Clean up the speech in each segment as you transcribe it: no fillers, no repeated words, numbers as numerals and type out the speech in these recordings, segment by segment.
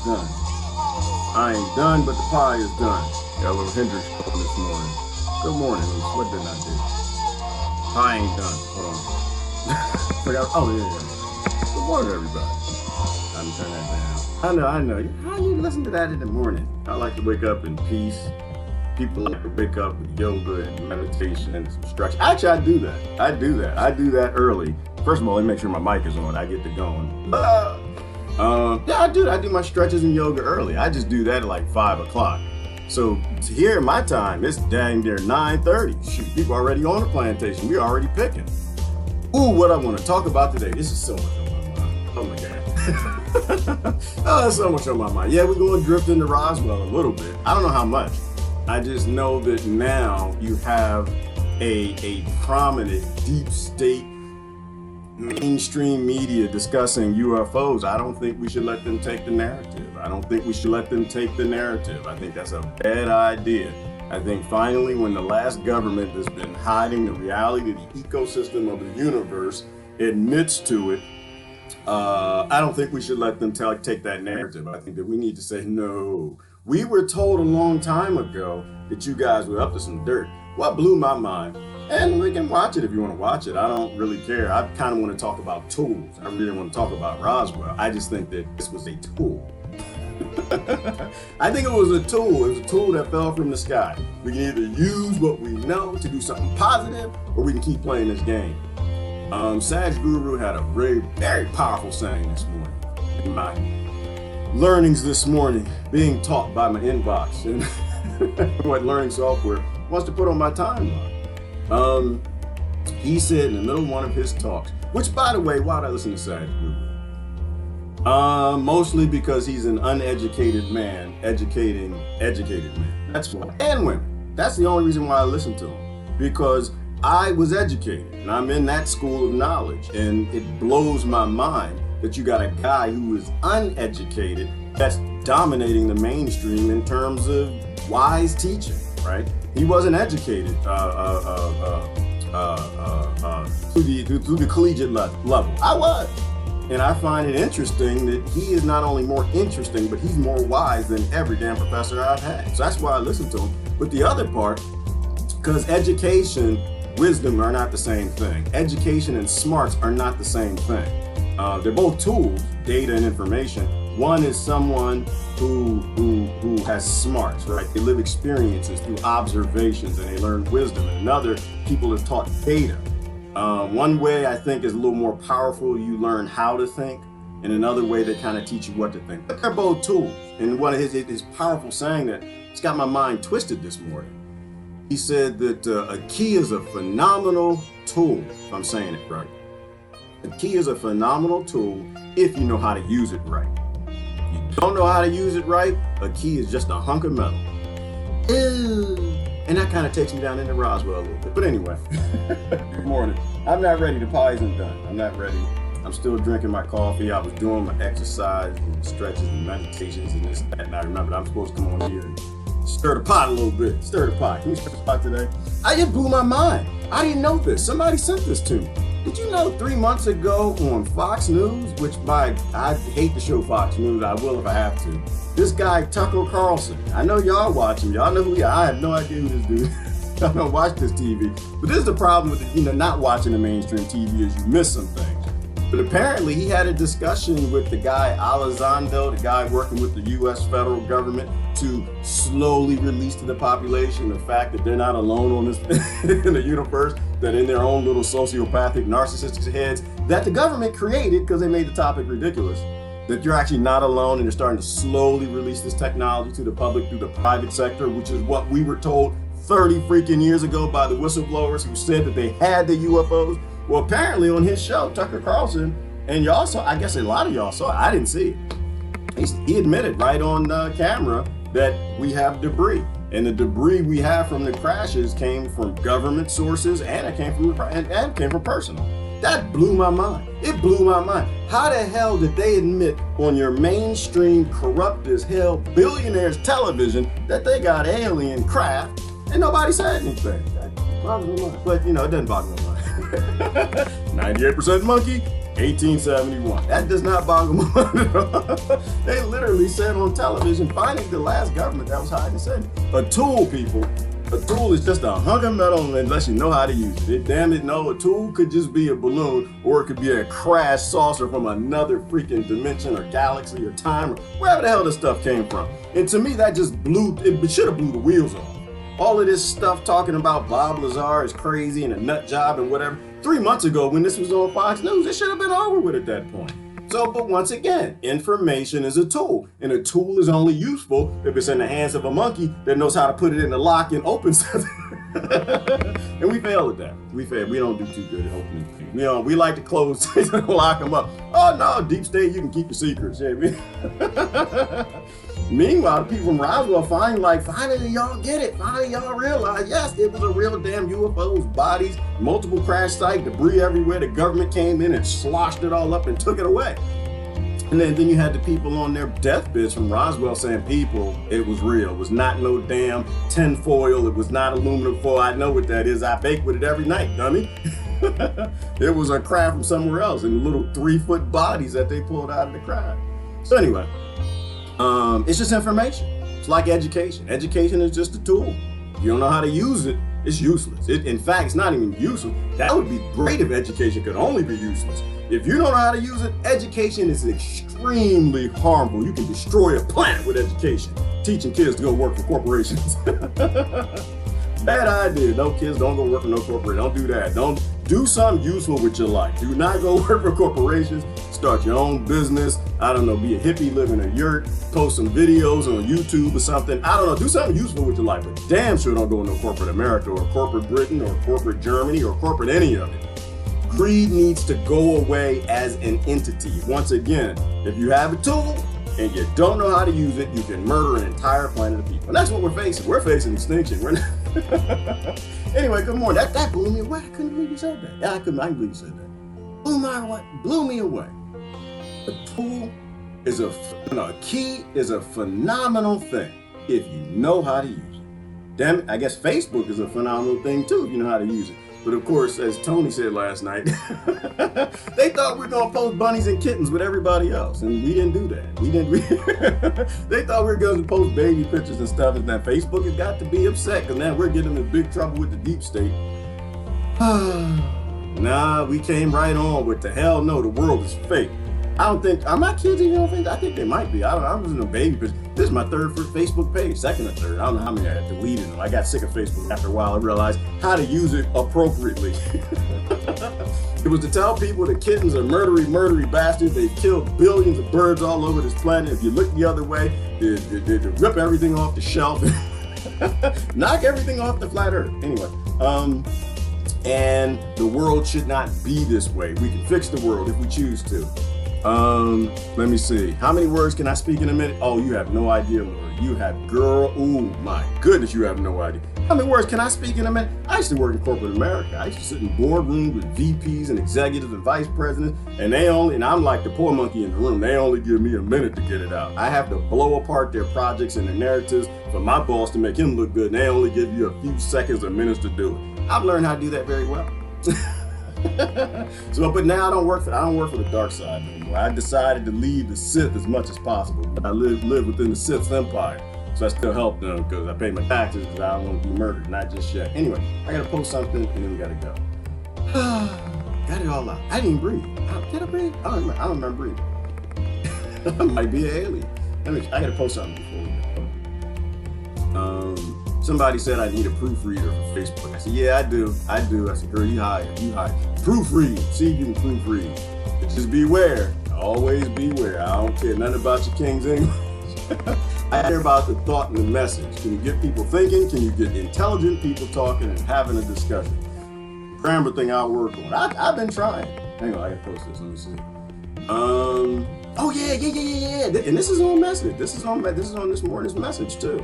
done. I ain't done, but the pie is done. Got a little Hendrix going this morning. Good morning. What did I do? Pie ain't done. Hold on. Forgot. Oh, yeah. Good morning, everybody. I didn't turn that down. I know. How you listen to that in the morning? I like to wake up in peace. People like to wake up with yoga and meditation and some stretching. Actually, I do that. I do that early. First of all, let me make sure my mic is on. I get to going. Yeah, I do my stretches and yoga early. I just do that at like 5 o'clock. So here in my time, it's dang near 9:30. Shoot, people already on the plantation. We already picking. Ooh, what I want to talk about today. This is so much on my mind. Oh my God. Oh, there's so much on my mind. Yeah, we're going to drift into Roswell a little bit. I don't know how much. I just know that now you have a prominent deep state mainstream media discussing UFOs. I don't think we should let them take the narrative. I think that's a bad idea. I think finally, when the last government that's been hiding the reality of the ecosystem of the universe admits to it, I don't think we should let them take that narrative. I think that we need to say, no. We were told a long time ago that you guys were up to some dirt. What blew my mind, and we can watch it if you want to watch it. I don't really care. I kind of want to talk about tools. I really want to talk about Roswell. I just think that this was a tool. I think it was a tool. It was a tool that fell from the sky. We can either use what we know to do something positive, or we can keep playing this game. Sag Guru had a very, very powerful saying this morning in my learnings this morning, being taught by my inbox and what learning software wants to put on my timeline. He said in the middle of one of his talks, which, by the way, why did I listen to Sag Guru? Mostly because he's an uneducated man, educating educated men. That's why. And women. That's the only reason why I listen to him. Because I was educated, and I'm in that school of knowledge, and it blows my mind that you got a guy who is uneducated that's dominating the mainstream in terms of wise teaching, right? He wasn't educated through the collegiate level. I was. And I find it interesting that he is not only more interesting, but he's more wise than every damn professor I've had. So that's why I listen to him. But the other part, because education, wisdom are not the same thing. Education and smarts are not the same thing. They're both tools, data and information. One is someone who has smarts, right? They live experiences through observations and they learn wisdom. And another, people are taught data. One way I think is a little more powerful, you learn how to think, and another way they kind of teach you what to think. But they're both tools. And one of his powerful saying that it's got my mind twisted this morning. He said that a key is a phenomenal tool, if I'm saying it right. A key is a phenomenal tool if you know how to use it right. If you don't know how to use it right, a key is just a hunk of metal. Ew. And that kind of takes me down into Roswell a little bit. But anyway, good morning. I'm not ready. The pie isn't done. I'm not ready. I'm still drinking my coffee. I was doing my exercise and stretches and meditations and this, that. And I remembered I'm supposed to come on here and stir the pot a little bit. Stir the pot. Can we stir the pot today? It blew my mind. I didn't know this. Somebody sent this to me. Did you know 3 months ago on Fox News, which I hate the show Fox News, I will if I have to. This guy, Tucker Carlson, I know y'all watch him. Y'all know who he is. I have no idea who this dude is. I don't watch this TV. But this is the problem with not watching the mainstream TV is you miss some things. But apparently he had a discussion with the guy Elizondo, the guy working with the U.S. federal government to slowly release to the population the fact that they're not alone on this in the universe, that in their own little sociopathic, narcissistic heads that the government created because they made the topic ridiculous, that you're actually not alone and they're starting to slowly release this technology to the public through the private sector, which is what we were told 30 freaking years ago by the whistleblowers who said that they had the UFOs. Well, apparently on his show, Tucker Carlson, and y'all saw, I guess a lot of y'all saw it, I didn't see it. He admitted right on camera that we have debris. And the debris we have from the crashes came from government sources and it came from personal. That blew my mind. It blew my mind. How the hell did they admit on your mainstream corrupt as hell billionaires television that they got alien craft and nobody said anything? That boggles my mind. But it doesn't boggle my mind. 98% monkey, 1871. That does not boggle my mind at all. They literally said on television, finding the last government that was hiding said, a tool, people. A tool is just a hunk of metal unless you know how to use it. Damn it, no, a tool could just be a balloon, or it could be a crash saucer from another freaking dimension or galaxy or time, or wherever the hell this stuff came from. And to me, that just it should have blew the wheels off. All of this stuff talking about Bob Lazar is crazy and a nut job and whatever. 3 months ago when this was on Fox News, it should have been over with at that point. So, but once again, information is a tool, and a tool is only useful if it's in the hands of a monkey that knows how to put it in the lock and open something. And we fail at that. We fail. We don't do too good at opening things. We like to close things and lock them up. Oh no, deep state, you can keep your secrets. Yeah, Meanwhile, the people from Roswell finally y'all get it. Finally y'all realize, yes, it was a real damn UFOs, bodies, multiple crash site, debris everywhere. The government came in and sloshed it all up and took it away. And then you had the people on their deathbeds from Roswell saying, people, it was real. It was not no damn tin foil. It was not aluminum foil. I know what that is. I bake with it every night, dummy. It was a craft from somewhere else and little 3-foot bodies that they pulled out of the crowd. So anyway, it's just information. It's like education. Education is just a tool. If you don't know how to use it, it's useless. In fact, it's not even useful. That would be great if education could only be useless. If you don't know how to use it, education is extremely harmful. You can destroy a planet with education. Teaching kids to go work for corporations. Bad idea. No, kids, don't go work for no corporation. Don't do that. Don't do something useful with your life. Do not go work for corporations. Start your own business. I don't know, be a hippie, live in a yurt, post some videos on YouTube or something. I don't know, do something useful with your life, but damn sure don't go into corporate America or corporate Britain or corporate Germany or corporate any of it. Greed needs to go away as an entity. Once again, if you have a tool and you don't know how to use it, you can murder an entire planet of people. And that's what we're facing. We're facing extinction. We're not Anyway, good morning. That blew me away. I couldn't believe you said that. Yeah, I couldn't believe you said that. Blew me away. A tool is a key is a phenomenal thing if you know how to use it. Damn it, I guess Facebook is a phenomenal thing too if you know how to use it. But of course, as Tony said last night, they thought we were gonna post bunnies and kittens with everybody else, and we didn't do that. They thought we were gonna post baby pictures and stuff, and now Facebook has got to be upset because now we're getting in big trouble with the deep state. Nah, we came right on with the hell no, the world is fake. I don't think, are my kids even on Facebook? I think they might be. I was in a baby picture. This is my third Facebook page, second or third. I don't know how many I had deleted them. I got sick of Facebook after a while. I realized how to use it appropriately. It was to tell people that kittens are murdery bastards. They've killed billions of birds all over this planet. If you look the other way, they rip everything off the shelf. Knock everything off the flat earth. Anyway, and the world should not be this way. We can fix the world if we choose to. Let me see. How many words can I speak in a minute? Oh, you have no idea, Lord. You have, girl, oh my goodness, you have no idea. How many words can I speak in a minute? I used to work in corporate America. I used to sit in boardrooms with VPs and executives and vice presidents, and I'm like the poor monkey in the room. They only give me a minute to get it out. I have to blow apart their projects and their narratives for my boss to make him look good, and they only give you a few seconds or minutes to do it. I've learned how to do that very well. So, but now I don't work for the dark side anymore. I decided to leave the Sith as much as possible. I live within the Sith empire, so I still help them because I pay my taxes because I don't want to be murdered, not just yet. Anyway, I gotta post something and then we gotta go. Got it all out. I didn't breathe. Did I breathe? I don't remember breathing. I might be an alien. I gotta post something before we go. Somebody said I need a proofreader for Facebook. I said, yeah, I do. I said, girl, you hired. Proofread. See if you can proofread. But just beware. Always beware. I don't care nothing about your King's English. I care about the thought and the message. Can you get people thinking? Can you get intelligent people talking and having a discussion? Grammar thing I'll work on. I've been trying. Hang on, I gotta post this. Let me see. Oh yeah. And this is on message. This is on this morning's message too.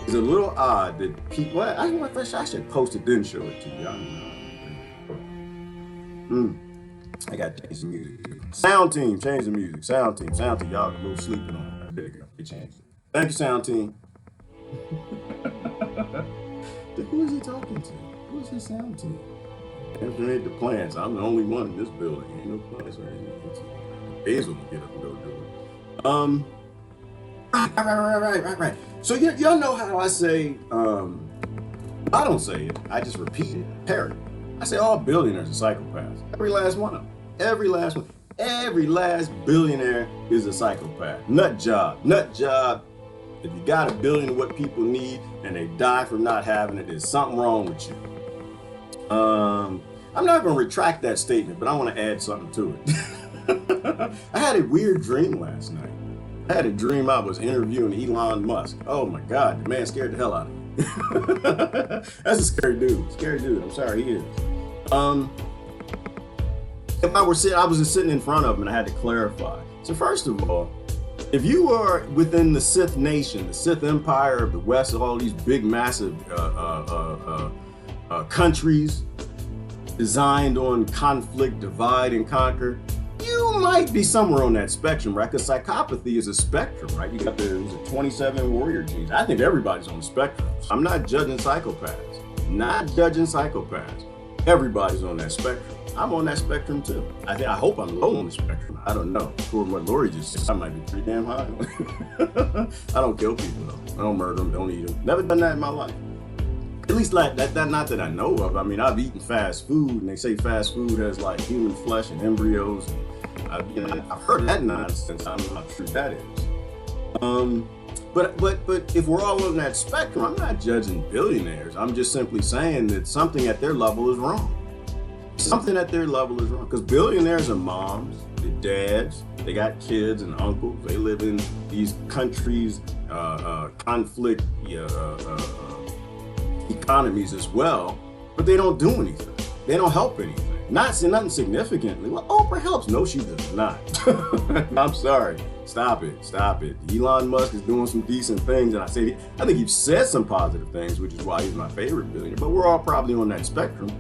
It's a little odd that people. Well, I should post it then show it to you. I don't know. I got to change the music. Sound team, change the music. Sound team. Y'all a little sleeping on it. There you go. They changed it. Thank you, sound team. Who is he talking to? Who is his sound team? After made the plans, I'm the only one in this building. Ain't no plans or anything. Basil will get up and go do it. Right. So y'all know how I say, I don't say it, I just repeat it, parrot. I say all billionaires are psychopaths. Every last one of them. Every last one. Every last billionaire is a psychopath. Nut job. If you got $1 billion of what people need and they die from not having it, there's something wrong with you. I'm not going to retract that statement, but I want to add something to it. I had a weird dream last night. I had a dream I was interviewing Elon Musk. Oh my God, the man scared the hell out of me. That's a scary dude. I'm sorry, he is. If I was just sitting in front of him and I had to clarify. So first of all, if you are within the Sith nation, the Sith empire of the West, all these big, massive countries designed on conflict, divide, and conquer, you might be somewhere on that spectrum, right? Because psychopathy is a spectrum, right? You got the 27 warrior genes. I think everybody's on the spectrum. I'm not judging psychopaths. Everybody's on that spectrum. I'm on that spectrum too. I hope I'm low on the spectrum. I don't know. For what Lori just said, I might be pretty damn high. I don't kill people though. I don't murder them, don't eat them. Never done that in my life. At least like that, not that I know of. I mean, I've eaten fast food, and they say fast food has like human flesh and embryos. And I've heard that nonsense. I don't know how true that is. But if we're all on that spectrum, I'm not judging billionaires. I'm just simply saying that something at their level is wrong. Because billionaires are moms, they're dads, they got kids and uncles. They live in these countries, conflict economies as well, but they don't do anything. They don't help anything. Not nothing significantly. Well, Oprah helps. No, she does not. I'm sorry. Stop it. Elon Musk is doing some decent things, and I think he's said some positive things, which is why he's my favorite billionaire. But we're all probably on that spectrum.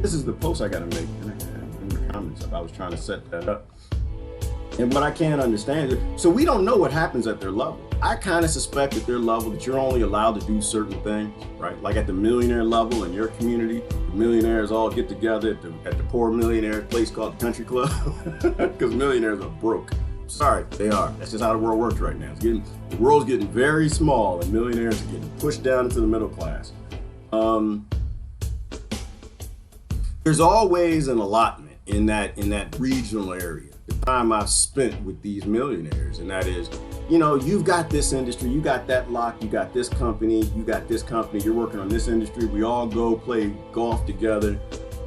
This is the post I got to make in the comments. I was trying to set that up. And what I can't understand is, so we don't know what happens at their level. I kind of suspect at their level that you're only allowed to do certain things, right? Like at the millionaire level in your community, the millionaires all get together at the poor millionaire place called the country club, because millionaires are broke. Sorry, they are. That's just how the world works right now. The world's getting very small, and millionaires are getting pushed down into the middle class. There's always an allotment in that regional area. The time I've spent with these millionaires, and that is, you've got this industry, you got that lock, you got this company, you're working on this industry, we all go play golf together,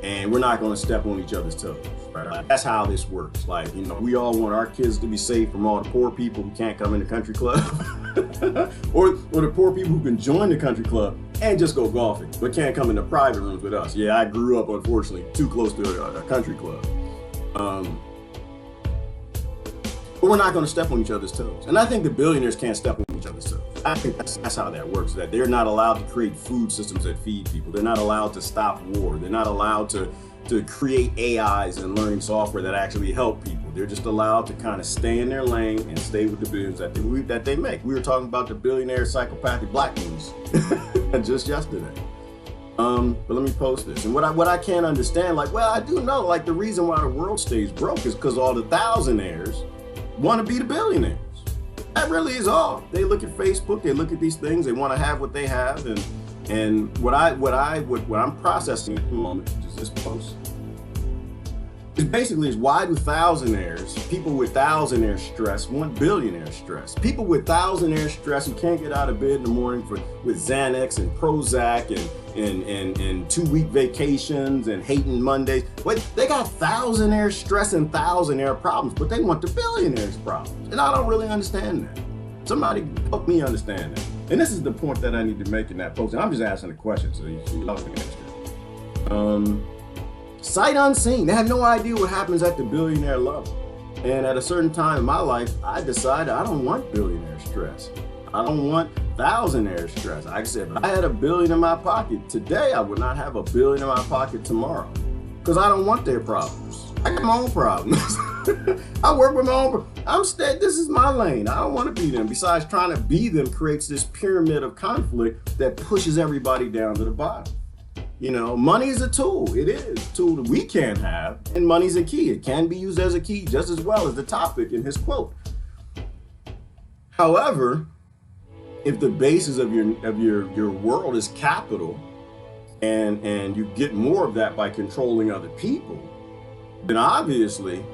and we're not going to step on each other's toes, right? Like, that's how this works. Like, we all want our kids to be safe from all the poor people who can't come in the country club, or the poor people who can join the country club and just go golfing, but can't come in the private rooms with us. Yeah, I grew up, unfortunately, too close to a country club. But we're not going to step on each other's toes. And I think the billionaires can't step on each other's toes. I think that's how that works, that they're not allowed to create food systems that feed people. They're not allowed to stop war. They're not allowed to create AIs and learning software that actually help people. They're just allowed to kind of stay in their lane and stay with the billions that they make. We were talking about the billionaire psychopathic black news just yesterday. But let me post this. And what I can't understand, I do know, the reason why the world stays broke is because all the thousandaires want to be the billionaires. That really is all. They look at Facebook, they look at these things, they want to have what they have, and what I'm processing at the moment, which is this post, is basically why do thousandaires, people with thousandaire stress, want billionaire stress? People with thousandaire stress who can't get out of bed in the morning with Xanax and Prozac and 2-week vacations and hating Mondays. Wait, they got thousandaire stress and thousandaire problems, but they want the billionaires' problems. And I don't really understand that. Somebody help me understand that. And this is the point that I need to make in that post. And I'm just asking a question, so you can answer. Sight unseen. They have no idea what happens at the billionaire level. And at a certain time in my life, I decided I don't want billionaire stress. I don't want thousandaire stress. Like I said, if I had $1 billion in my pocket today, I would not have $1 billion in my pocket tomorrow. Because I don't want their problems. I got my own problems. I work with my own. This is my lane. I don't want to be them. Besides, trying to be them creates this pyramid of conflict that pushes everybody down to the bottom. You know, money is a tool. It is a tool that we can have, and money's a key. It can be used as a key just as well as the topic in his quote. However, if the basis of your world is capital, and you get more of that by controlling other people, then obviously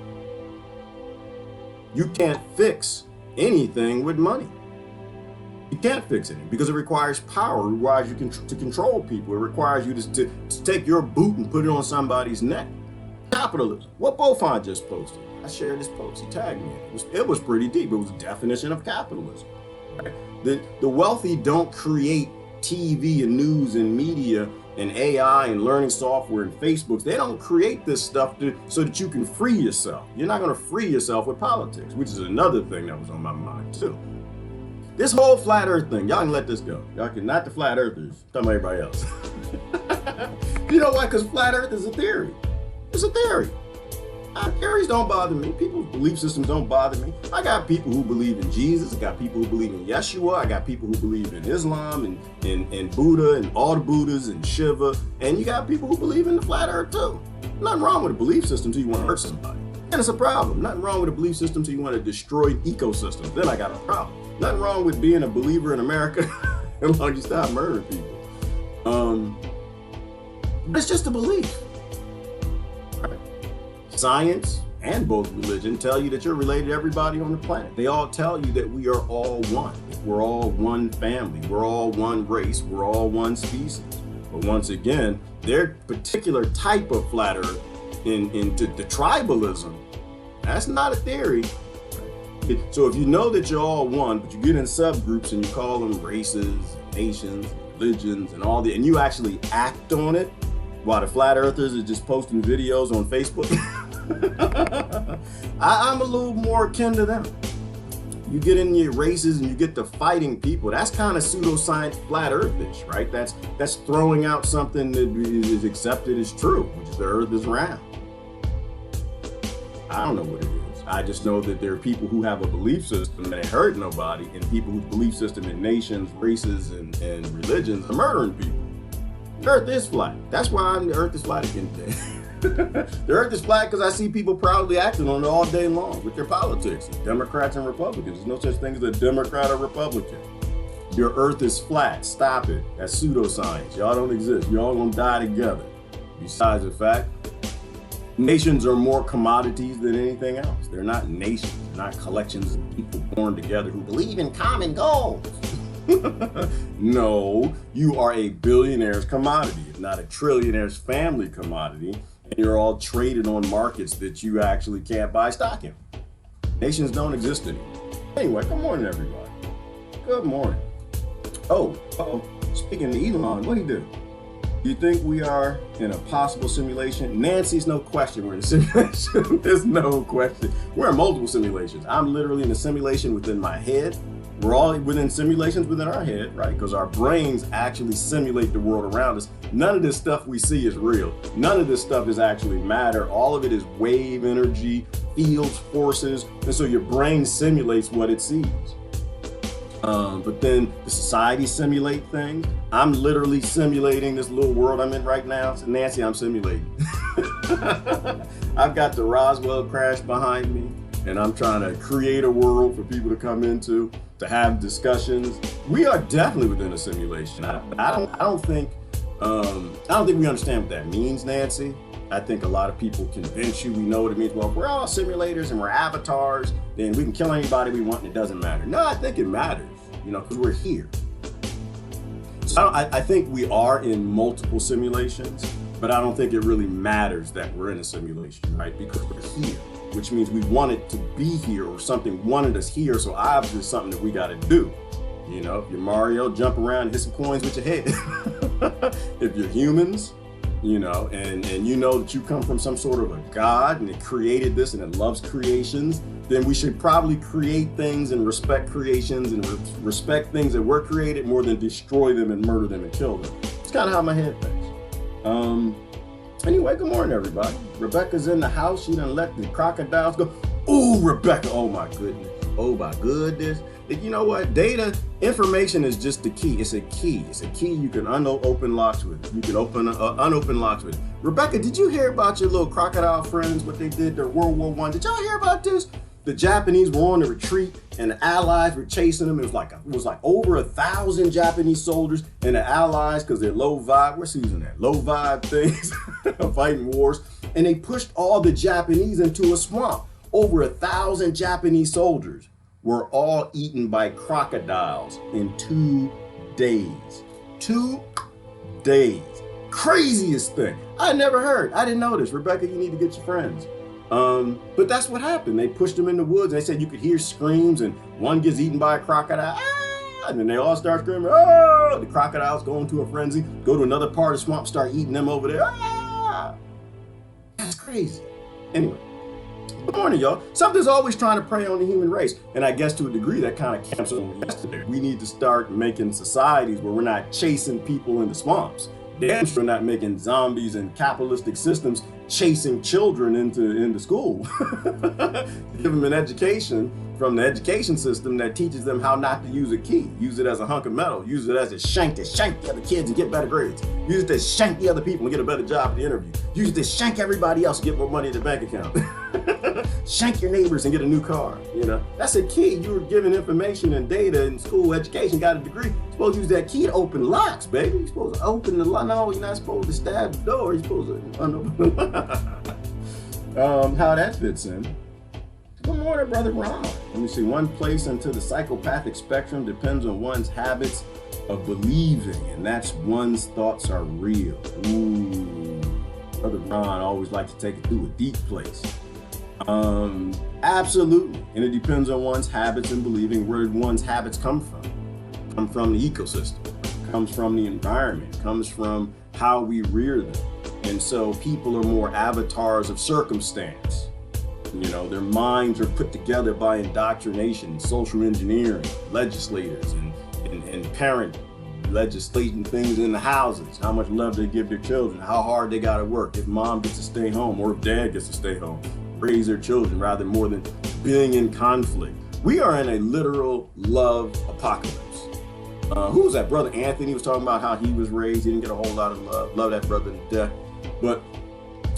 you can't fix anything with money. You can't fix it because it requires power. It requires you to control people. It requires you to take your boot and put it on somebody's neck. Capitalism. What Bofon just posted. I shared this post. He tagged me. It was pretty deep. It was a definition of capitalism. Right? The wealthy don't create TV and news and media and AI and learning software and Facebooks. They don't create this stuff so that you can free yourself. You're not going to free yourself with politics, which is another thing that was on my mind too. This whole flat earth thing, y'all can let this go. Y'all can, not the flat earthers, talking about everybody else. You know why? Because flat earth is a theory. It's a theory. Theories don't bother me. People's belief systems don't bother me. I got people who believe in Jesus. I got people who believe in Yeshua. I got people who believe in Islam and Buddha and all the Buddhas and Shiva. And you got people who believe in the flat earth too. Nothing wrong with a belief system till you want to hurt somebody. And it's a problem. Nothing wrong with a belief system till you want to destroy ecosystems. Then I got a problem. Nothing wrong with being a believer in America as long as you stop murdering people. But it's just a belief. Right? Science and both religion tell you that you're related to everybody on the planet. They all tell you that we are all one. We're all one family. We're all one race. We're all one species. But once again, their particular type of flat earth into the tribalism, that's not a theory. So if you know that you're all one, but you get in subgroups and you call them races, nations, religions, and all that, and you actually act on it, while the flat earthers are just posting videos on Facebook, I'm a little more akin to them. You get in your races and you get to fighting people. That's kind of pseudoscience flat earthish, right? That's throwing out something that is accepted as true, which is the earth is round. I don't know what it is. I just know that there are people who have a belief system that ain't hurt nobody, and people whose belief system in nations, races, and religions are murdering people. The earth is flat. That's why the earth is flat again today. The earth is flat because I see people proudly acting on it all day long with their politics, Democrats and Republicans. There's no such thing as a Democrat or Republican. Your earth is flat. Stop it. That's pseudoscience. Y'all don't exist. Y'all gonna die together. Besides the fact, nations are more commodities than anything else. They're not nations. They're not collections of people born together who believe in common goals. No, you are a billionaire's commodity. It's not a trillionaire's family commodity. And you're all traded on markets that you actually can't buy stock in. Nations don't exist anymore. Anyway, good morning, everybody. Good morning. Oh, speaking of Elon, what'd he do? You think we are in a possible simulation? Nancy's no question we're in a simulation. There's no question. We're in multiple simulations. I'm literally in a simulation within my head. We're all within simulations within our head, right? Because our brains actually simulate the world around us. None of this stuff we see is real. None of this stuff is actually matter. All of it is wave energy, fields, forces. And so your brain simulates what it sees. But then the society simulate things. I'm literally simulating this little world I'm in right now. So Nancy, I'm simulating. I've got the Roswell crash behind me, and I'm trying to create a world for people to come into, to have discussions. We are definitely within a simulation. I don't think we understand what that means, Nancy. I think a lot of people convince you we know what it means. Well, if we're all simulators and we're avatars, then we can kill anybody we want and it doesn't matter. No, I think it matters, because we're here. So I think we are in multiple simulations, but I don't think it really matters that we're in a simulation, right? Because we're here, which means we wanted to be here, or something wanted us here. So obviously it's something that we got to do. If you're Mario, jump around and hit some coins with your head. If you're humans, and you know that you come from some sort of a God and it created this and it loves creations, then we should probably create things and respect creations and respect things that were created more than destroy them and murder them and kill them. It's kind of how my head thinks. Anyway, good morning, everybody. Rebecca's in the house. She done let the crocodiles go. Ooh, Rebecca. Oh, my goodness. Oh, my goodness. You know what? Data, information is just the key. It's a key. It's a key you can open locks with. You can unopen locks with. Rebecca, did you hear about your little crocodile friends, what they did during World War I? Did y'all hear about this? The Japanese were on the retreat and the Allies were chasing them. It was like over 1,000 Japanese soldiers, and the Allies, because they're low vibe, what's using that? Low vibe things, fighting wars. And they pushed all the Japanese into a swamp. Over 1,000 Japanese soldiers were all eaten by crocodiles in 2 days. 2 days. Craziest thing. I never heard. I didn't know this. Rebecca, you need to get your friends. But that's what happened. They pushed them in the woods, and they said you could hear screams, and one gets eaten by a crocodile, and then they all start screaming, oh! The crocodiles go into a frenzy, go to another part of the swamp, start eating them over there. That's crazy. Anyway, good morning, y'all. Something's always trying to prey on the human race, and I guess to a degree that kind of camps on yesterday. We need to start making societies where we're not chasing people into swamps. Damn sure not making zombies and capitalistic systems chasing children into school. Give them an education from the education system that teaches them how not to use a key. Use it as a hunk of metal. Use it as a shank to shank the other kids and get better grades. Use it to shank the other people and get a better job at the interview. Use it to shank everybody else and get more money in the bank account. Shank your neighbors and get a new car. You know, that's a key. You were given information and data in school, education, got a degree. You're supposed to use that key to open locks, baby. You're supposed to open the lock. No, you're not supposed to stab the door. You're supposed to unopen the lock. How that fits in. Good morning, Brother Ron. Let me see. One place into the psychopathic spectrum depends on one's habits of believing, and that's one's thoughts are real. Ooh. Brother Ron always likes to take it to a deep place. Absolutely. And it depends on one's habits and believing. Where one's habits come from. Come from the ecosystem. Comes from the environment. Comes from how we rear them. And so people are more avatars of circumstance. You know, their minds are put together by indoctrination, social engineering, legislators, and parent legislating things in the houses, how much love they give their children, how hard they gotta work, if mom gets to stay home or if dad gets to stay home, raise their children rather more than being in conflict. We are in a literal love apocalypse. Who was that? Brother Anthony was talking about how he was raised. He didn't get a whole lot of love. Love that brother to death. But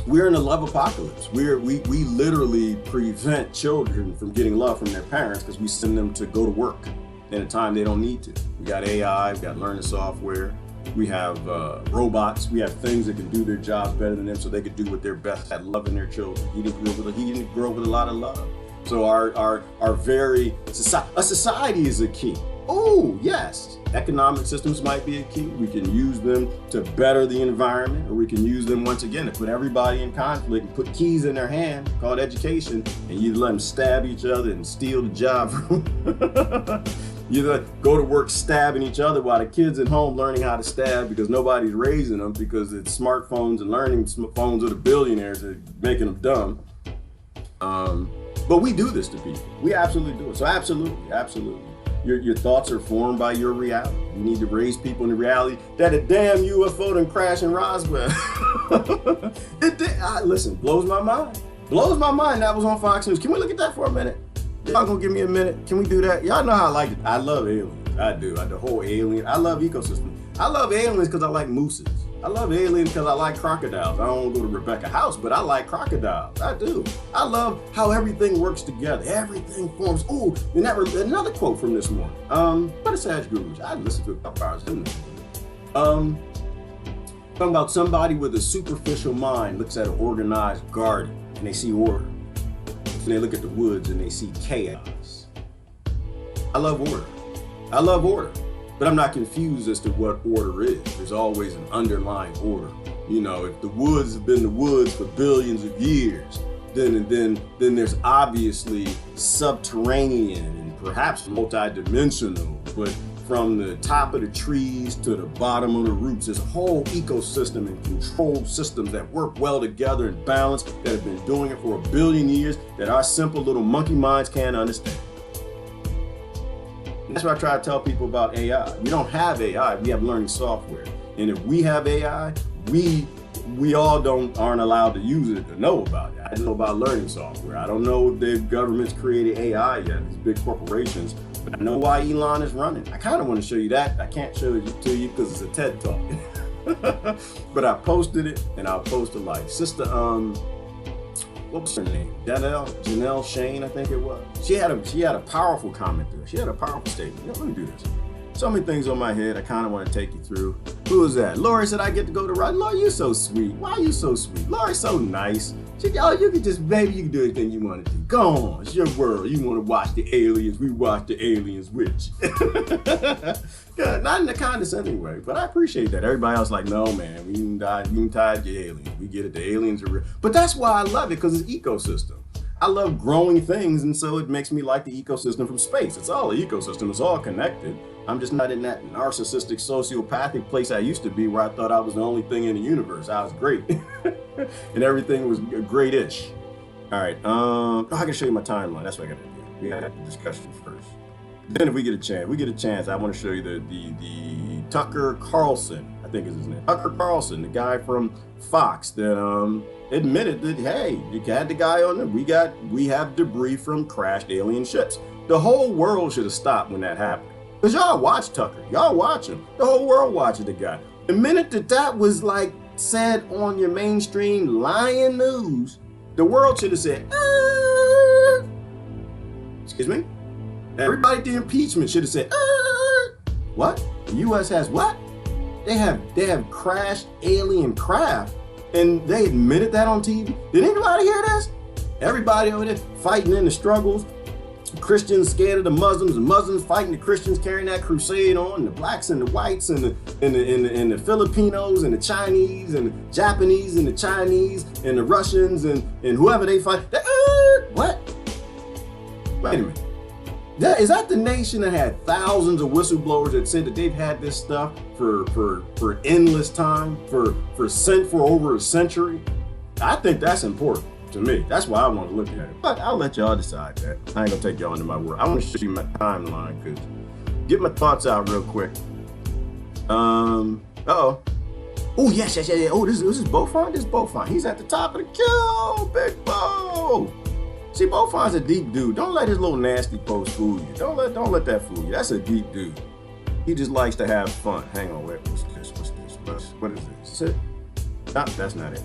we're in a love apocalypse. We literally prevent children from getting love from their parents because we send them to go to work in a time they don't need to. We got AI, we got learning software, we have robots, we have things that can do their jobs better than them so they could do what they're best at, loving their children. He didn't grow up with a lot of love. So a society is a key. Oh, yes. Economic systems might be a key. We can use them to better the environment, or we can use them once again to put everybody in conflict and put keys in their hand called education, and you let them stab each other and steal the job from them. You go to work stabbing each other while the kids at home learning how to stab because nobody's raising them because it's smartphones and learning phones of the billionaires that are making them dumb. But we do this to people. We absolutely do it. So absolutely. Your thoughts are formed by your reality. You need to raise people in the reality that a damn UFO done crash in Roswell. Listen, blows my mind. Blows my mind that was on Fox News. Can we look at that for a minute? Y'all gonna give me a minute? Can we do that? Y'all know how I like it. I love aliens. I do. The whole alien. I love ecosystem. I love aliens because I like mooses. I love aliens because I like crocodiles. I don't want to go to Rebecca's house, but I like crocodiles. I do. I love how everything works together. Everything forms. Ooh, and another quote from this morning. What is Sage Gurus? I listened to it a couple hours, didn't I? Talking about somebody with a superficial mind looks at an organized garden and they see order. And they look at the woods and they see chaos. I love order. But I'm not confused as to what order is. There's always an underlying order. You know, if the woods have been the woods for billions of years, then there's obviously subterranean and perhaps multidimensional, but from the top of the trees to the bottom of the roots, there's a whole ecosystem and control systems that work well together and balance that have been doing it for 1 billion years that our simple little monkey minds can't understand. That's why I try to tell people about AI. We don't have AI, we have learning software. And if we have AI, we all aren't allowed to use it to know about it. I know about learning software. I don't know if the government's created AI yet, these big corporations, But I know why Elon is running. I kind of want to show you that. I can't show it to you because it's a TED Talk. But I posted it, and I'll post a like. Sister, what was her name? Janelle Shane, I think it was. She had a powerful comment there. She had a powerful statement. You know, let me do this. So many things on my head I kind of want to take you through. Who is that? Lori said I get to go to Rod. Lori, you're so sweet. Why are you so sweet? Lori's so nice. She, oh, you can just, baby, you can do anything you want to do. Go on, it's your world. You want to watch the aliens, we watch the aliens, which. Yeah, not in the condescending way, but I appreciate that. Everybody else like, no, man, we didn't tie the aliens. We get it, the aliens are real. But that's why I love it, because it's ecosystem. I love growing things, and so it makes me like the ecosystem from space. It's all an ecosystem, it's all connected. I'm just not in that narcissistic, sociopathic place I used to be where I thought I was the only thing in the universe. I was great. And everything was great-ish. All right, I can show you my timeline. That's what I gotta do. We gotta have the discussion first. Then if we get a chance, I want to show you the Tucker Carlson, I think is his name. Tucker Carlson, the guy from Fox that admitted that, hey, you had the guy on there. We have debris from crashed alien ships. The whole world should have stopped when that happened. Because y'all watch Tucker. Y'all watch him. The whole world watches the guy. The minute that was like said on your mainstream lying news, the world should have said, excuse me? Everybody at the impeachment should have said, what? The U.S. has what? They have crashed alien craft, and they admitted that on TV. Did anybody hear this? Everybody over there fighting in the struggles. Christians scared of the Muslims fighting the Christians, carrying that crusade on. The blacks and the whites and the Filipinos and the Chinese and the Japanese and the Chinese and the Russians and whoever they fight. What? Wait a minute. Is that the nation that had thousands of whistleblowers that said that they've had this stuff for endless time, for over a century? I think that's important to me. That's why I want to look at it. But I'll let y'all decide that. I ain't gonna take y'all into my word. I want to show you my timeline, because get my thoughts out real quick. Oh yes. Oh, this is Beaufort. This is Beaufort. He's at the top of the queue. Big Bo. See, Beaufort's a deep dude. Don't let his little nasty post fool you. Don't let that fool you. That's a deep dude. He just likes to have fun. Hang on, wait, what's this? What is this? Is it? No, that's not it.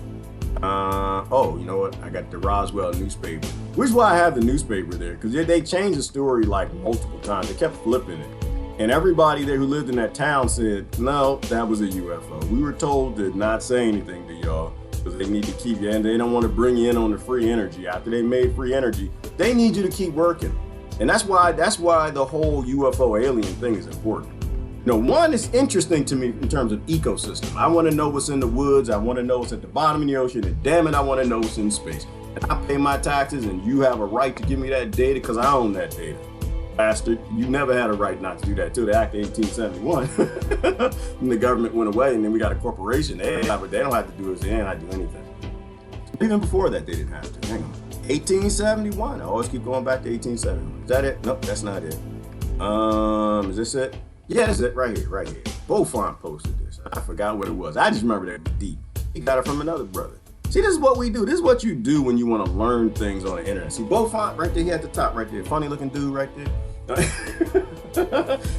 Oh, you know what? I got the Roswell newspaper. Which is why I have the newspaper there, because they changed the story like multiple times. They kept flipping it. And everybody there who lived in that town said, no, that was a UFO. We were told to not say anything to y'all, because they need to keep you, and they don't want to bring you in on the free energy. After they made free energy, they need you to keep working. And that's why the whole UFO alien thing is important. You know, one is interesting to me in terms of ecosystem. I want to know what's in the woods. I want to know what's at the bottom of the ocean. And damn it, I want to know what's in space. And I pay my taxes, and you have a right to give me that data because I own that data. Bastard, you never had a right not to do that till the Act of 1871. And the government went away, and then we got a corporation. They don't have to do it. They didn't have to do anything. Even before that, they didn't have to. Hang on. 1871. I always keep going back to 1871. Is that it? Nope, that's not it. Is this it? Yeah, that's it. Right here. Beaufort posted this. I forgot what it was. I just remember that it was deep. He got it from another brother. See, this is what we do. This is what you do when you want to learn things on the internet. See, Beaufort right there, he at the top right there. Funny looking dude right there.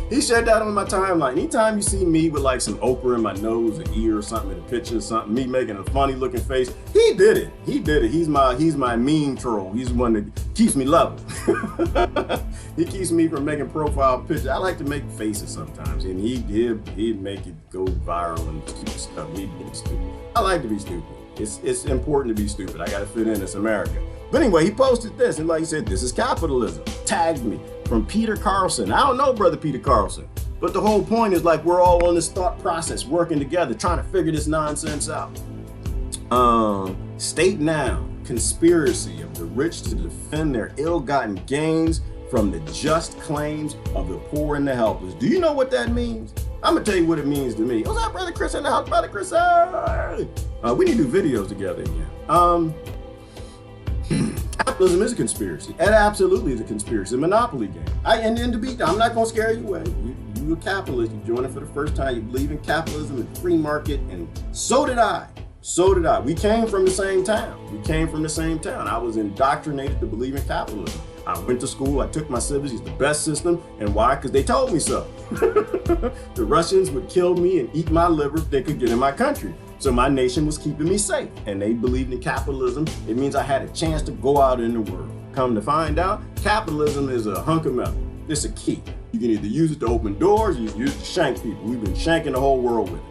He shared that on my timeline. Anytime you see me with like some okra in my nose, an ear or something in a picture or something, me making a funny looking face, he did it. He's my meme troll. He's the one that keeps me level. He keeps me from making profile pictures. I like to make faces sometimes, and he'd make it go viral and stupid stuff. He'd be stupid. I like to be stupid. It's important to be stupid. I gotta fit in. It's America. But anyway, he posted this, and like he said, this is capitalism. Tagged me from Peter Carlson. I don't know brother Peter Carlson, but the whole point is like we're all on this thought process, working together, trying to figure this nonsense out. State now, conspiracy of the rich to defend their ill-gotten gains from the just claims of the poor and the helpless. Do you know what that means? I'm gonna tell you what it means to me. What's up, brother Chris in the house? Brother Chris, we need to do videos together again. Capitalism is a conspiracy. It absolutely is a conspiracy. A monopoly game. I'm not gonna scare you away. You're a capitalist. You join it for the first time. You believe in capitalism and free market, and so did I. We came from the same town. I was indoctrinated to believe in capitalism. I went to school, I took my civics, it's the best system. And why? Because they told me so. The Russians would kill me and eat my liver if they could get in my country. So my nation was keeping me safe. And they believed in capitalism. It means I had a chance to go out in the world. Come to find out, capitalism is a hunk of metal. It's a key. You can either use it to open doors, or you can use it to shank people. We've been shanking the whole world with it.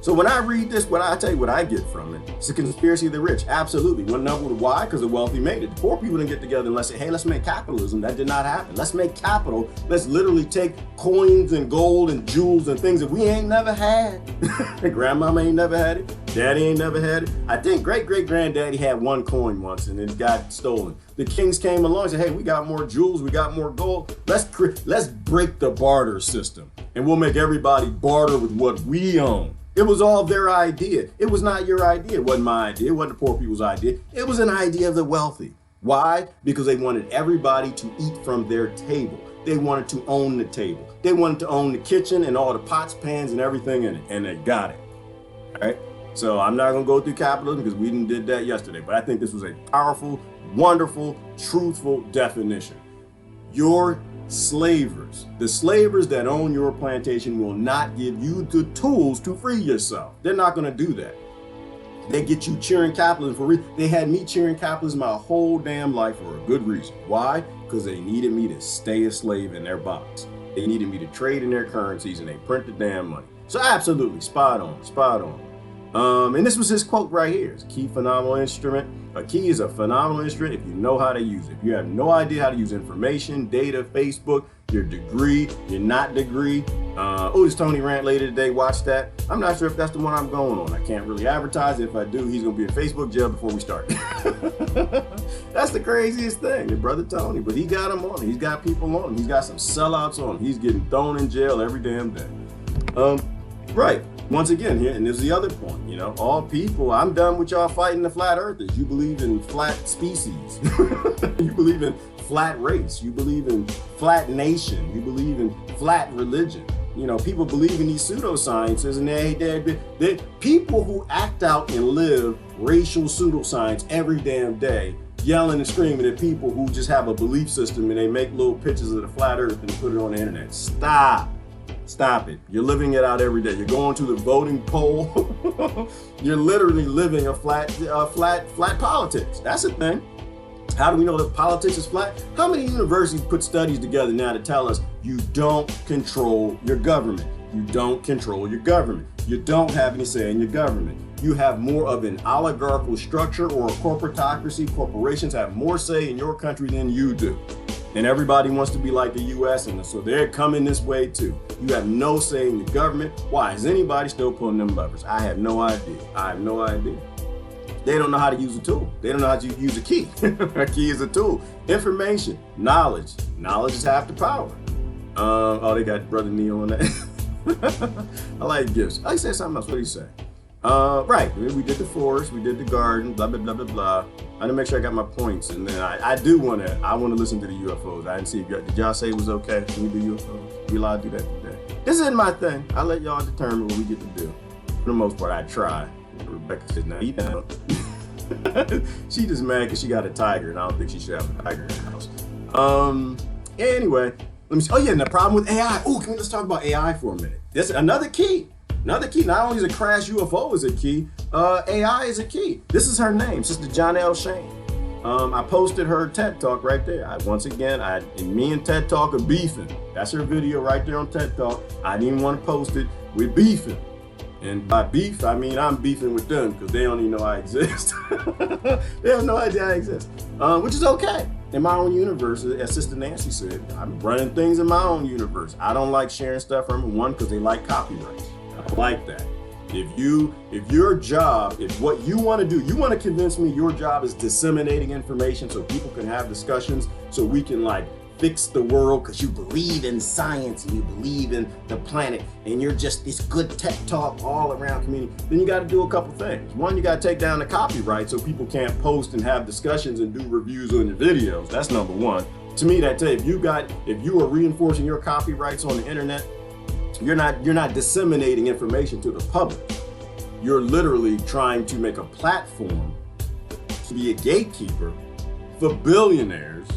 So when I read this, what I tell you what I get from it, it's a conspiracy of the rich. Absolutely. One number why? Because the wealthy made it. The poor people didn't get together and let's say, hey, let's make capitalism. That did not happen. Let's make capital. Let's literally take coins and gold and jewels and things that we ain't never had. Grandmama ain't never had it. Daddy ain't never had it. I think great-great-granddaddy had one coin once and it got stolen. The kings came along and said, hey, we got more jewels, we got more gold. Let's break the barter system and we'll make everybody barter with what we own. It was all their idea. It was not your idea. It wasn't my idea. It wasn't the poor people's idea. It was an idea of the wealthy. Why? Because they wanted everybody to eat from their table. They wanted to own the table. They wanted to own the kitchen and all the pots, pans, and everything in it, and they got it. All right? So I'm not gonna go through capitalism because we did that yesterday, but I think this was a powerful, wonderful, truthful definition. Your slavers, the slavers that own your plantation will not give you the tools to free yourself. They're not gonna do that. They get you cheering capitalism for reason. They had me cheering capitalism my whole damn life for a good reason. Why? Because they needed me to stay a slave in their box. They needed me to trade in their currencies and they print the damn money. So absolutely, spot on, spot on. And this was his quote right here. It's a key phenomenal instrument. A key is a phenomenal instrument if you know how to use it. If you have no idea how to use information, data, Facebook, your degree, your not degree. This Tony rant later today, watch that. I'm not sure if that's the one I'm going on. I can't really advertise it. If I do, he's gonna be in Facebook jail before we start. That's the craziest thing, your brother Tony, but he got him on him. He's got people on him. He's got some sellouts on him. He's getting thrown in jail every damn day. Right. Once again, here, and this is the other point, you know, all people, I'm done with y'all fighting the flat earthers. You believe in flat species. You believe in flat race. You believe in flat nation. You believe in flat religion. You know, people believe in these pseudosciences, and they people who act out and live racial pseudoscience every damn day, yelling and screaming at people who just have a belief system and they make little pictures of the flat earth and put it on the internet. Stop. Stop it. You're living it out every day. You're going to the voting poll. You're literally living a flat politics. That's the thing. How do we know that politics is flat? How many universities put studies together now to tell us you don't control your government? You don't control your government. You don't have any say in your government. You have more of an oligarchical structure or a corporatocracy. Corporations have more say in your country than you do. And everybody wants to be like the US, and so they're coming this way too. You have no say in the government. Why is anybody still pulling them levers? I have no idea. I have no idea. They don't know how to use a tool. They don't know how to use a key. A key is a tool. Information, knowledge. Knowledge is half the power. They got Brother Neo on that. I like gifts. I said something else. What did he say? Right, we did the forest, we did the garden, blah, blah, blah, blah, blah. I didn't make sure I got my points, and then I want to listen to the UFOs. I didn't see, did y'all say it was okay? Can we do UFOs? We allowed to do that today? This isn't my thing. I let y'all determine what we get to do. For the most part, I try. Rebecca said, no, you don't. She just mad because she got a tiger, and I don't think she should have a tiger in her house. Anyway, let me see. Oh yeah, and the problem with AI. Let's talk about AI for a minute. That's another key. Another key, not only is a crash UFO is a key, AI is a key. This is her name, Sister Jonelle Shane. I posted her TED Talk right there. Once again, me and TED Talk are beefing. That's her video right there on TED Talk. I didn't even want to post it. We're beefing. And by beef, I mean I'm beefing with them because they don't even know I exist. They have no idea I exist, which is okay. In my own universe, as Sister Nancy said, I'm running things in my own universe. I don't like sharing stuff from them, one, because they like copyrights. I like that. If your job, if what you want to do, you want to convince me your job is disseminating information so people can have discussions, so we can like fix the world because you believe in science and you believe in the planet and you're just this good tech talk all around community, then you got to do a couple things. One, you got to take down the copyright so people can't post and have discussions and do reviews on your videos. That's number one. To me, that if you are reinforcing your copyrights on the internet, you're not disseminating information to the public. You're literally trying to make a platform to be a gatekeeper for billionaires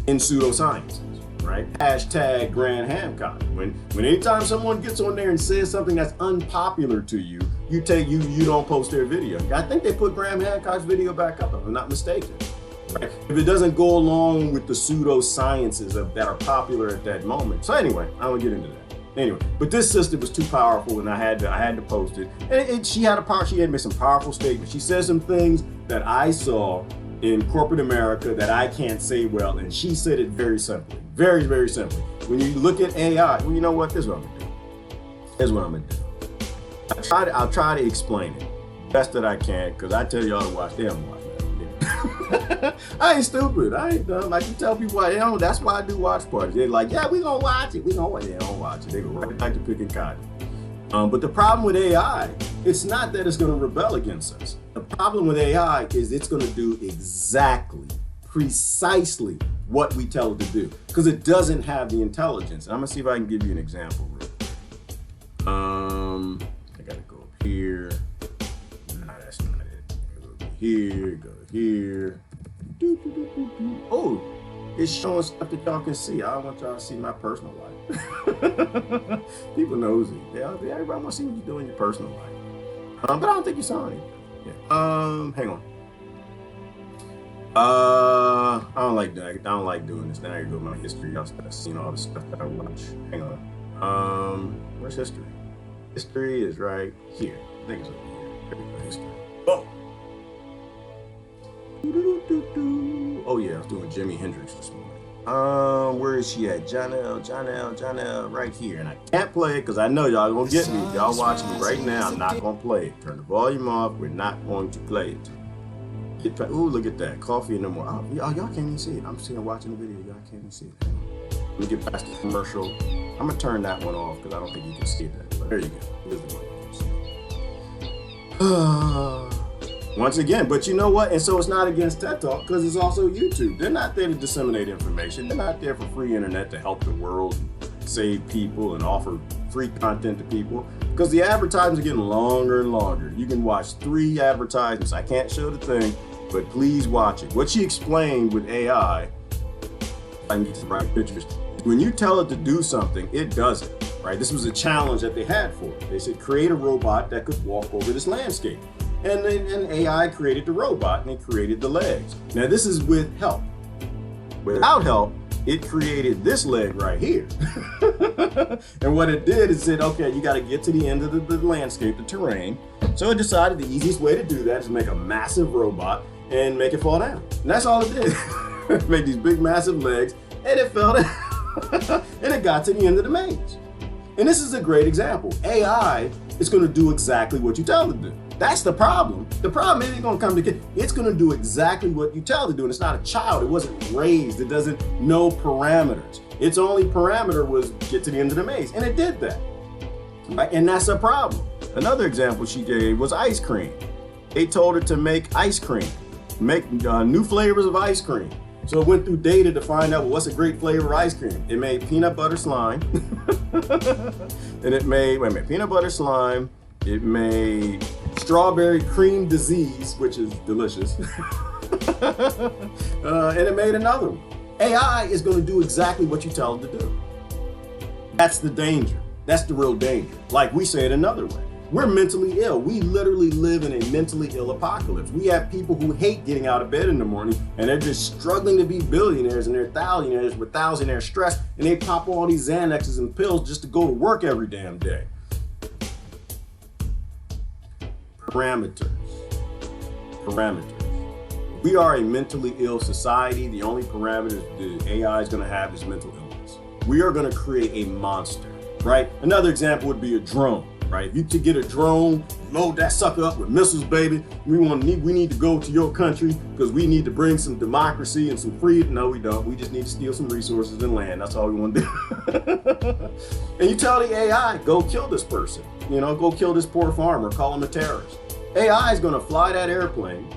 in pseudosciences, right? Hashtag Graham Hancock. When anytime someone gets on there and says something that's unpopular to you, you don't post their video. I think they put Graham Hancock's video back up, if I'm not mistaken. Right? If it doesn't go along with the pseudosciences that are popular at that moment. So anyway, I don't get into that. Anyway, but this sister was too powerful, and I had to post it. And she had made some powerful statements. She said some things that I saw in corporate America that I can't say well, and she said it very simply, very, very simply. When you look at AI, well, you know what? This is what I'm gonna do. Here's what I'm gonna do. I'll try to explain it best that I can, because I tell y'all to watch. They don't watch that. I ain't stupid. I ain't dumb. Like you tell people, that's why I do watch parties. They're like, yeah, we gonna watch it. They don't watch it. They go right back to picking cotton. But the problem with AI, it's not that it's gonna rebel against us. The problem with AI is it's gonna do precisely what we tell it to do, because it doesn't have the intelligence. And I'm gonna see if I can give you an example. I gotta go up here. No, that's not it. Go here, go here. Oh, it's showing stuff that y'all can see. I don't want y'all to see my personal life. People nosy. Everybody want to see what you do in your personal life. But I don't think you saw anything. Yeah. Hang on. I don't like that. I don't like doing this. Now I go to my history. Y'all start seeing all the stuff that I watch. Hang on. Where's history? History is right here. I think it's over here. There we go. History. Boom. Oh yeah, I was doing Jimi Hendrix this morning. Where is she at? Janelle, right here. And I can't play it because I know y'all gonna get me. Y'all watching me right now. I'm not gonna play it. Turn the volume off. We're not going to play it. Ooh, look at that. Coffee in the morning. Oh, y'all can't even see it. I'm sitting watching the video. Y'all can't even see it. Let me get past the commercial. I'm gonna turn that one off because I don't think you can see that. But there you go. Here's the one you can see. Once again, but you know what? And so it's not against TED Talk, because it's also YouTube. They're not there to disseminate information. They're not there for free internet to help the world, save people, and offer free content to people. Because the advertisements are getting longer and longer. You can watch 3 advertisements. I can't show the thing, but please watch it. What she explained with AI, I can get some right pictures. When you tell it to do something, it does it. Right? This was a challenge that they had for it. They said, create a robot that could walk over this landscape. And AI created the robot, and it created the legs. Now this is with help. Without help, it created this leg right here. And what it did is said, okay, you got to get to the end of the landscape, the terrain. So it decided the easiest way to do that is make a massive robot and make it fall down. And that's all it did. Make these big, massive legs, and it fell down. And it got to the end of the maze. And this is a great example. AI is going to do exactly what you tell it to do. That's the problem. The problem isn't going to come to it's going to do exactly what you tell it to do. And it's not a child. It wasn't raised. It doesn't know parameters. Its only parameter was get to the end of the maze. And it did that. Right? And that's a problem. Another example she gave was ice cream. They told it to make ice cream, make new flavors of ice cream. So it went through data to find out, well, what's a great flavor of ice cream. It made peanut butter slime. And it made, peanut butter slime. It made strawberry cream disease, which is delicious. And it made another one. AI is going to do exactly what you tell it to do. That's the danger. That's the real danger. Like we say it another way. We're mentally ill. We literally live in a mentally ill apocalypse. We have people who hate getting out of bed in the morning, and they're just struggling to be billionaires, and they're thousandaires with thousandaire stress, and they pop all these Xanaxes and pills just to go to work every damn day. Parameters. We are a mentally ill society. The only parameters the AI is going to have is mental illness. We are going to create a monster, right? Another example would be a drone, right? If you to get a drone, load that sucker up with missiles, baby. We need to go to your country because we need to bring some democracy and some freedom. No, we don't. We just need to steal some resources and land. That's all we want to do. And you tell the AI, go kill this person. Go kill this poor farmer. Call him a terrorist. AI is going to fly that airplane.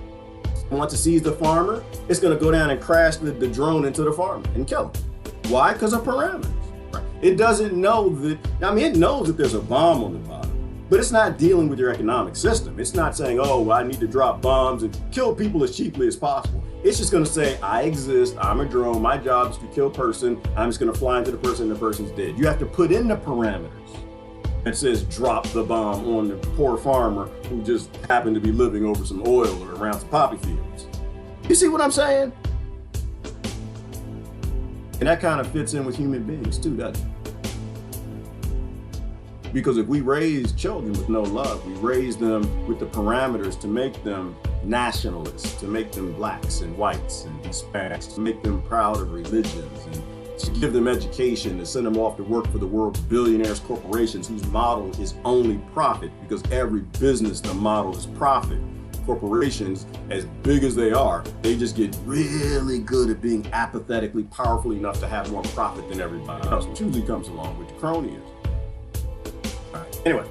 Once it sees the farmer, it's going to go down and crash the drone into the farmer and kill him. Why? Because of parameters. Right? It doesn't know that, it knows that there's a bomb on the bottom, but it's not dealing with your economic system. It's not saying, oh, I need to drop bombs and kill people as cheaply as possible. It's just going to say, I exist, I'm a drone, my job is to kill a person, I'm just going to fly into the person and the person's dead. You have to put in the parameters. It says drop the bomb on the poor farmer who just happened to be living over some oil or around some poppy fields. You see what I'm saying? And that kind of fits in with human beings too, doesn't it? Because if we raise children with no love, we raise them with the parameters to make them nationalists, to make them blacks and whites and Hispanics, to make them proud of religions, and to give them education, to send them off to work for the world's billionaires, corporations whose model is only profit, because every business, the model is profit. Corporations, as big as they are, they just get really good at being apathetically powerful enough to have more profit than everybody else, which usually comes along with the cronyism. All right, anyway,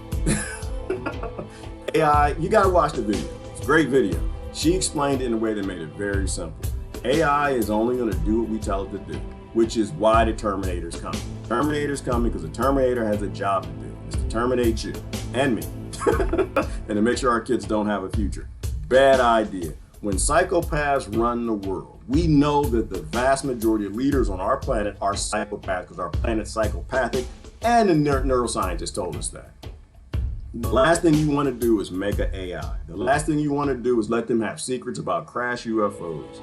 AI, you gotta watch the video. It's a great video. She explained it in a way that made it very simple. AI is only gonna do what we tell it to do, which is why the Terminator's coming. Terminator's coming because the Terminator has a job to do. It's to terminate you and me, and to make sure our kids don't have a future. Bad idea. When psychopaths run the world, we know that the vast majority of leaders on our planet are psychopaths because our planet's psychopathic, and the neuroscientists told us that. The last thing you want to do is make an AI. The last thing you want to do is let them have secrets about crash UFOs.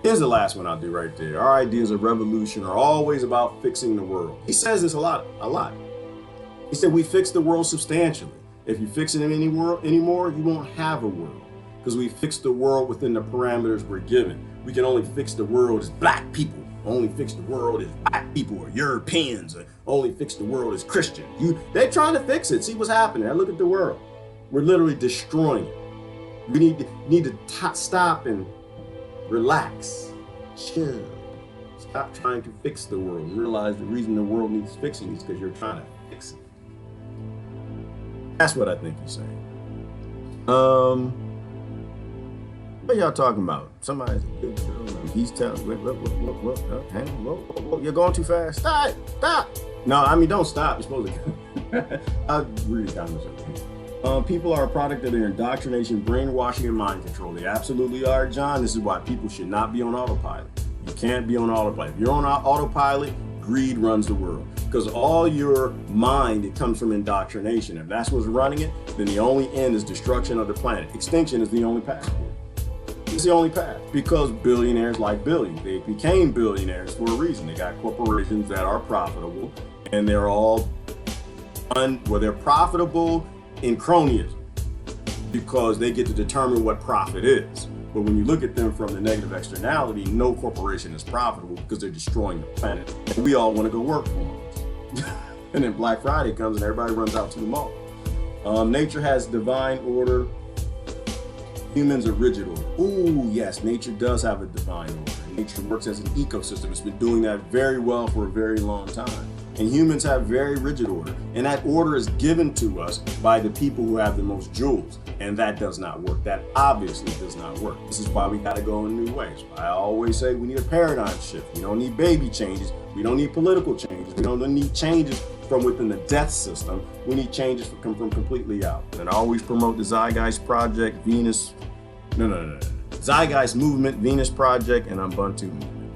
Here's the last one I'll do right there. Our ideas of revolution are always about fixing the world. He says this a lot. He said we fix the world substantially. If you fix it in any world anymore, you won't have a world, because we fix the world within the parameters we're given. We can only fix the world as black people, only fix the world as black people, or Europeans, or only fix the world as Christians. They're trying to fix it. See what's happening. Now look at the world. We're literally destroying it. We need to stop and relax, chill. Stop trying to fix the world and realize the reason the world needs fixing is because you're trying to fix it. That's what I think he's saying. What y'all talking about? Somebody's he's telling, whoa, you're going too fast. Stop. No, I mean, don't stop. You're supposed to. I really got myself. People are a product of their indoctrination, brainwashing, and mind control. They absolutely are, John. This is why people should not be on autopilot. You can't be on autopilot. If you're on autopilot, greed runs the world. Because all your mind, it comes from indoctrination. If that's what's running it, then the only end is destruction of the planet. Extinction is the only path. It's the only path, because billionaires like billions. They became billionaires for a reason. They got corporations that are profitable, and they're all they're profitable in cronyism because they get to determine what profit is. But when you look at them from the negative externality, no corporation is profitable because they're destroying the planet. And we all want to go work for them. And then Black Friday comes and everybody runs out to the mall. Nature has divine order. Humans are rigid order. Ooh, yes, nature does have a divine order. Nature works as an ecosystem. It's been doing that very well for a very long time. And humans have very rigid order. And that order is given to us by the people who have the most jewels. And that does not work. That obviously does not work. This is why we got to go in new ways. I always say we need a paradigm shift. We don't need baby changes. We don't need political changes. We don't need changes from within the death system. We need changes to come from completely out. And I always promote the Zeitgeist Project, Zeitgeist Movement, Venus Project, and Ubuntu Movement.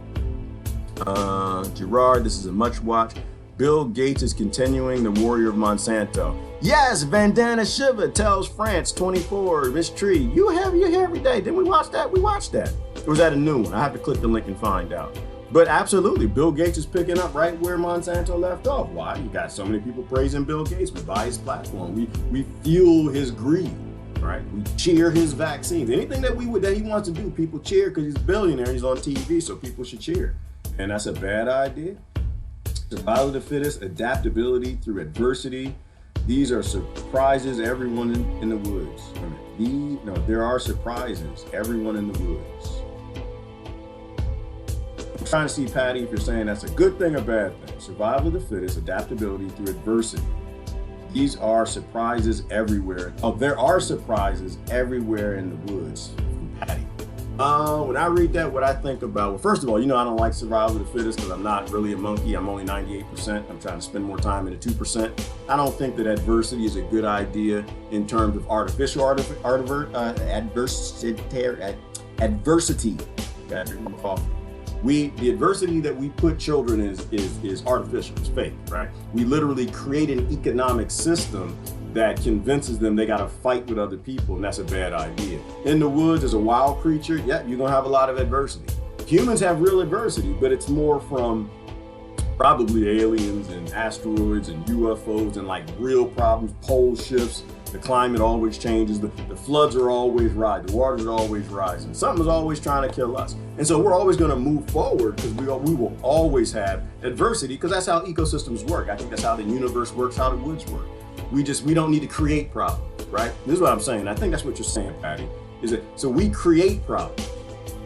Gerard, this is a much watch. Bill Gates is continuing the warrior of Monsanto. Yes, Vandana Shiva tells France 24, Miss Tree, you hear every day. Didn't we watch that? We watched that. Or was that a new one? I have to click the link and find out. But absolutely, Bill Gates is picking up right where Monsanto left off. Why? You got so many people praising Bill Gates. We buy his platform. We fuel his greed, right? We cheer his vaccines. Anything that he wants to do, people cheer because he's a billionaire. He's on TV, so people should cheer. And that's a bad idea. Survival of the fittest, adaptability through adversity. These are surprises, everyone in the woods. There are surprises, everyone in the woods. I'm trying to see, Patty, if you're saying that's a good thing or bad thing. Survival of the fittest, adaptability through adversity. These are surprises everywhere. Oh, there are surprises everywhere in the woods, from Patty. When I read that, what I think about, well, first of all, I don't like survival of the fittest because I'm not really a monkey. I'm only 98%. I'm trying to spend more time in the 2%. I don't think that adversity is a good idea in terms of artificial adversity. The adversity that we put children is artificial, it's fake, right? We literally create an economic system that convinces them they got to fight with other people, and that's a bad idea. In the woods, as a wild creature, yeah, you're gonna have a lot of adversity. Humans have real adversity, but it's more from probably aliens and asteroids and UFOs and like real problems, pole shifts, the climate always changes, the floods are always rising, the waters are always rising. Something's always trying to kill us. And so we're always gonna move forward because we will always have adversity because that's how ecosystems work. I think that's how the universe works, how the woods work. We don't need to create problems, right? This is what I'm saying. I think that's what you're saying, Patty, is that so we create problems.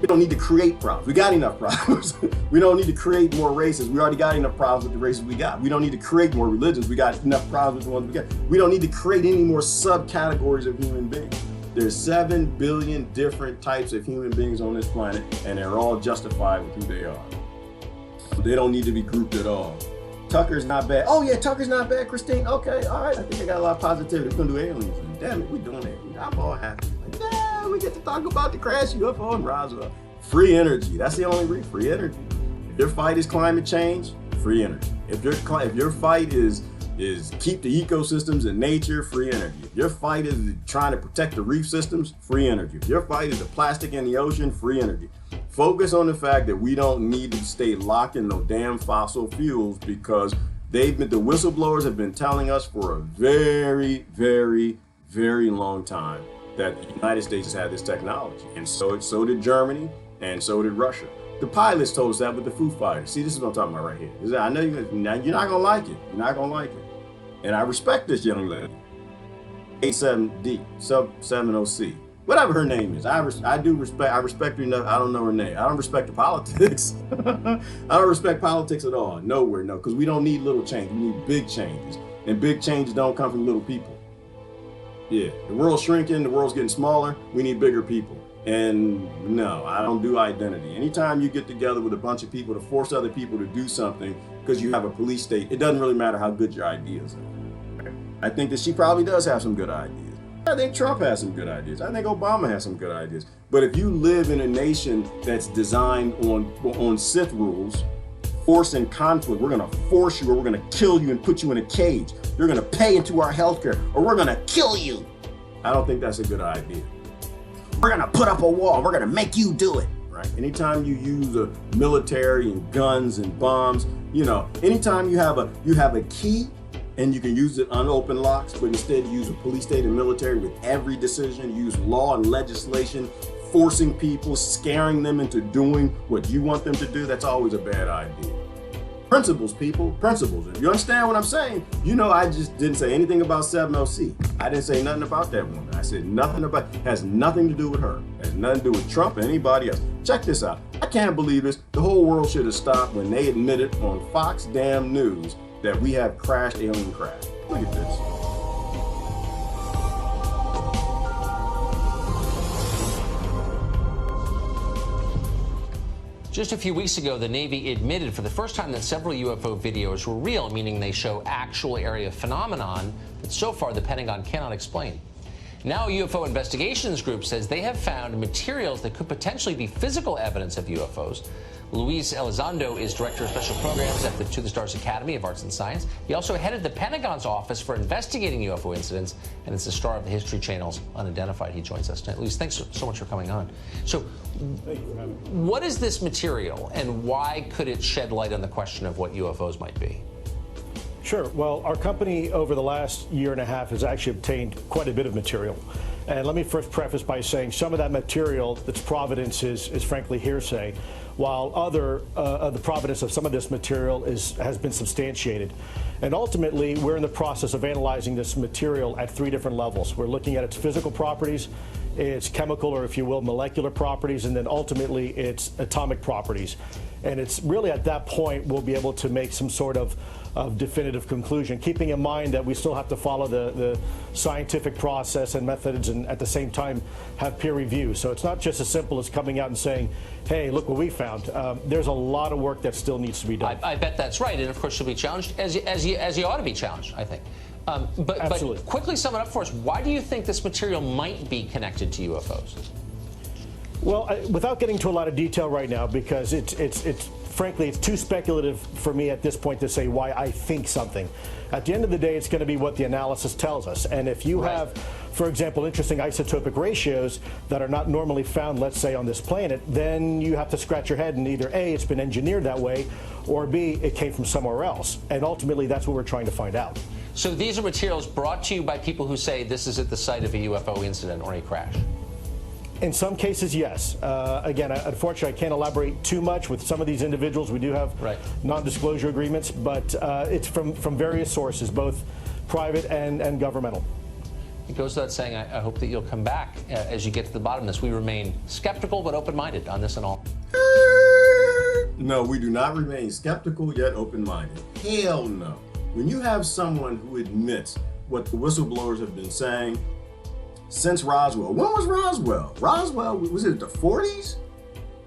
We don't need to create problems. We got enough problems. We don't need to create more races. We already got enough problems with the races we got. We don't need to create more religions. We got enough problems with the ones we got. We don't need to create any more subcategories of human beings. There's 7 billion different types of human beings on this planet, and they're all justified with who they are. They don't need to be grouped at all. Tucker's not bad. Oh yeah, Tucker's not bad, Christine. Okay, all right. I think I got a lot of positivity. We're gonna do aliens. And damn it, we're doing it. I'm all happy. Like, yeah, we get to talk about the crash UFO in Roswell. Free energy. That's the only reason. Free energy. If your fight is climate change, free energy. If your fight is keep the ecosystems and nature, free energy. If your fight is trying to protect the reef systems, free energy. If your fight is the plastic in the ocean, free energy. Focus on the fact that we don't need to stay locked in no damn fossil fuels because the whistleblowers have been telling us for a very, very, very long time that the United States has had this technology. And so did Germany, and so did Russia. The pilots told us that with the Foo Fighters. See, this is what I'm talking about right here. I know you're not gonna like it. You're not gonna like it. And I respect this young lady. 87D, sub 70C. Whatever her name is, I respect her enough. I don't know her name. I don't respect the politics. I don't respect politics at all. Nowhere, no, because we don't need little change. We need big changes. And big changes don't come from little people. Yeah, the world's shrinking, the world's getting smaller. We need bigger people. And no, I don't do identity. Anytime you get together with a bunch of people to force other people to do something because you have a police state, it doesn't really matter how good your ideas are. I think that she probably does have some good ideas. I think Trump has some good ideas. I think Obama has some good ideas. But if you live in a nation that's designed on Sith rules, force and conflict, we're gonna force you or we're gonna kill you and put you in a cage. You're gonna pay into our healthcare or we're gonna kill you. I don't think that's a good idea. We're gonna put up a wall. We're gonna make you do it, right? Anytime you use the military and guns and bombs, anytime you have a key and you can use it unopen locks, but instead you use a police state and military with every decision, you use law and legislation, forcing people, scaring them into doing what you want them to do, that's always a bad idea. Principles, people, principles. If you understand what I'm saying, I just didn't say anything about 70C. I didn't say nothing about that woman. I said nothing about, has nothing to do with her. Has nothing to do with Trump or anybody else. Check this out. I can't believe this. The whole world should have stopped when they admitted on Fox damn News that we have crashed alien craft. Look at this. Just a few weeks ago, the Navy admitted for the first time that several UFO videos were real, meaning they show actual area phenomenon that so far the Pentagon cannot explain. Now, a UFO investigations group says they have found materials that could potentially be physical evidence of UFOs. Luis Elizondo is Director of Special Programs at the To the Stars Academy of Arts and Science. He also headed the Pentagon's Office for Investigating UFO Incidents, and is the star of the History Channel's Unidentified. He joins us tonight. Luis, thanks so much for coming on. So, what is this material, and why could it shed light on the question of what UFOs might be? Sure. Well, our company over the last year and a half has actually obtained quite a bit of material. And let me first preface by saying some of that material, its provenance is frankly hearsay, while the provenance of some of this material has been substantiated. And ultimately, we're in the process of analyzing this material at 3 different levels. We're looking at its physical properties, its chemical, or if you will, molecular properties, and then ultimately its atomic properties. And it's really at that point we'll be able to make some sort of of definitive conclusion, keeping in mind that we still have to follow the scientific process and methods, and at the same time have peer review. So it's not just as simple as coming out and saying, hey, look what we found. There's a lot of work that still needs to be done. I bet that's right, and of course you'll be challenged, as you ought to be challenged, I think. But quickly sum it up for us. Why do you think this material might be connected to UFOs? Well, without getting into a lot of detail right now, because frankly, it's too speculative for me at this point to say why I think something. At the end of the day, it's going to be what the analysis tells us. And if you have, for example, interesting isotopic ratios that are not normally found, let's say, on this planet, then you have to scratch your head and either A, it's been engineered that way, or B, it came from somewhere else. And ultimately, that's what we're trying to find out. So these are materials brought to you by people who say this is at the site of a UFO incident or a crash? In some cases, yes. Again, unfortunately, I can't elaborate too much with some of these individuals. We do have non-disclosure agreements, but it's from various sources, both private and governmental. It goes without saying, I hope that you'll come back as you get to the bottom of this. We remain skeptical but open-minded on this and all. No, we do not remain skeptical yet open-minded. Hell no. When you have someone who admits what the whistleblowers have been saying since Roswell. When was Roswell? Roswell, was it the 40s?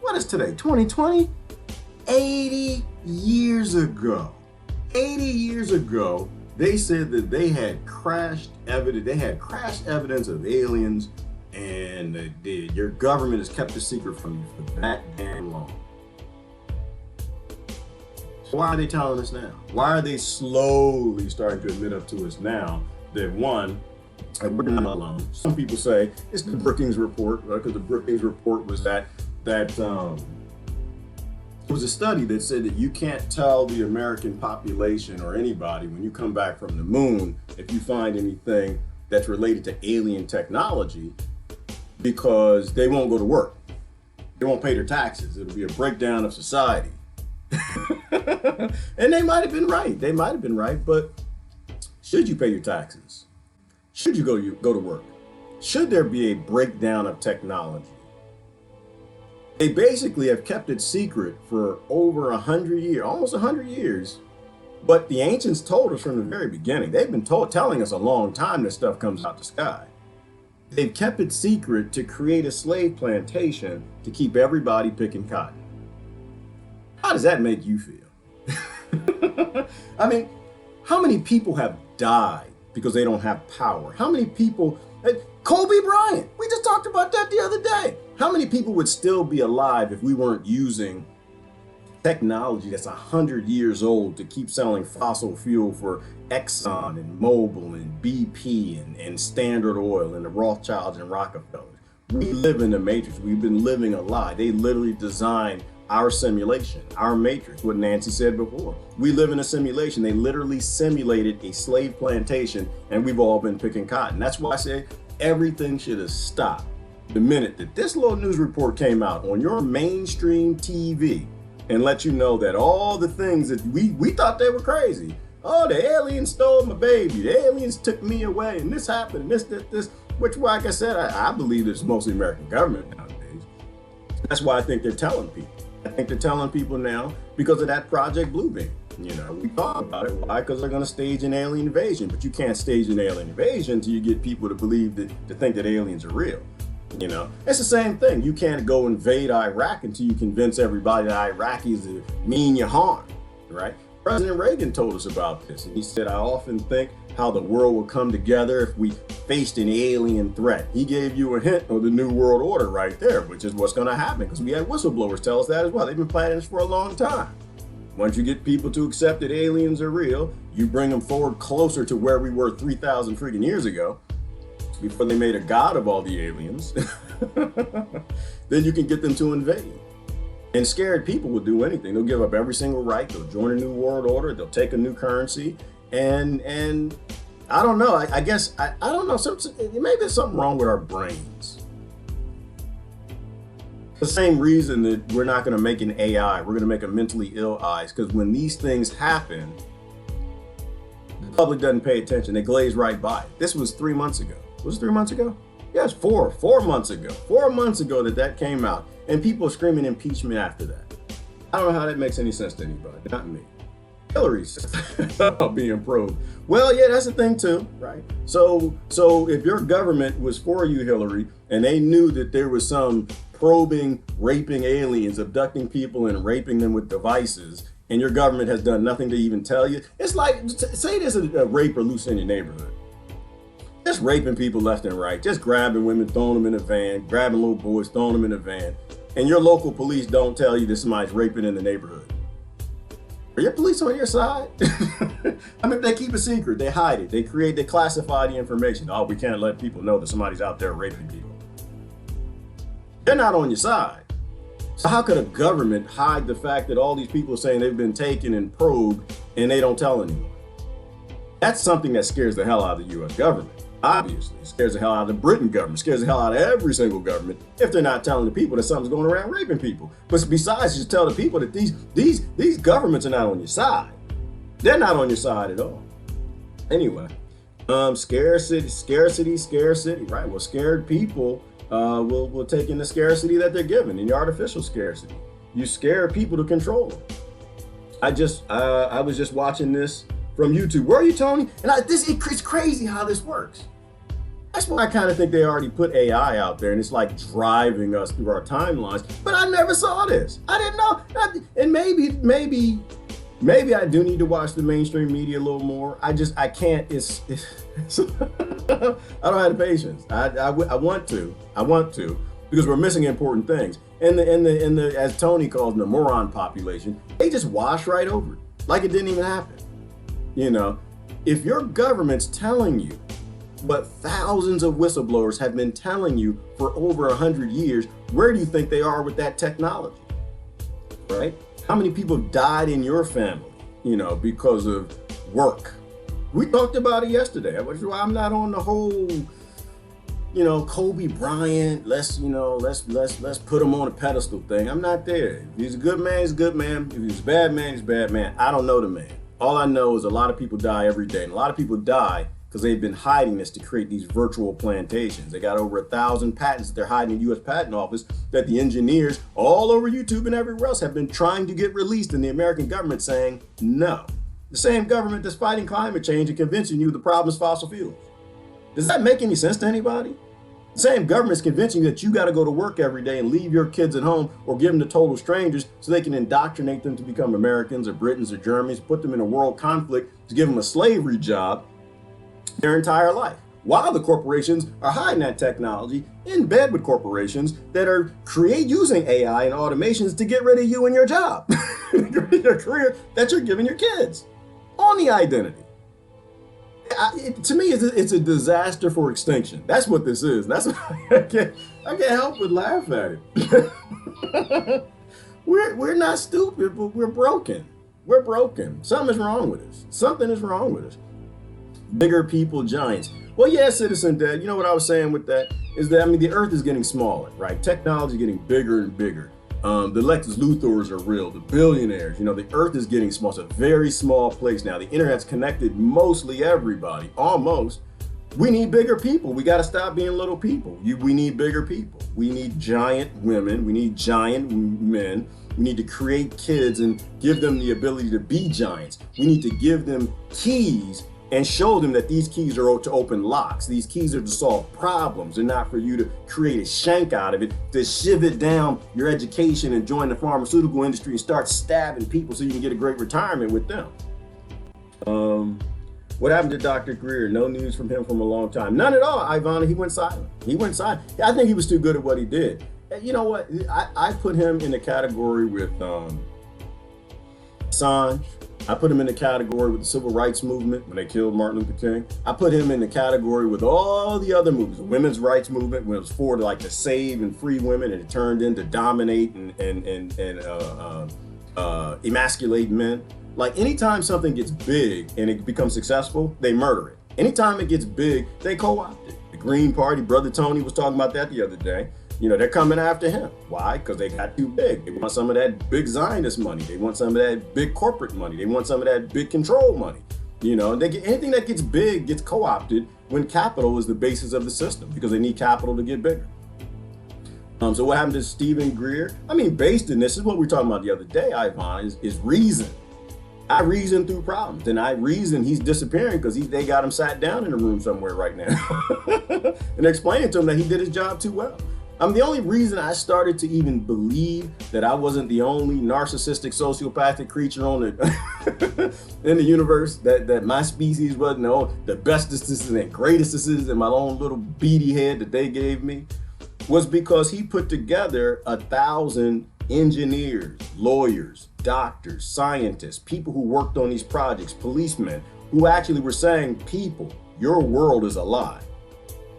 What is today, 2020? 80 years ago. 80 years ago, they said that they had crash evidence of aliens, and your government has kept it secret from you for that damn long. So why are they telling us now? Why are they slowly starting to admit up to us now that one, we're not alone? Some people say it's the Brookings report, because the Brookings report was that it was a study that said that you can't tell the American population or anybody when you come back from the moon if you find anything that's related to alien technology, because they won't go to work. They won't pay their taxes. It'll be a breakdown of society. And they might have been right. They might have been right, but should you pay your taxes? Should you go to work? Should there be a breakdown of technology? They basically have kept it secret for over 100 years, almost 100 years. But the ancients told us from the very beginning. They've been telling us a long time this stuff comes out the sky. They've kept it secret to create a slave plantation to keep everybody picking cotton. How does that make you feel? I mean, how many people have died because they don't have power? How many people, Kobe Bryant, we just talked about that the other day. How many people would still be alive if we weren't using technology that's 100 years old to keep selling fossil fuel for Exxon and Mobil and BP and Standard Oil and the Rothschilds and Rockefellers? We live in the matrix. We've been living a lie. They literally designed our simulation, our matrix, what Nancy said before. We live in a simulation. They literally simulated a slave plantation, and we've all been picking cotton. That's why I say everything should have stopped the minute that this little news report came out on your mainstream TV and let you know that all the things that we thought they were crazy. Oh, the aliens stole my baby. The aliens took me away, and this happened, and this, which, like I said, I believe it's mostly American government nowadays. That's why I think they're telling people. I think they're telling people now because of that Project Bluebeam. You know, we talk about it. Why? Because they're going to stage an alien invasion. But you can't stage an alien invasion until you get people to believe to think that aliens are real. You know, it's the same thing. You can't go invade Iraq until you convince everybody that Iraqis mean you harm, right? President Reagan told us about this, and he said, I often think how the world would come together if we faced an alien threat. He gave you a hint of the New World Order right there, which is what's going to happen, because we had whistleblowers tell us that as well. They've been planning this for a long time. Once you get people to accept that aliens are real, you bring them forward closer to where we were 3,000 freaking years ago, before they made a god of all the aliens, then you can get them to invade. And scared people will do anything. They'll give up every single right. They'll join a new world order. They'll take a new currency. And I don't know. I guess, I don't know. Maybe there's something wrong with our brains. The same reason that we're not going to make an AI. We're going to make a mentally ill eyes. Because when these things happen, the public doesn't pay attention. They glaze right by it. This was 3 months ago. Was it 3 months ago? Yes, 4 months ago. 4 months ago that came out. And people screaming impeachment after that. I don't know how that makes any sense to anybody, not me. Hillary's being probed. Well, yeah, that's the thing too, right? So if your government was for you, Hillary, and they knew that there was some probing, raping aliens, abducting people and raping them with devices, and your government has done nothing to even tell you, it's like, say there's a rape or loose in your neighborhood. Just raping people left and right, just grabbing women, throwing them in a van, grabbing little boys, throwing them in a van, and your local police don't tell you that somebody's raping in the neighborhood. Are your police on your side? I mean, they keep a secret, they hide it, they classify the information. Oh, we can't let people know that somebody's out there raping people. They're not on your side. So how could a government hide the fact that all these people are saying they've been taken and probed and they don't tell anyone? That's something that scares the hell out of the US government. Obviously, it scares the hell out of the Britain government, scares the hell out of every single government if they're not telling the people that something's going around raping people. But besides, just tell the people that these governments are not on your side. They're not on your side at all. Anyway, scarcity, right? Well, scared people will take in the scarcity that they're given, in the artificial scarcity. You scare people to control them. I was just watching this from YouTube. Where are you, Tony? And it's crazy how this works. That's why I kind of think they already put AI out there, and it's like driving us through our timelines. But I never saw this. I didn't know. And maybe I do need to watch the mainstream media a little more. I can't. It's I don't have the patience. I want to because we're missing important things. And the as Tony calls them, the moron population, they just wash right over it like it didn't even happen. You know, if your government's telling you what thousands of whistleblowers have been telling you for over 100 years, where do you think they are with that technology? Right? How many people died in your family, you know, because of work? We talked about it yesterday, which is why I'm not on the whole, you know, Kobe Bryant, let's put him on a pedestal thing. I'm not there. If he's a good man, he's a good man. If he's a bad man, he's a bad man. I don't know the man. All I know is a lot of people die every day, and a lot of people die because they've been hiding this to create these virtual plantations. They got over 1,000 patents that they're hiding in the U.S. Patent Office that the engineers all over YouTube and everywhere else have been trying to get released, and the American government saying no. The same government that's fighting climate change and convincing you the problem is fossil fuels. Does that make any sense to anybody? The same government is convincing you that you got to go to work every day and leave your kids at home or give them to total strangers so they can indoctrinate them to become Americans or Britons or Germans, put them in a world conflict to give them a slavery job their entire life. While the corporations are hiding that technology in bed with corporations that are using AI and automations to get rid of you and your job, your career that you're giving your kids on the identity. To me, it's a disaster for extinction. That's what this is. That's what I can't help but laugh at it. We're not stupid, but we're broken. We're broken. Something is wrong with us. Something is wrong with us. Bigger people, giants. Well, yeah, Citizen Dad, you know what I was saying with that is that, I mean, the earth is getting smaller, right? Technology is getting bigger and bigger. The Lex Luthors are real, the billionaires, you know, the earth is getting small. It's a very small place now. The internet's connected mostly everybody, almost. We need bigger people. We got to stop being little people. We need bigger people. We need giant women. We need giant men. We need to create kids and give them the ability to be giants. We need to give them keys and show them that these keys are to open locks. These keys are to solve problems. They're not for you to create a shank out of it, to shiv it down your education and join the pharmaceutical industry and start stabbing people so you can get a great retirement with them. What happened to Dr. Greer? No news from him from a long time. None at all, Ivana. He went silent. I think he was too good at what he did. You know what? I put him in the category with Assange. I put him in the category with the civil rights movement when they killed Martin Luther King. I put him in the category with all the other movements, the women's rights movement, when it was for to save and free women, and it turned into dominate and emasculate men. Like, anytime something gets big and it becomes successful, they murder it. Anytime it gets big, they co-opt it. The Green Party, Brother Tony was talking about that the other day. You know, they're coming after him. Why? Because they got too big. They want some of that big Zionist money. They want some of that big corporate money. They want some of that big control money. You know, anything that gets big gets co-opted when capital is the basis of the system, because they need capital to get bigger. So what happened to Stephen Greer? I mean, based in this is what we were talking about the other day, Ivan, is reason. I reason through problems, and I reason he's disappearing because they got him sat down in a room somewhere right now and explaining to him that he did his job too well. The only reason I started to even believe that I wasn't the only narcissistic, sociopathic creature on the in the universe, that my species wasn't the bestest and greatest in my own little beady head that they gave me, was because he put together 1,000 engineers, lawyers, doctors, scientists, people who worked on these projects, policemen, who actually were saying, people, your world is a lie.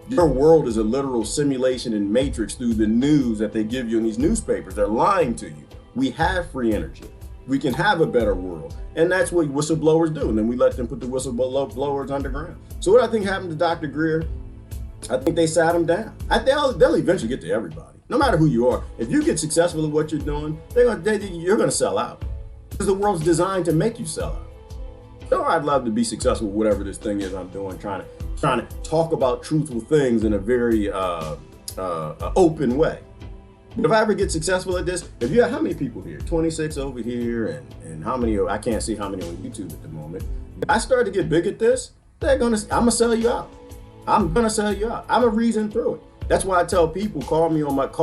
Your world is a literal simulation and matrix through the news that they give you in these newspapers. They're lying to you. We have free energy. We can have a better world. And that's what whistleblowers do. And then we let them put the whistleblowers underground. So what I think happened to Dr. Greer, I think they sat him down. They'll eventually get to everybody. No matter who you are, if you get successful at what you're doing, you're going to sell out. Because the world's designed to make you sell out. So I'd love to be successful with whatever this thing is I'm doing, trying to talk about truthful things in a very open way. But if I ever get successful at this, how many people here? 26 over here, and how many? I can't see how many on YouTube at the moment. If I start to get big at this, I'm gonna sell you out. I'm gonna sell you out. I'm a reason through it. That's why I tell people, call me on my bull.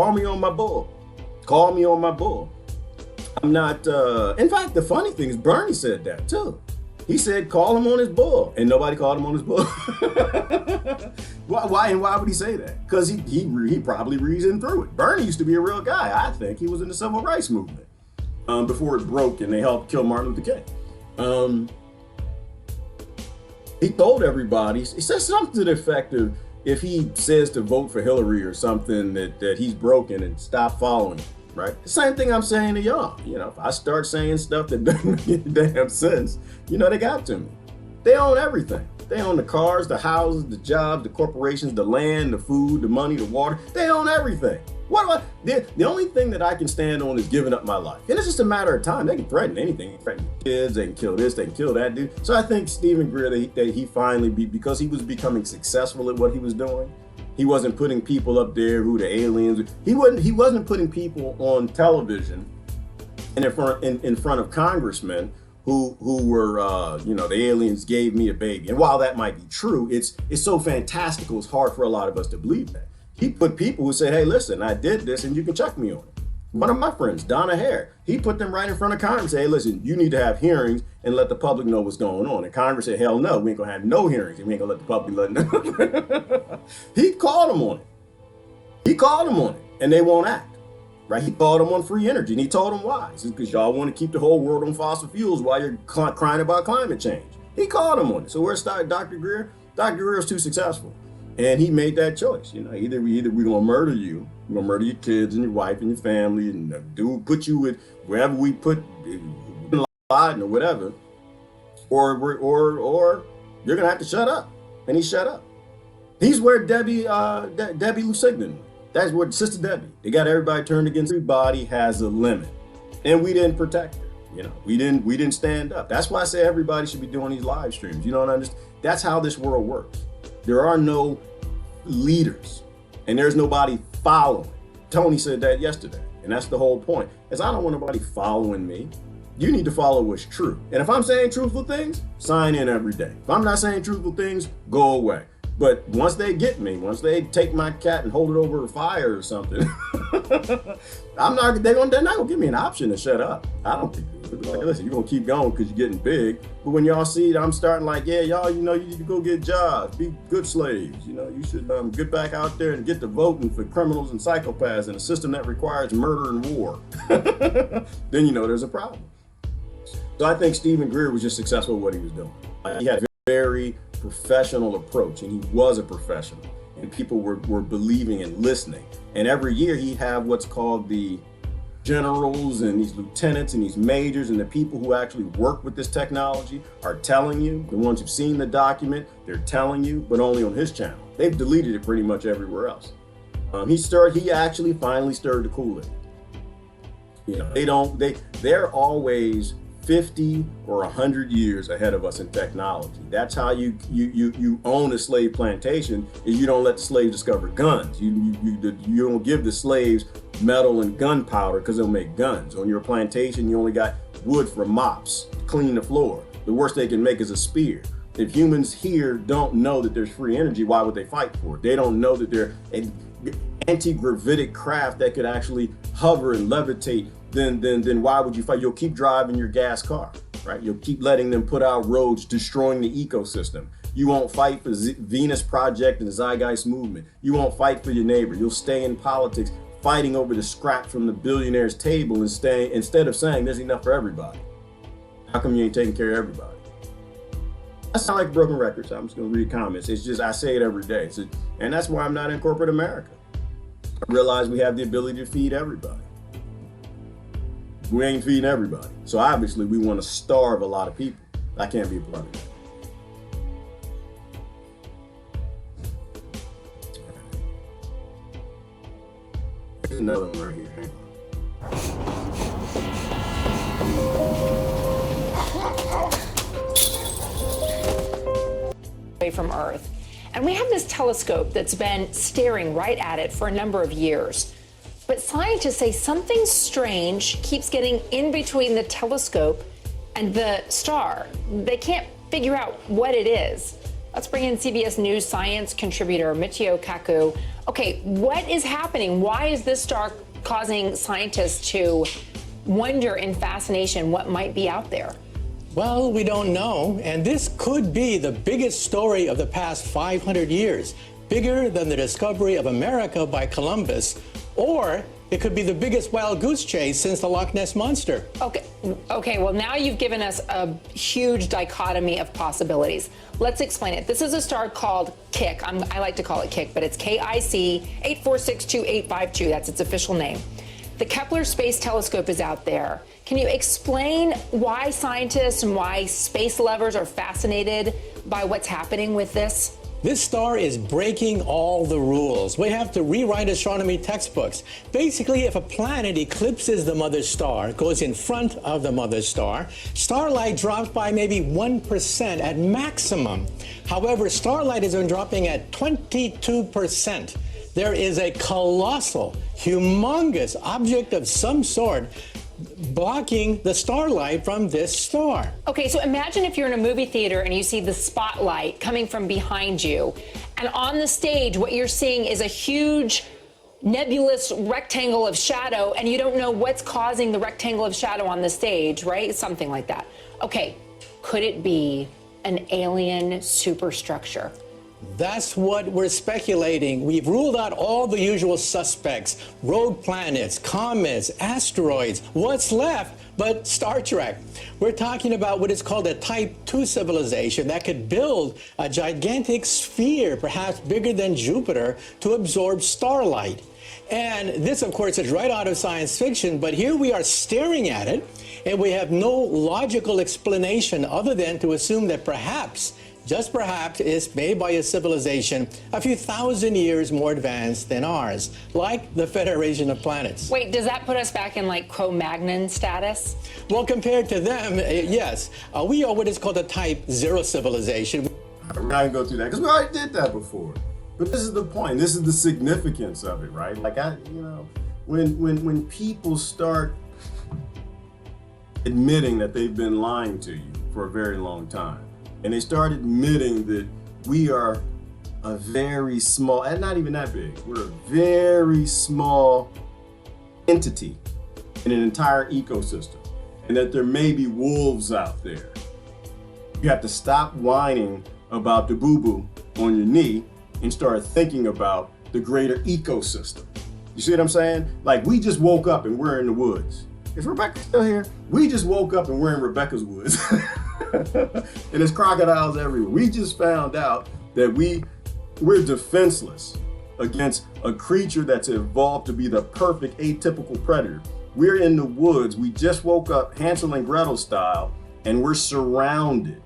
Call me on my bull. I'm not. In fact, the funny thing is, Bernie said that too. He said, call him on his bull, and nobody called him on his bull. Why would he say that? Because he probably reasoned through it. Bernie used to be a real guy. I think he was in the civil rights movement before it broke and they helped kill Martin Luther King. He told everybody, he said something to the effect of, if he says to vote for Hillary or something, that he's broken and stop following him. Right? The same thing I'm saying to y'all. If I start saying stuff that doesn't make damn sense, they got to me. They own everything. They own the cars, the houses, the jobs, the corporations, the land, the food, the money, the water. They own everything. The only thing that I can stand on is giving up my life. And it's just a matter of time. They can threaten anything. They can threaten kids, they can kill this, they can kill that dude. So I think Stephen Greer, that he finally, because he was becoming successful at what he was doing, he wasn't putting people up there who the aliens. He wasn't putting people on television and in front of congressmen who were the aliens gave me a baby. And while that might be true, it's so fantastical. It's hard for a lot of us to believe that. He put people who said, hey, listen, I did this and you can check me on it. One of my friends, Donna Hare, he put them right in front of Congress and said, hey, listen, you need to have hearings and let the public know what's going on. And Congress said, hell no, we ain't gonna have no hearings and we ain't gonna let the public know. He called them on it. And they won't act, right? He called them on free energy and he told them why. It's because y'all want to keep the whole world on fossil fuels while you're crying about climate change. He called them on it. So where's Dr. Greer? Dr. Greer is too successful. And he made that choice. Either we're gonna murder you, we're gonna murder your kids and your wife and your family, and put you with wherever we put Laden or whatever, or you're gonna have to shut up. And he shut up. He's where Debbie Lusignan. That's where Sister Debbie. They got everybody turned against. Everybody has a limit, and we didn't protect her. We didn't stand up. That's why I say everybody should be doing these live streams. You know what I understand? That's how this world works. There are no leaders and there's nobody following. Tony said that yesterday, and that's the whole point, is I don't want nobody following me. You need to follow what's true. And if I'm saying truthful things, sign in every day. If I'm not saying truthful things, go away. But once they get me, once they take my cat and hold it over a fire or something, they're not gonna give me an option to shut up. I don't think. Like, listen, you're gonna keep going because you're getting big. But when y'all see that I'm starting like, yeah, y'all, you need to go get jobs, be good slaves. You should get back out there and get to voting for criminals and psychopaths in a system that requires murder and war. Then there's a problem. So I think Stephen Greer was just successful at what he was doing. He had a very professional approach, and he was a professional, and people were believing and listening. And every year he'd have what's called the generals and these lieutenants and these majors, and the people who actually work with this technology are telling you, the ones who've seen the document, they're telling you, but only on his channel. They've deleted it pretty much everywhere else. He actually finally stirred the Kool-Aid. They're always 50 or 100 years ahead of us in technology. That's how you own a slave plantation, is you don't let the slaves discover guns. You don't give the slaves metal and gunpowder because they'll make guns. On your plantation, you only got wood for mops, clean the floor. The worst they can make is a spear. If humans here don't know that there's free energy, why would they fight for it? They don't know that they're an anti-gravitic craft that could actually hover and levitate, then why would you fight? You'll keep driving your gas car, right? You'll keep letting them put out roads, destroying the ecosystem. You won't fight for Venus Project and the Zeitgeist movement. You won't fight for your neighbor. You'll stay in politics, fighting over the scrap from the billionaire's table instead of saying there's enough for everybody. How come you ain't taking care of everybody? I sound like broken records. I'm just gonna read comments. It's just, I say it every day. And that's why I'm not in corporate America. I realize we have the ability to feed everybody. We ain't feeding everybody. So obviously we want to starve a lot of people. I can't be a part of that. There's another one right here. Hang on. Away from Earth. And we have this telescope that's been staring right at it for a number of years. But scientists say something strange keeps getting in between the telescope and the star. They can't figure out what it is. Let's bring in CBS News science contributor Michio Kaku. Okay, what is happening? Why is this star causing scientists to wonder in fascination what might be out there? Well, we don't know, and this could be the biggest story of the past 500 years, bigger than the discovery of America by Columbus, or it could be the biggest wild goose chase since the Loch Ness Monster. Okay, well, now you've given us a huge dichotomy of possibilities. Let's explain it. This is a star called KIC. I like to call it KIC, but it's KIC 8462852. That's its official name. The Kepler Space Telescope is out there. Can you explain why scientists and why space lovers are fascinated by what's happening with this? This star is breaking all the rules. We have to rewrite astronomy textbooks. Basically, if a planet eclipses the mother star, goes in front of the mother star, starlight drops by maybe 1% at maximum. However, starlight has been dropping at 22%. There is a colossal, humongous object of some sort blocking the starlight from this star. Okay, so imagine if you're in a movie theater and you see the spotlight coming from behind you, and on the stage what you're seeing is a huge nebulous rectangle of shadow, and you don't know what's causing the rectangle of shadow on the stage, right? Something like that. Okay, could it be an alien superstructure? That's what we're speculating. We've ruled out all the usual suspects, rogue planets, comets, asteroids. What's left but Star Trek? We're talking about what is called a Type 2 civilization that could build a gigantic sphere, perhaps bigger than Jupiter, to absorb starlight. And this, of course, is right out of science fiction, but here we are staring at it, and we have no logical explanation other than to assume that perhaps, just perhaps, it's made by a civilization a few thousand years more advanced than ours, like the Federation of Planets. Wait, does that put us back in like Cro-Magnon status? Well, compared to them, yes. We are what is called a Type 0 civilization. We're not gonna go through that because we already did that before. But this is the point. This is the significance of it, right? Like when people start admitting that they've been lying to you for a very long time, and they start admitting that we are a very small, and not even that big, we're a very small entity in an entire ecosystem, and that there may be wolves out there. You have to stop whining about the boo-boo on your knee and start thinking about the greater ecosystem. You see what I'm saying? Like, we just woke up and we're in the woods. Is Rebecca still here? We just woke up and we're in Rebecca's woods. And there's crocodiles everywhere. We just found out that we're defenseless against a creature that's evolved to be the perfect atypical predator. We're in the woods. We just woke up Hansel and Gretel style, and we're surrounded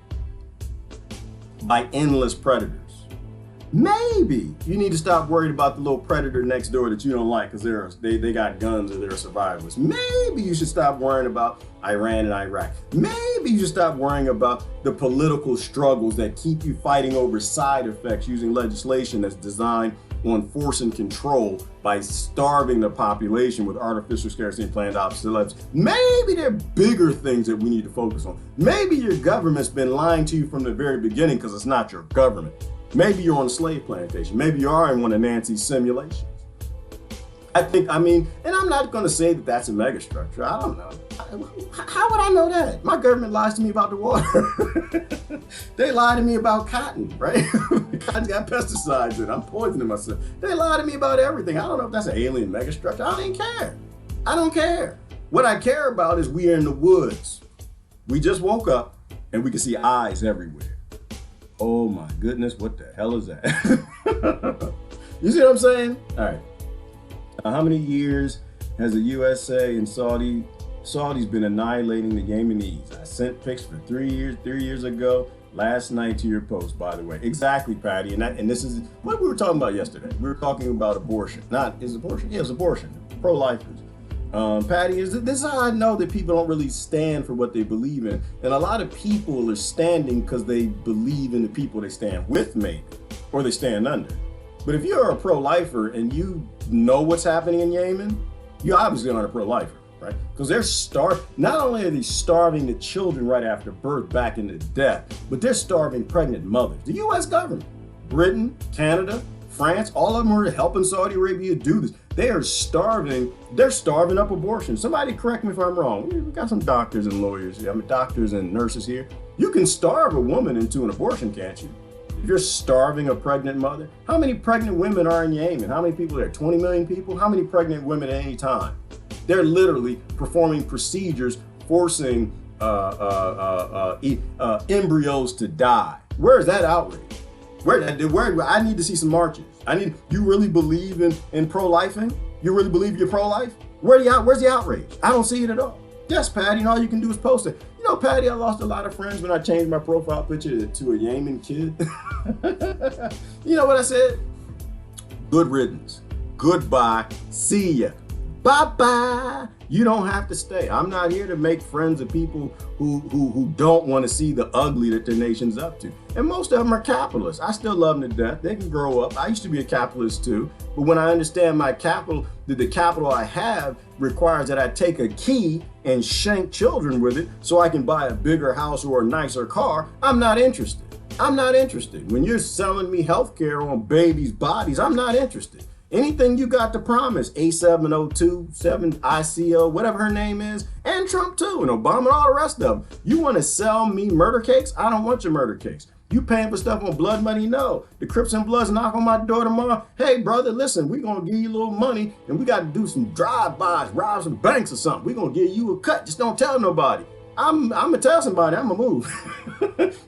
by endless predators. Maybe you need to stop worried about the little predator next door that you don't like because they got guns or they're survivors. Maybe you should stop worrying about Iran and Iraq. Maybe you should stop worrying about the political struggles that keep you fighting over side effects using legislation that's designed on force and control by starving the population with artificial scarcity and planned obsolescence. Maybe there are bigger things that we need to focus on. Maybe your government's been lying to you from the very beginning because it's not your government. Maybe you're on a slave plantation. Maybe you are in one of Nancy's simulations. I mean, and I'm not going to say that that's a megastructure. I don't know. How would I know that? My government lies to me about the water. They lie to me about cotton, right? Cotton's got pesticides in it. I'm poisoning myself. They lie to me about everything. I don't know if that's an alien megastructure. I don't even care. I don't care. What I care about is we are in the woods. We just woke up and we can see eyes everywhere. Oh my goodness, what the hell is that? You see what I'm saying? All right. How many years has the USA and Saudi's been annihilating the Yemenis? I sent pics for 3 years ago, last night to your post, by the way. Exactly, Patty. And this is what we were talking about yesterday. We were talking about abortion. Is abortion? Yeah, it's abortion. Pro-lifers. Patty, this is how I know that people don't really stand for what they believe in. And a lot of people are standing because they believe in the people they stand with, maybe, or they stand under. But if you're a pro-lifer and you know what's happening in Yemen, you obviously aren't a pro-lifer, right? Because not only are they starving the children right after birth back into death, but they're starving pregnant mothers. The US government, Britain, Canada, France, all of them are helping Saudi Arabia do this. They're starving up abortion. Somebody correct me if I'm wrong. We've got some doctors and lawyers here. I mean, doctors and nurses here. You can starve a woman into an abortion, can't you? If you're starving a pregnant mother, how many pregnant women are in Yemen? How many people are there? 20 million people? How many pregnant women at any time? They're literally performing procedures, forcing embryos to die. Where is that outrage? Where I need to see some marches. You really believe in pro-lifing? You really believe you're pro-life? Where's the outrage? I don't see it at all. Yes, Patty, and all you can do is post it. You know, Patty, I lost a lot of friends when I changed my profile picture to a Yemen kid. You know what I said? Good riddance. Goodbye. See ya. Bye-bye. You don't have to stay. I'm not here to make friends of people who don't want to see the ugly that their nation's up to. And most of them are capitalists. I still love them to death. They can grow up. I used to be a capitalist too. But when I understand my capital, that the capital I have requires that I take a key and shank children with it so I can buy a bigger house or a nicer car, I'm not interested. I'm not interested. When you're selling me healthcare on babies' bodies, I'm not interested. Anything you got to promise, A702, 7ICO, whatever her name is, and Trump too, and Obama and all the rest of them. You want to sell me murder cakes? I don't want your murder cakes. You paying for stuff on blood money? No. The Crips and Bloods knock on my door tomorrow. Hey, brother, listen, we're going to give you a little money, and we got to do some drive-bys, rob some banks or something. We're going to give you a cut. Just don't tell nobody. I'm going to tell somebody. I'm going to move.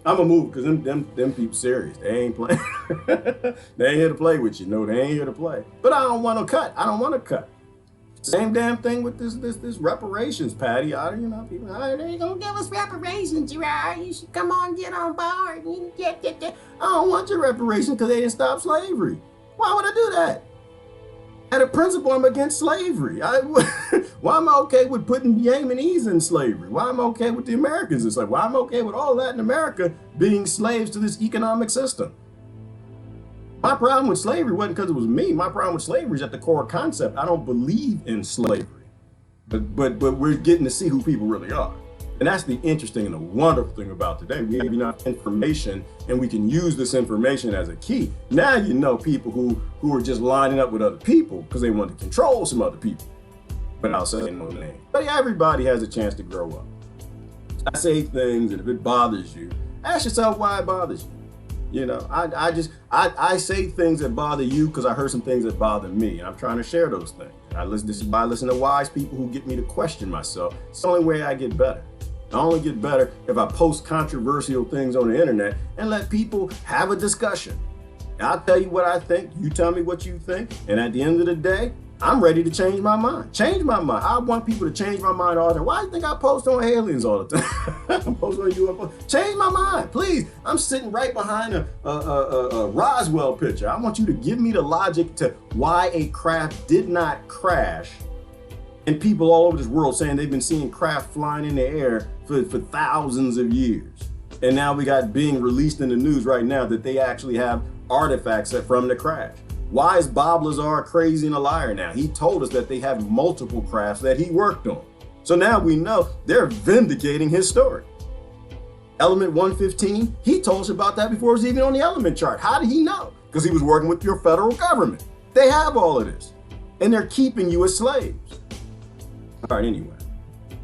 I'm going to move because them people serious. They ain't playing. They ain't here to play with you. No, they ain't here to play. But I don't want to cut. I don't want to cut. Same damn thing with this reparations, Patty. People, they ain't gonna give us reparations, Gerard. You should come on, get on board. I don't want your reparations because they didn't stop slavery. Why would I do that? At a principle, I'm against slavery. Why am I okay with putting Yemenis in slavery? Why am I okay with the Americans in slavery? Why am I okay with all Latin America being slaves to this economic system? My problem with slavery wasn't because it was me. My problem with slavery is at the core concept. I don't believe in slavery. But we're getting to see who people really are. And that's the interesting and the wonderful thing about today. We have enough information and we can use this information as a key. Now you know people who are just lining up with other people because they want to control some other people. But I'll say no name. But everybody has a chance to grow up. I say things, and if it bothers you, ask yourself why it bothers you. You know, I say things that bother you because I heard some things that bother me. I'm trying to share those things. This is by listening to wise people who get me to question myself. It's the only way I get better. I only get better if I post controversial things on the internet and let people have a discussion. I'll tell you what I think, you tell me what you think, and at the end of the day, I'm ready to change my mind. Change my mind. I want people to change my mind all the time. Why do you think I post on aliens all the time? I post on UFO. Change my mind, please. I'm sitting right behind a Roswell picture. I want you to give me the logic to why a craft did not crash. And people all over this world saying they've been seeing craft flying in the air for thousands of years. And now we got being released in the news right now that they actually have artifacts from the crash. Why is Bob Lazar crazy and a liar now? He told us that they have multiple crafts that he worked on. So now we know they're vindicating his story. Element 115, he told us about that before it was even on the element chart. How did he know? Because he was working with your federal government. They have all of this. And they're keeping you as slaves. All right, anyway.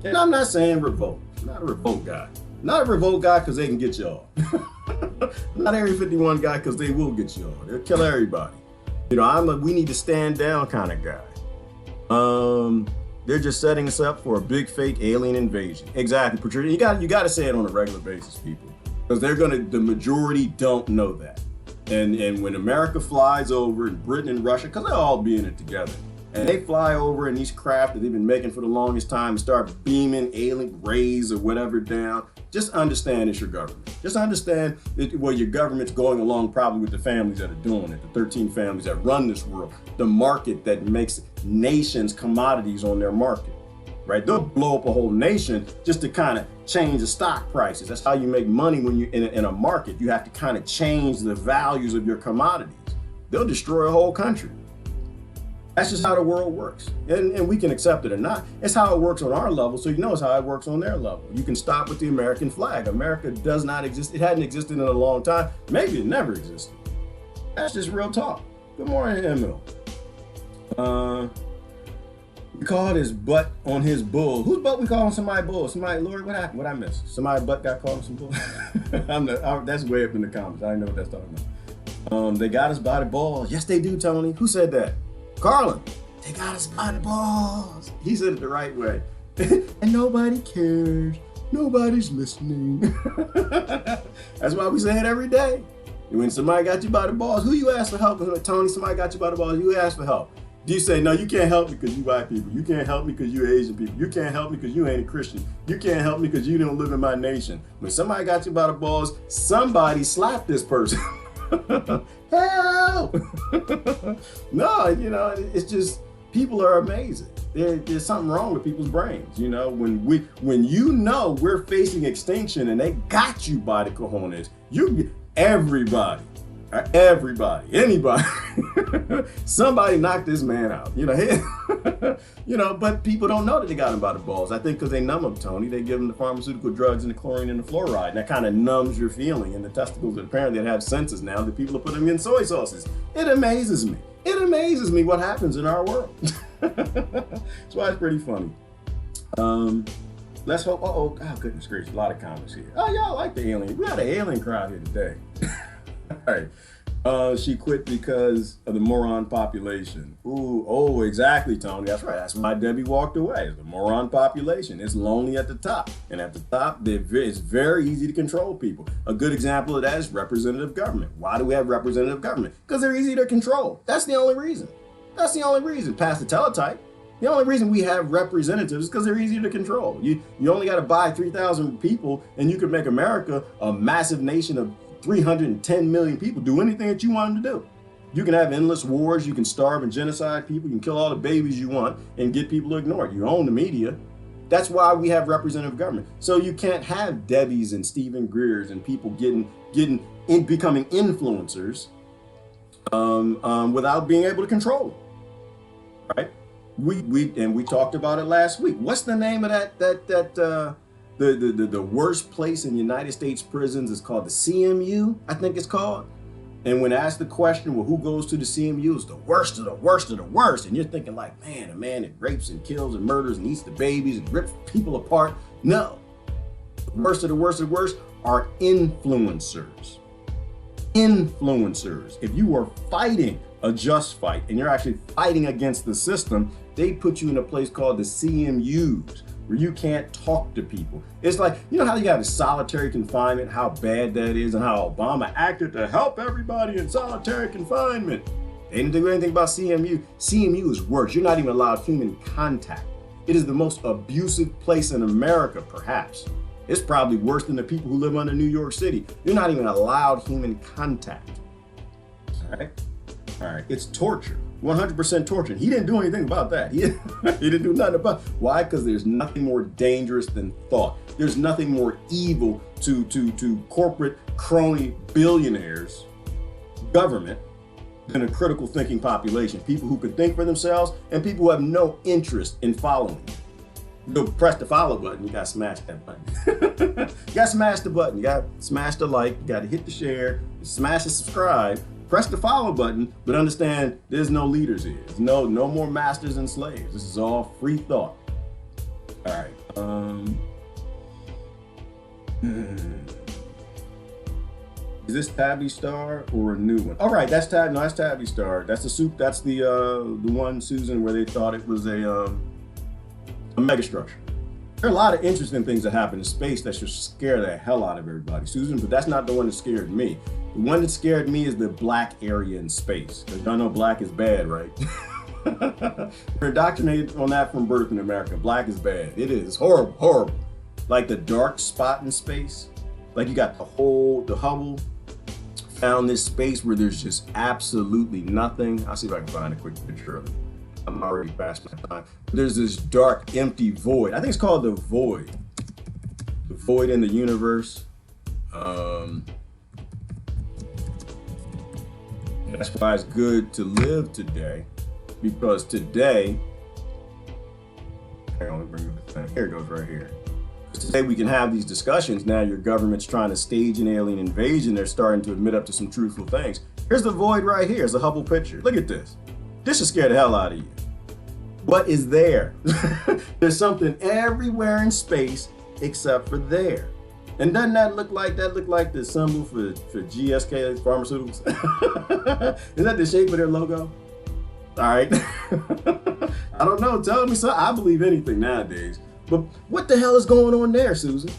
And I'm not saying revolt. I'm not a revolt guy. Not a revolt guy because they can get you off. Not Area 51 guy because they will get you off. They'll kill everybody. You know, I'm a we need to stand down kind of guy. They're just setting us up for a big fake alien invasion. Exactly, Patricia. You got to say it on a regular basis, people, because the majority don't know that. And when America flies over, and Britain and Russia, because they'll all be in it together, and they fly over in these craft that they've been making for the longest time and start beaming alien rays or whatever down, just understand it's your government. Just understand that, well, your government's going along probably with the families that are doing it, the 13 families that run this world, the market that makes nations commodities on their market, right? They'll blow up a whole nation just to kind of change the stock prices. That's how you make money when you're in a market. You have to kind of change the values of your commodities. They'll destroy a whole country. That's just how the world works. And we can accept it or not. It's how it works on our level, so you know it's how it works on their level. You can stop with the American flag. America does not exist. It hadn't existed in a long time. Maybe it never existed. That's just real talk. Good morning, Emil. We called his butt on his bull. Whose butt we calling somebody bull? Somebody, Lord, what happened? What I missed? Somebody butt got called some bull? That's way up in the comments. I know what that's talking about. They got us by the balls. Yes, they do, Tony. Who said that? Carlin. They got us by the balls. He said it the right way. And nobody cares. Nobody's listening. That's why we say it every day. When somebody got you by the balls, who you ask for help? Tony, somebody got you by the balls, you ask for help. Do you say, no, you can't help me because you white people. You can't help me because you Asian people. You can't help me because you ain't a Christian. You can't help me because you don't live in my nation. When somebody got you by the balls, somebody slapped this person. Help! No, you know, it's just, people are amazing. There's something wrong with people's brains. You know, when you know we're facing extinction and they got you by the cojones, everybody, anybody, somebody knocked this man out. You know, you know, but people don't know that they got him by the balls. I think because they numb him, Tony. They give him the pharmaceutical drugs and the chlorine and the fluoride, and that kind of numbs your feeling. And the testicles, apparently, that have senses now, that people are putting them in soy sauces. It amazes me. It amazes me what happens in our world. That's why it's pretty funny. Let's hope. Oh, goodness gracious, a lot of comments here. Oh, y'all like the alien. We got an alien crowd here today. All right. She quit because of the moron population. Ooh, oh, exactly, Tony. That's right. That's why Debbie walked away. It's the moron population. It's lonely at the top. And at the top, it's very easy to control people. A good example of that is representative government. Why do we have representative government? Because they're easy to control. That's the only reason. That's the only reason. Past the teletype. The only reason we have representatives is because they're easier to control. You only got to buy 3,000 people and you can make America a massive nation of 310 million people. Do anything that you want them to do. You can have endless wars. You can starve and genocide people. You can kill all the babies you want and get people to ignore it. You own the media. That's why we have representative government. So you can't have Debbies and Stephen Greers and people becoming influencers without being able to control them, right? We talked about it last week. What's the name of the worst place in United States prisons is called the CMU, I think it's called. And when asked the question, well, who goes to the CMU? It's the worst of the worst of the worst. And you're thinking like, man, a man that rapes and kills and murders and eats the babies and rips people apart. No, the worst of the worst of the worst are influencers. Influencers. If you are fighting a just fight and you're actually fighting against the system, they put you in a place called the CMUs, where you can't talk to people. It's like, you know how you have a solitary confinement, how bad that is, and how Obama acted to help everybody in solitary confinement. They didn't do anything about CMU. CMU is worse. You're not even allowed human contact. It is the most abusive place in America, perhaps. It's probably worse than the people who live under New York City. You're not even allowed human contact. All right. It's torture. 100% torture. He didn't do anything about that. He didn't do nothing about it. Why? Because there's nothing more dangerous than thought. There's nothing more evil to corporate crony billionaires, government, than a critical thinking population. People who can think for themselves and people who have no interest in following. You press the follow button, you gotta smash that button. You gotta smash the button, you gotta smash the like, you gotta hit the share, smash the subscribe, press the follow button, but understand there's no leaders here. There's no more masters and slaves. This is all free thought. All right. Is this Tabby Star or a new one? All right, that's Tabby Star. That's the soup. That's the one, Susan, where they thought it was a megastructure. There are a lot of interesting things that happen in space that should scare the hell out of everybody, Susan, but that's not the one that scared me. The one that scared me is the black area in space. Because y'all know black is bad, right? We're indoctrinated on that from birth in America. Black is bad. It is. It's horrible, horrible. Like the dark spot in space. Like you got the Hubble found this space where there's just absolutely nothing. I'll see if I can find a quick picture of it. I'm already past my time. There's this dark, empty void. I think it's called the void. The void in the universe. That's why it's good to live today, because today, hang on, let me bring it back. Here it goes right here. Today we can have these discussions. Now your government's trying to stage an alien invasion. They're starting to admit up to some truthful things. Here's the void right here. It's a Hubble picture. Look at this. This should scare the hell out of you. What is there? There's something everywhere in space except for there. And doesn't that look like the symbol for GSK Pharmaceuticals? Is that the shape of their logo? All right. I don't know. Tell me something. I believe anything nowadays. But what the hell is going on there, Susan?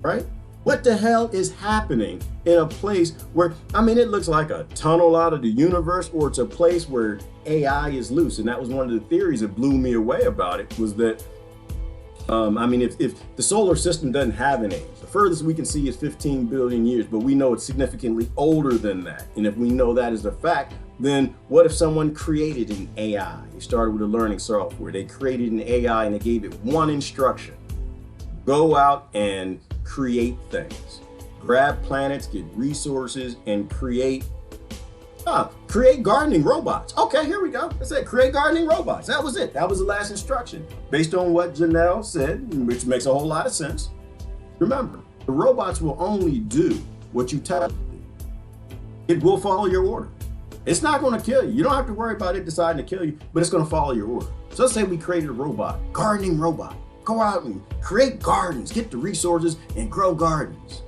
Right? What the hell is happening in a place where, I mean, it looks like a tunnel out of the universe, or it's a place where AI is loose. And that was one of the theories that blew me away about it, was that I mean, if the solar system doesn't have an age, the furthest we can see is 15 billion years, but we know it's significantly older than that. And if we know that is a fact, then what if someone created an AI? They started with a learning software. They created an AI and they gave it one instruction. Go out and create things. Grab planets, get resources, and create gardening robots. Okay, here we go. I said create gardening robots. That was it. That was the last instruction. Based on what Janelle said, which makes a whole lot of sense. Remember, the robots will only do what you tell it to do. It will follow your order. It's not going to kill you. You don't have to worry about it deciding to kill you, but it's going to follow your order. So let's say we created a robot, gardening robot. Go out and create gardens, get the resources and grow gardens.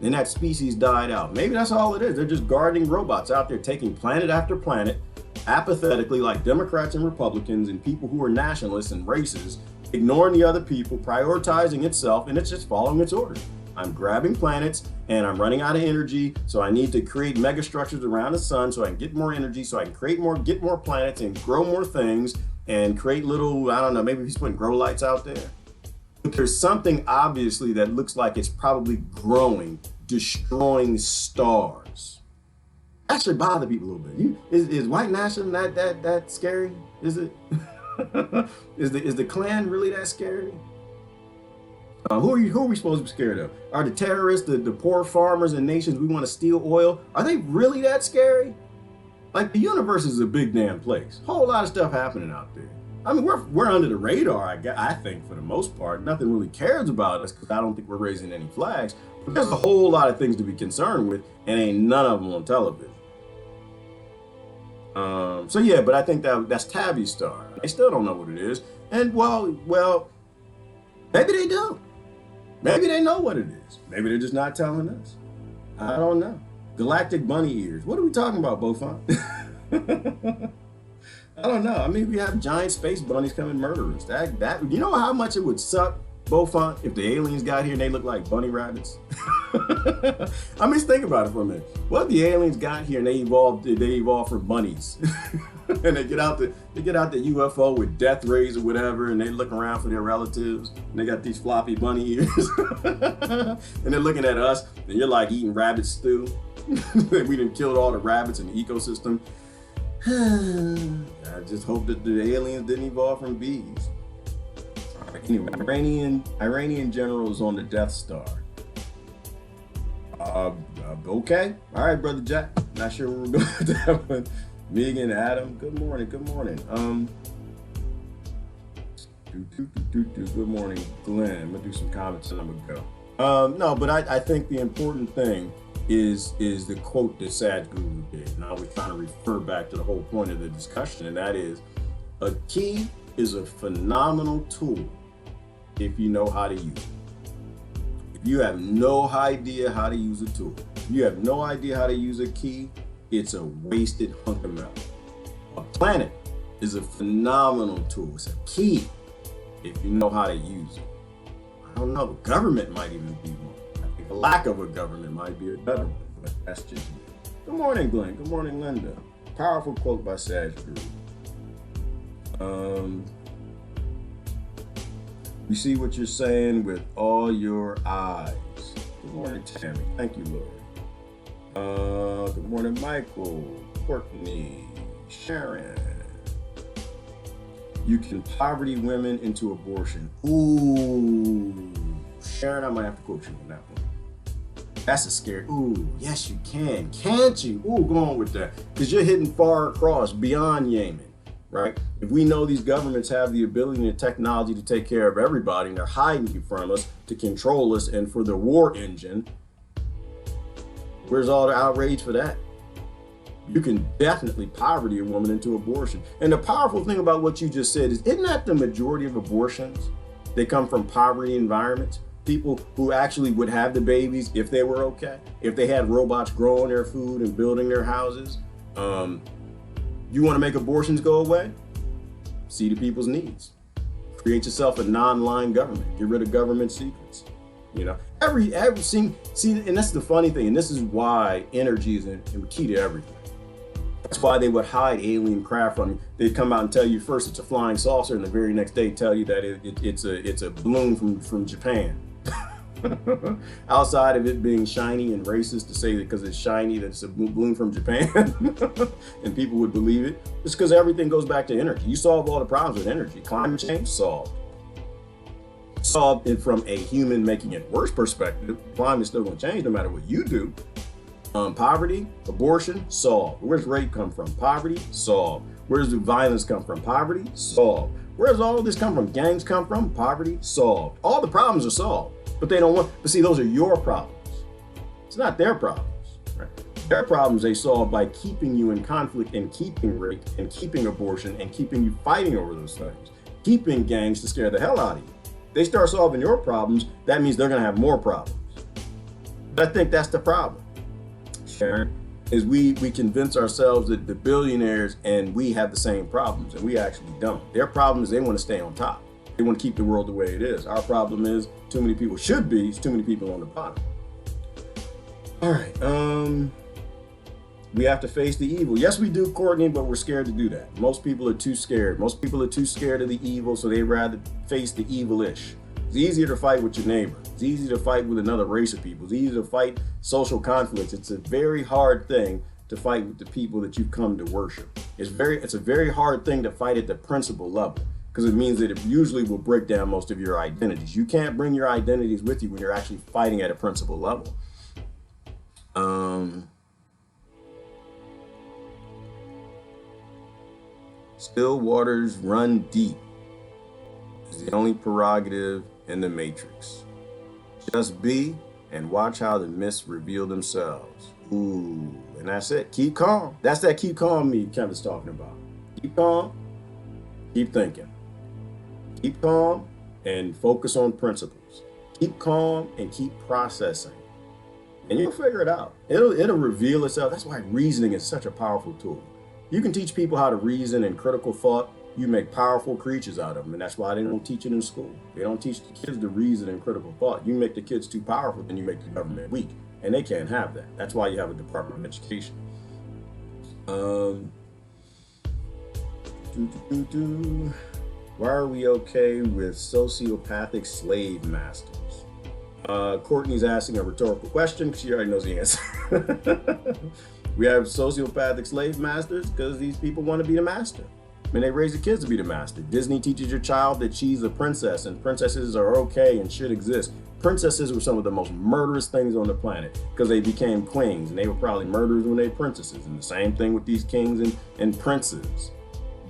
Then that species died out. Maybe that's all it is. They're just gardening robots out there taking planet after planet, apathetically, like Democrats and Republicans and people who are nationalists and racists, ignoring the other people, prioritizing itself, and it's just following its orders. I'm grabbing planets and I'm running out of energy, so I need to create megastructures around the sun so I can get more energy, so I can get more planets and grow more things and create little, I don't know, maybe he's putting grow lights out there. But there's something obviously that looks like it's probably growing, destroying stars. That should bother people a little bit. Is white nationalism that scary? Is it? is the Klan really that scary? Who are we supposed to be scared of? Are the terrorists, the poor farmers and nations we want to steal oil? Are they really that scary? Like, the universe is a big damn place. Whole lot of stuff happening out there. I mean, we're under the radar, I think, for the most part. Nothing really cares about us because I don't think we're raising any flags. But there's a whole lot of things to be concerned with, and ain't none of them on television. So yeah, but I think that's Tabby Star. They still don't know what it is. And well, maybe they do. Maybe they know what it is. Maybe they're just not telling us. I don't know. Galactic bunny ears. What are we talking about, Beaufont? I don't know. I mean, we have giant space bunnies coming murder us. That you know how much it would suck, Beaufont, if the aliens got here and they look like bunny rabbits? I mean, think about it for a minute. What if the aliens got here and they evolved from bunnies? And they get out the UFO with death rays or whatever, and they look around for their relatives, and they got these floppy bunny ears. And they're looking at us, and you're like eating rabbit stew. We done killed all the rabbits in the ecosystem. I just hope that the aliens didn't evolve from bees. Anyway, Iranian generals on the Death Star. Okay. All right, Brother Jack. Not sure where we're going with that one. Megan, Adam, good morning. Good morning. Good morning, Glenn. I'm gonna do some comments and I'm gonna go. No, but I think the important thing is the quote that Sadhguru did. And I was trying to refer back to the whole point of the discussion, and that is, a key is a phenomenal tool if you know how to use it. If you have no idea how to use a tool, if you have no idea how to use a key, it's a wasted hunk of metal. A planet is a phenomenal tool. It's a key if you know how to use it. I don't know, government might even be one. I think the lack of a government might be a better one, but that's just me. Good morning, Glenn. Good morning, Linda. Powerful quote by Sadhguru. We see what you're saying with all your eyes. Good morning, Tammy. Thank you, Lord. Good morning, Michael, Courtney, Sharon. You can poverty women into abortion. Ooh, Sharon, I might have to quote you on that one. That's a scary. Ooh, yes, you can. Can't you? Ooh, go on with that. Because you're hitting far across beyond Yemen. Right? If we know these governments have the ability and technology to take care of everybody and they're hiding you from us to control us and for the war engine, where's all the outrage for that? You can definitely poverty a woman into abortion. And the powerful thing about what you just said is, isn't that the majority of abortions? They come from poverty environments. People who actually would have the babies if they were okay, if they had robots growing their food and building their houses. You want to make abortions go away? See to people's needs. Create yourself a non-lying government. Get rid of government secrets. You know, everything. See, and that's the funny thing. And this is why energy is key to everything. That's why they would hide alien craft from you. They'd come out and tell you first it's a flying saucer, and the very next day tell you that it's a balloon from Japan. Outside of it being shiny and racist to say that because it's shiny that it's a balloon from Japan and people would believe it, it's because everything goes back to energy. You solve all the problems with energy. Climate change, solved. Solved it from a human making it worse perspective. Climate's still going to change no matter what you do. Poverty, abortion, solved. Where's rape come from? Poverty, solved. Where's the violence come from? Poverty, solved. Where's all this come from? Gangs come from? Poverty, solved. All the problems are solved. But they don't want, but see, those are your problems. It's not their problems, right? Their problems they solve by keeping you in conflict and keeping rape and keeping abortion and keeping you fighting over those things, keeping gangs to scare the hell out of you. They start solving your problems, that means they're gonna have more problems. But I think that's the problem, Sharon, is we convince ourselves that the billionaires and we have the same problems, and we actually don't. Their problem is they wanna stay on top. They want to keep the world the way it is. Our problem is too many people should be, too many people on the bottom. All right, we have to face the evil. Yes, we do, Courtney, but we're scared to do that. Most people are too scared. Most people are too scared of the evil, so they'd rather face the evil-ish. It's easier to fight with your neighbor. It's easy to fight with another race of people. It's easy to fight social conflicts. It's a very hard thing to fight with the people that you've come to worship. It's a very hard thing to fight at the principle level, because it means that it usually will break down most of your identities. You can't bring your identities with you when you're actually fighting at a principle level. Still waters run deep is the only prerogative in the matrix. Just be and watch how the myths reveal themselves. Ooh, and that's it. Keep calm. That's that keep calm me Kevin's talking about. Keep calm, keep thinking. Keep calm and focus on principles. Keep calm and keep processing. And you'll figure it out. It'll reveal itself. That's why reasoning is such a powerful tool. You can teach people how to reason and critical thought. You make powerful creatures out of them. And that's why they don't teach it in school. They don't teach the kids to reason and critical thought. You make the kids too powerful, then you make the government weak. And they can't have that. That's why you have a Department of Education. Why are we okay with sociopathic slave masters? Courtney's asking a rhetorical question because she already knows the answer. We have sociopathic slave masters because these people want to be the master. I mean, they raise the kids to be the master. Disney teaches your child that she's a princess and princesses are okay and should exist. Princesses were some of the most murderous things on the planet because they became queens, and they were probably murderers when they were princesses. And the same thing with these kings and princes.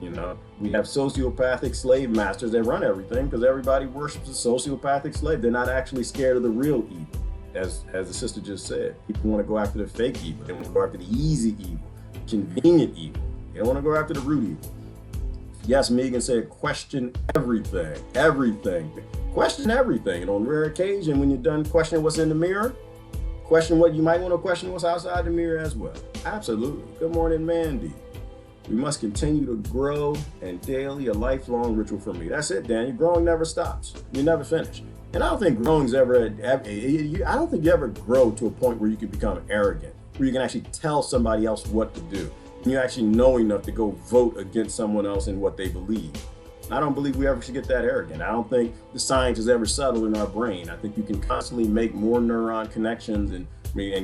You know, we have sociopathic slave masters that run everything because everybody worships a sociopathic slave. They're not actually scared of the real evil, as the sister just said. People want to go after the fake evil. They want to go after the easy evil, convenient evil. They don't want to go after the root evil. Yes, Megan said, question everything, everything. Question everything. And on rare occasion, when you're done questioning what's in the mirror, question what you might want to question what's outside the mirror as well. Absolutely. Good morning, Mandy. We must continue to grow, and daily, a lifelong ritual for me. That's it, Daniel. Growing never stops. You never finish. And I don't think growing's I don't think you ever grow to a point where you can become arrogant, where you can actually tell somebody else what to do. And you actually know enough to go vote against someone else in what they believe. I don't believe we ever should get that arrogant. I don't think the science has ever settled in our brain. I think you can constantly make more neuron connections and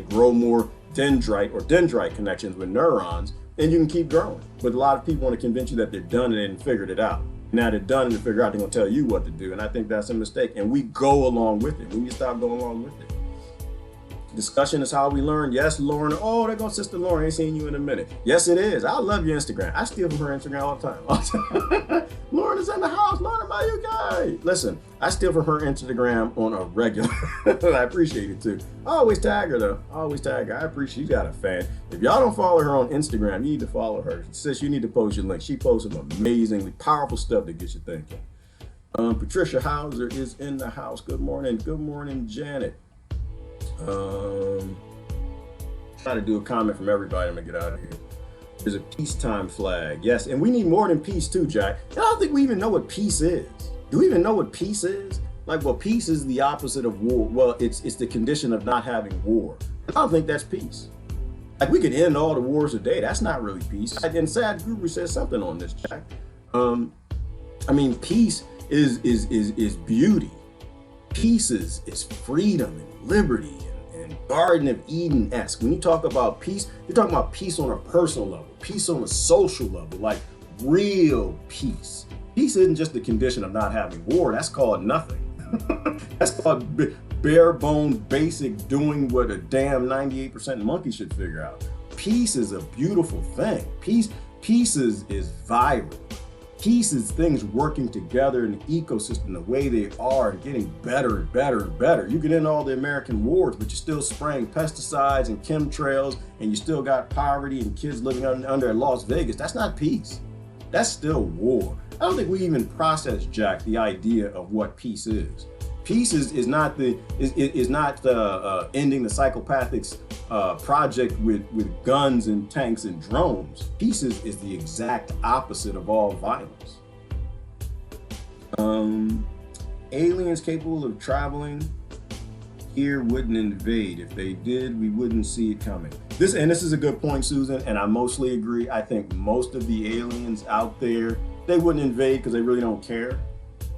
grow more dendrite connections with neurons, and you can keep growing. But a lot of people want to convince you that they're done and figured it out. Now they're done and they figure out they're going to tell you what to do. And I think that's a mistake. And we go along with it. We need to stop going along with it. Discussion is how we learn. Yes, Lauren. Oh, there goes Sister Lauren. Ain't seen you in a minute. Yes, it is. I love your Instagram. I steal from her Instagram all the time. Lauren is in the house. Lauren, am I you guy? Listen, I steal from her Instagram on a regular. I appreciate it too. I always tag her though. I always tag her. I appreciate you got a fan. If y'all don't follow her on Instagram, you need to follow her. Sis, you need to post your link. She posts some amazingly powerful stuff that gets you thinking. Patricia Hauser is in the house. Good morning. Good morning, Janet. Try to do a comment from everybody. I'm gonna get out of here. There's a peacetime flag. Yes, and we need more than peace too, Jack. And I don't think we even know what peace is. Do we even know what peace is? Like, well, peace is the opposite of war. Well, it's the condition of not having war. I don't think that's peace. Like, we could end all the wars today. That's not really peace. And Sad Guru says something on this, Jack. I mean, peace is beauty. Peace is freedom and liberty and Garden of Eden-esque. When you talk about peace, you're talking about peace on a personal level, peace on a social level, like real peace. Peace isn't just the condition of not having war. That's called nothing. That's called bare bone basic doing what a damn 98% monkey should figure out. Peace is a beautiful thing. Peace is vibrant. Peace is things working together in the ecosystem the way they are and getting better and better and better. You can end all the American wars, but you're still spraying pesticides and chemtrails, and you still got poverty and kids living under Las Vegas. That's not peace. That's still war. I don't think we even process, Jack, the idea of what peace is. Peace is not ending the psychopathics project with guns and tanks and drones. Peace is the exact opposite of all violence. Aliens capable of traveling here wouldn't invade. If they did, we wouldn't see it coming. This is a good point, Susan, and I mostly agree. I think most of the aliens out there, they wouldn't invade because they really don't care.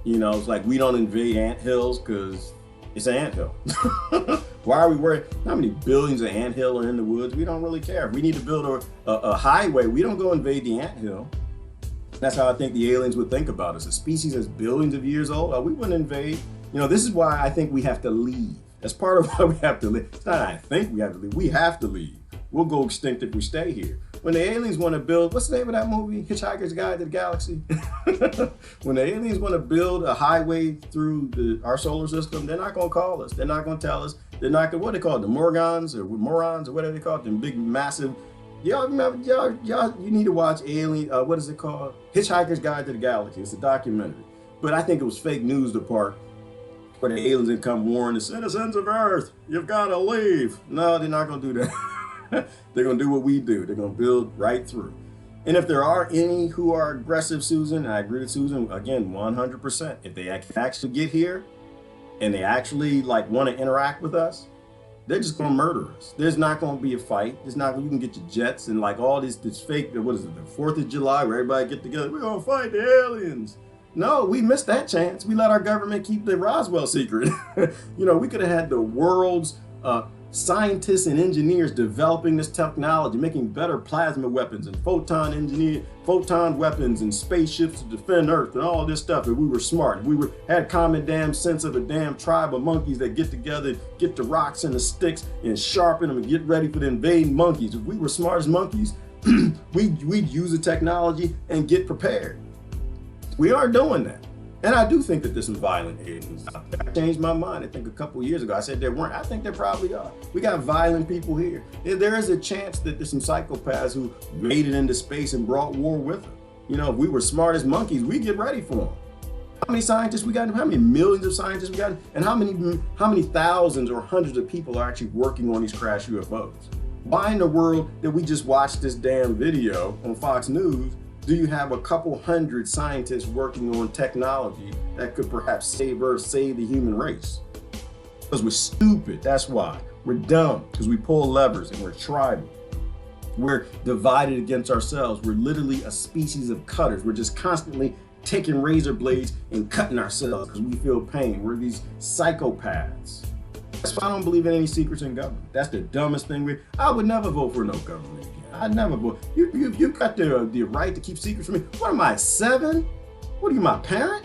You know, it's like we don't invade anthills because it's an anthill. Why are we worried? How many billions of anthill are in the woods? We don't really care. If we need to build a highway, we don't go invade the anthill. That's how I think the aliens would think about us. A species that's billions of years old, we wouldn't invade. You know, this is why I think we have to leave. That's part of why we have to leave. It's not I think we have to leave. We have to leave. We'll go extinct if we stay here. When the aliens want to build, what's the name of that movie? Hitchhiker's Guide to the Galaxy. When the aliens want to build a highway through our solar system, they're not going to call us. They're not going to tell us. They're not going to, what do they call it? The morons or whatever they call it? Them big, massive. Y'all remember, you need to watch what is it called? Hitchhiker's Guide to the Galaxy. It's a documentary. But I think it was fake news, the part where the aliens had come warn the citizens of Earth, you've got to leave. No, they're not going to do that. They're going to do what we do. They're going to build right through. And if there are any who are aggressive, Susan, I agree with Susan, again, 100%. If they actually get here and they actually want to interact with us, they're just going to murder us. There's not going to be a fight. There's not. You can get your jets and all this fake, what is it, the 4th of July where everybody get together. We're going to fight the aliens. No, we missed that chance. We let our government keep the Roswell secret. You know, we could have had the world's scientists and engineers developing this technology, making better plasma weapons and photon weapons and spaceships to defend Earth and all this stuff. If we were smart, if we had common damn sense of a damn tribe of monkeys that get together, get the rocks and the sticks and sharpen them and get ready for the invading monkeys. If we were smart as monkeys, we'd use the technology and get prepared. We are doing that. And I do think that there's some violent aliens. I changed my mind. I think a couple years ago I said there weren't. I think there probably are. We got violent people here. There is a chance that there's some psychopaths who made it into space and brought war with them. You know, if we were smart as monkeys, we get ready for them. How many scientists we got? How many millions of scientists we got? And how many thousands or hundreds of people are actually working on these crash UFOs? Why in the world did we just watch this damn video on Fox News? Do you have a couple hundred scientists working on technology that could perhaps save Earth, save the human race? Because we're stupid, that's why. We're dumb, because we pull levers and we're tribal. We're divided against ourselves. We're literally a species of cutters. We're just constantly taking razor blades and cutting ourselves because we feel pain. We're these psychopaths. That's why I don't believe in any secrets in government. That's the dumbest thing. I would never vote for no government again. I'd never vote. You got the right to keep secrets from me. What am I, 7? What are you, my parent?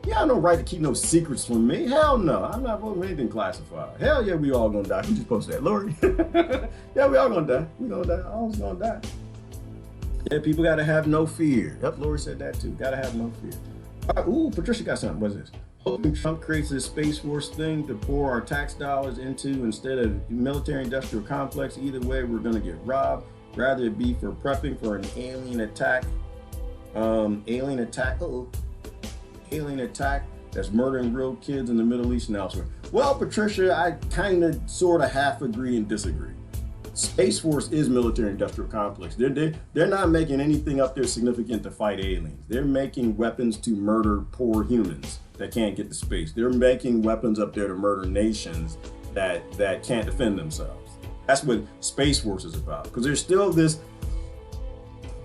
You have no right to keep no secrets from me. Hell no. I'm not voting for anything classified. Hell yeah, we all gonna die. You just posted that, Lori. Yeah, we all gonna die. We gonna die. All gonna die. Yeah, people gotta have no fear. Yep, Lori said that too. Gotta have no fear. Ooh, Patricia got something. What's this? Hoping Trump creates this Space Force thing to pour our tax dollars into instead of military-industrial complex. Either way, we're gonna get robbed. Rather it be for prepping for an alien attack. Alien attack that's murdering real kids in the Middle East and elsewhere. Well, Patricia, I kind of, sort of half agree and disagree. Space Force is military-industrial complex. They're not making anything up there significant to fight aliens. They're making weapons to murder poor humans that can't get to space. They're making weapons up there to murder nations that can't defend themselves. That's what Space Force is about. Because there's still this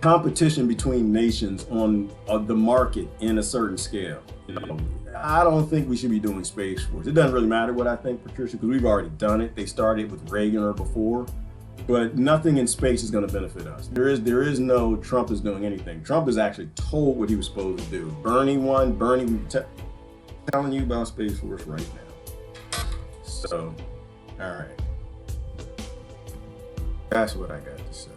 competition between nations on the market in a certain scale. You know, I don't think we should be doing Space Force. It doesn't really matter what I think, Patricia, because we've already done it. They started with Reagan or before. But nothing in space is going to benefit us. There is no Trump is doing anything. Trump is actually told what he was supposed to do. Bernie won. Bernie, we're telling you about Space Force right now. So, all right. That's what I got to say.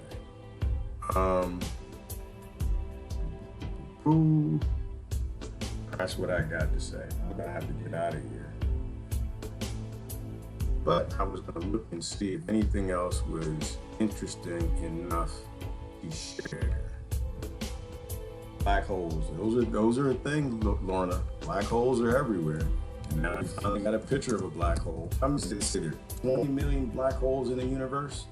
That's what I got to say. I'm gonna have to get out of here. But I was gonna look and see if anything else was interesting enough to share. Black holes. Those are a thing, Lorna. Black holes are everywhere. And now we finally got a picture of a black hole. I'm just considered 20 million black holes in the universe.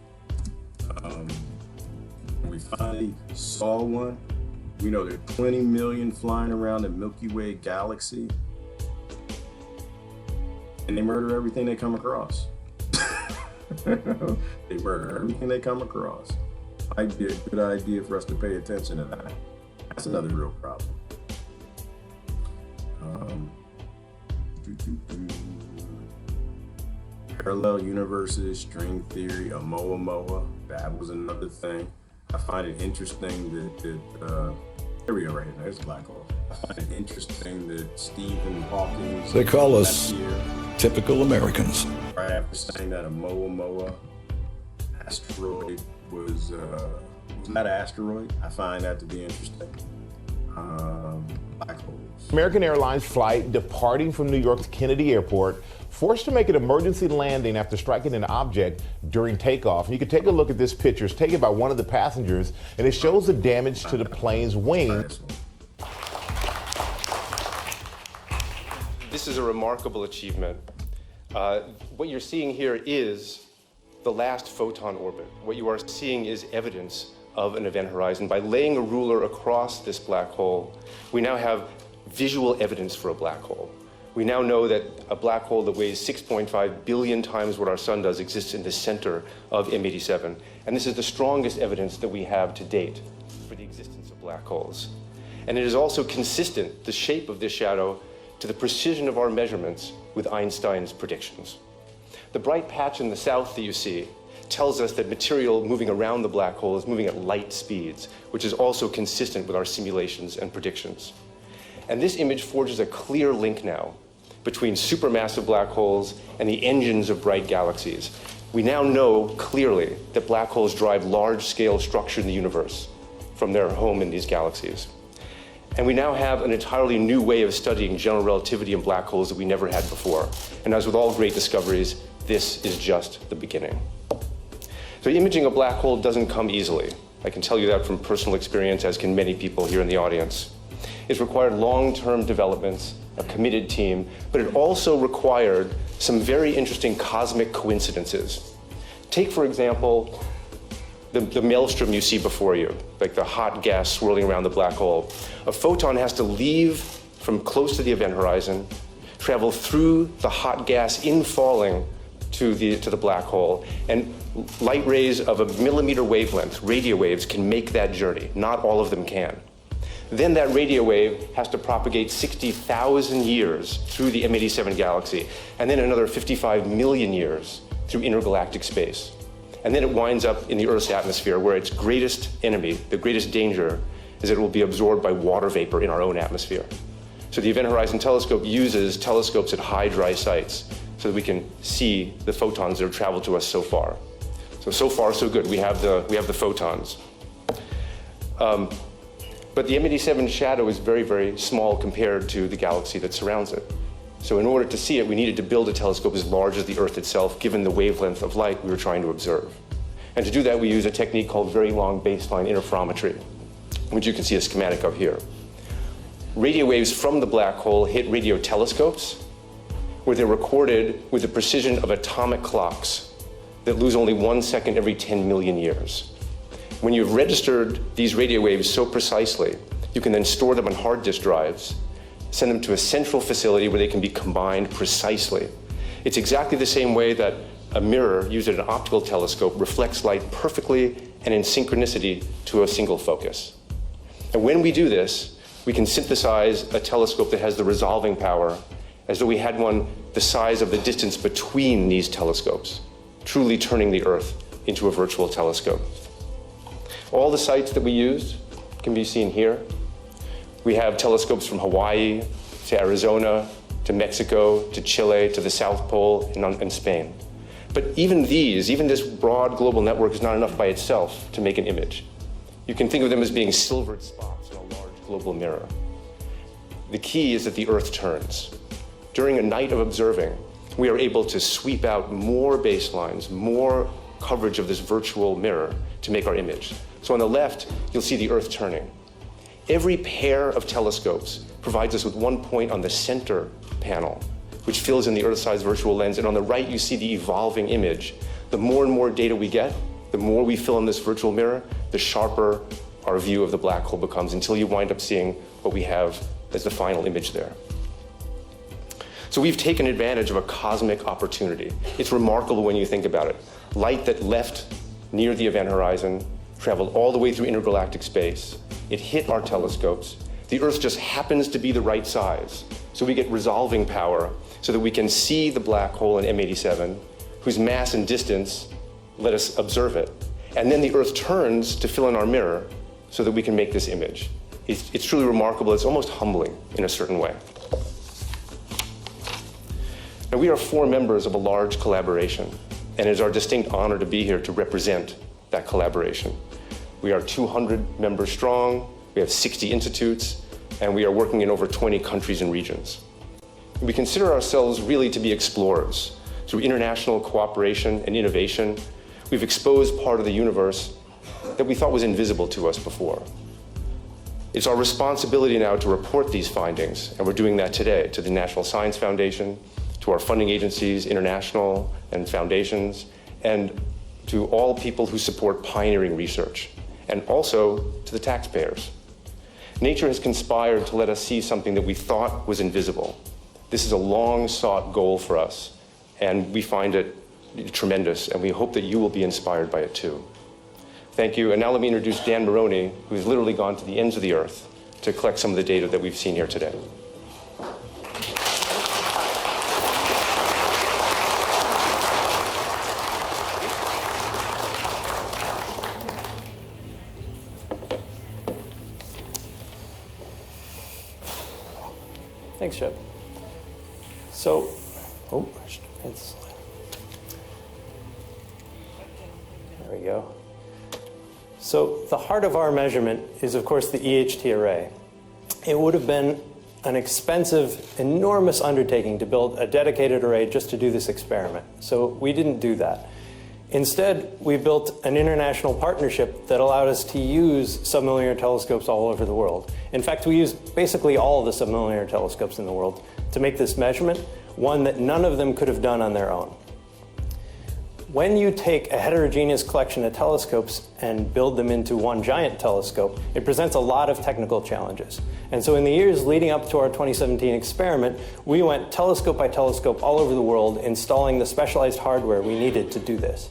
We finally saw one. We know there are 20 million flying around the Milky Way galaxy. And they murder everything they come across. They murder everything they come across. Might be a good idea for us to pay attention to that. That's another real problem. Parallel universes, string theory, Oumuamua, that was another thing. I find it interesting that here we go right here, there's a black hole. I find it interesting that Stephen Hawking. They call us typical Americans. Right after saying that Oumuamua asteroid was not an asteroid, I find that to be interesting. Black holes. American Airlines flight departing from New York's Kennedy Airport forced to make an emergency landing after striking an object during takeoff. And you can take a look at this picture. It's taken by one of the passengers, and it shows the damage to the plane's wing. This is a remarkable achievement. What you're seeing here is the last photon orbit. What you are seeing is evidence of an event horizon. By laying a ruler across this black hole, we now have visual evidence for a black hole. We now know that a black hole that weighs 6.5 billion times what our sun does exists in the center of M87. And this is the strongest evidence that we have to date for the existence of black holes. And it is also consistent, the shape of this shadow, to the precision of our measurements with Einstein's predictions. The bright patch in the south that you see tells us that material moving around the black hole is moving at light speeds, which is also consistent with our simulations and predictions. And this image forges a clear link now between supermassive black holes and the engines of bright galaxies. We now know clearly that black holes drive large-scale structure in the universe from their home in these galaxies. And we now have an entirely new way of studying general relativity in black holes that we never had before. And as with all great discoveries, this is just the beginning. So imaging a black hole doesn't come easily. I can tell you that from personal experience, as can many people here in the audience. It's required long-term developments, a committed team, but it also required some very interesting cosmic coincidences. Take, for example, the maelstrom you see before you, like the hot gas swirling around the black hole. A photon has to leave from close to the event horizon, travel through the hot gas in falling to the black hole, and light rays of a millimeter wavelength, radio waves, can make that journey. Not all of them can. Then that radio wave has to propagate 60,000 years through the M87 galaxy, and then another 55 million years through intergalactic space. And then it winds up in the Earth's atmosphere, where its greatest enemy, the greatest danger, is that it will be absorbed by water vapor in our own atmosphere. So the Event Horizon Telescope uses telescopes at high dry sites so that we can see the photons that have traveled to us so far. So far, so good. We have the photons. But the M87 shadow is very, very small compared to the galaxy that surrounds it. So in order to see it, we needed to build a telescope as large as the Earth itself, given the wavelength of light we were trying to observe. And to do that, we use a technique called very long baseline interferometry, which you can see a schematic of here. Radio waves from the black hole hit radio telescopes, where they're recorded with the precision of atomic clocks that lose only 1 second every 10 million years. When you've registered these radio waves so precisely, you can then store them on hard disk drives, send them to a central facility where they can be combined precisely. It's exactly the same way that a mirror used at an optical telescope reflects light perfectly and in synchronicity to a single focus. And when we do this, we can synthesize a telescope that has the resolving power as though we had one the size of the distance between these telescopes, truly turning the Earth into a virtual telescope. All the sites that we used can be seen here. We have telescopes from Hawaii to Arizona to Mexico to Chile to the South Pole and Spain. But even this broad global network is not enough by itself to make an image. You can think of them as being silvered spots in a large global mirror. The key is that the Earth turns. During a night of observing, we are able to sweep out more baselines, more coverage of this virtual mirror to make our image. So on the left, you'll see the Earth turning. Every pair of telescopes provides us with one point on the center panel, which fills in the Earth-sized virtual lens. And on the right, you see the evolving image. The more and more data we get, the more we fill in this virtual mirror, the sharper our view of the black hole becomes, until you wind up seeing what we have as the final image there. So we've taken advantage of a cosmic opportunity. It's remarkable when you think about it. Light that left near the event horizon, traveled all the way through intergalactic space. It hit our telescopes. The Earth just happens to be the right size. So we get resolving power so that we can see the black hole in M87, whose mass and distance let us observe it. And then the Earth turns to fill in our mirror so that we can make this image. It's truly remarkable. It's almost humbling in a certain way. Now, we are 4 members of a large collaboration, and it is our distinct honor to be here to represent that collaboration. We are 200 members strong, we have 60 institutes, and we are working in over 20 countries and regions. We consider ourselves really to be explorers. Through international cooperation and innovation, we've exposed part of the universe that we thought was invisible to us before. It's our responsibility now to report these findings, and we're doing that today to the National Science Foundation, to our funding agencies, international and foundations, and to all people who support pioneering research, and also to the taxpayers. Nature has conspired to let us see something that we thought was invisible. This is a long-sought goal for us, and we find it tremendous, and we hope that you will be inspired by it too. Thank you, and now let me introduce Dan Maroney, who's literally gone to the ends of the earth to collect some of the data that we've seen here today. Thanks, Chip. So, there we go. So the heart of our measurement is, of course, the EHT array. It would have been an expensive, enormous undertaking to build a dedicated array just to do this experiment. So we didn't do that. Instead, we built an international partnership that allowed us to use submillimeter telescopes all over the world. In fact, we used basically all of the submillimeter telescopes in the world to make this measurement, one that none of them could have done on their own. When you take a heterogeneous collection of telescopes and build them into one giant telescope, it presents a lot of technical challenges. And so in the years leading up to our 2017 experiment, we went telescope by telescope all over the world, installing the specialized hardware we needed to do this.